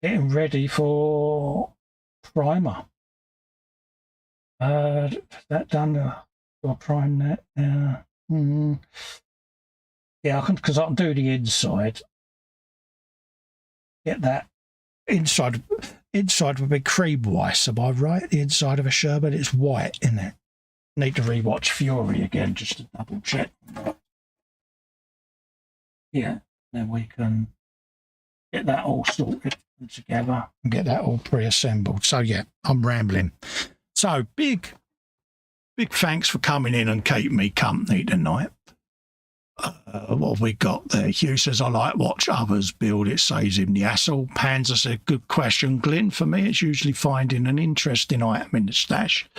getting ready for primer. Is that done? I'll prime that. Yeah, because I can do the inside. Get that inside. Inside would be cream white. Am I right? The inside of a Sherman, it's white, isn't it? Need to rewatch Fury again just to double check. Yeah, then we can get that all sorted together and get that all pre-assembled. So yeah, I'm rambling. So big thanks for coming in and keeping me company tonight. What have we got there? Hugh says, I like watch others build, it saves him the hassle. Panzer said, good question, Glyn. For me, it's usually finding an interesting item in the stash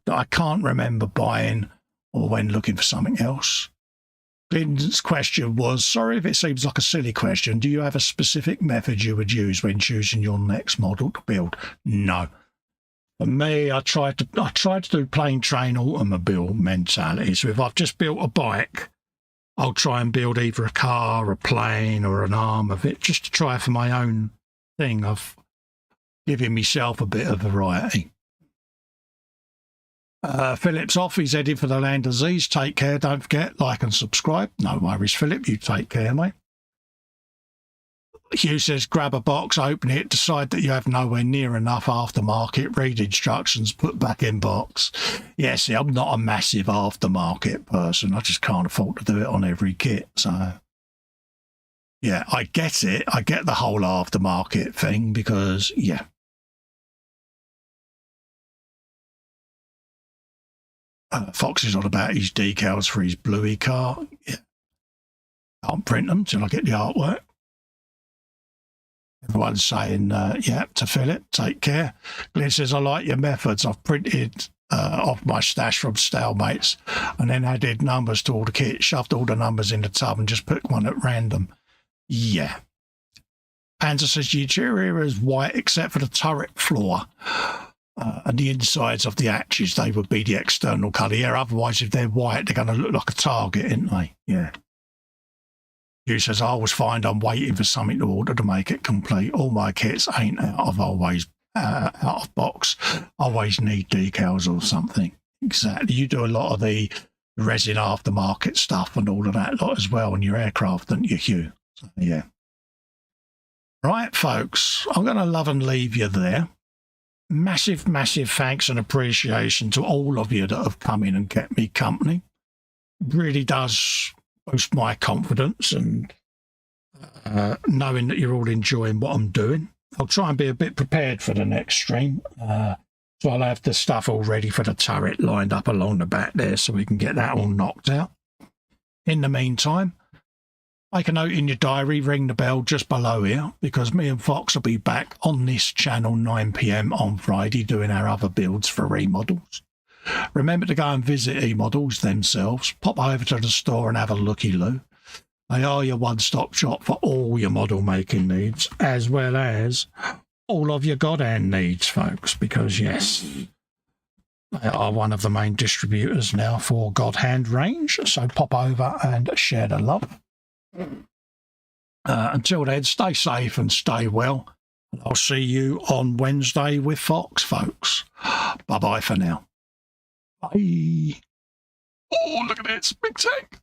that I can't remember buying, or when looking for something else. Glyn's question was, sorry if it seems like a silly question, do you have a specific method you would use when choosing your next model to build? No. For me, I try to do plain train automobile mentality. So if I've just built a bike, I'll try and build either a car, a plane, or an arm of it, just to try for my own thing of giving myself a bit of variety. Philip's off. He's heading for the land of Z's. Take care. Don't forget, like and subscribe. No worries, Philip. You take care, mate. Hugh says, grab a box, open it, decide that you have nowhere near enough aftermarket, read instructions, put back in box. Yeah, see, I'm not a massive aftermarket person. I just can't afford to do it on every kit. So, yeah, I get it. I get the whole aftermarket thing because, yeah. Fox is on about his decals for his bluey car. Yeah. Can't print them till I get the artwork. Everyone's saying, yeah, to Philip, take care. Glenn says, I like your methods. I've printed off my stash from Stalemates and then added numbers to all the kit, shoved all the numbers in the tub and just picked one at random. Yeah. Panzer says, the interior is white except for the turret floor. And the insides of the hatches, they would be the external colour. Yeah, otherwise, if they're white, they're going to look like a target, aren't they? Yeah. You says, I always find I'm waiting for something to order to make it complete. All my kits ain't out of box. Always need decals or something. Exactly. You do a lot of the resin aftermarket stuff and all of that lot as well in your aircraft, don't you, Hugh? So, yeah. Right, folks, I'm going to love and leave you there. Massive, massive thanks and appreciation to all of you that have come in and kept me company. Really does boost my confidence and knowing that you're all enjoying what I'm doing. I'll try and be a bit prepared for the next stream. So I'll have the stuff all ready for the turret lined up along the back there so we can get that all knocked out. In the meantime, make a note in your diary, ring the bell just below here, because me and Fox will be back on this channel 9 PM on Friday doing our other builds for eModels. Remember to go and visit eModels themselves. Pop over to the store and have a looky-loo. They are your one-stop shop for all your model making needs, as well as all of your God Hand needs, folks, because yes, they are one of the main distributors now for God Hand range. So pop over and share the love. Until then, stay safe and stay well. I'll see you on Wednesday with Fox, folks. Bye-bye for now. Bye. Oh, look at this big tank.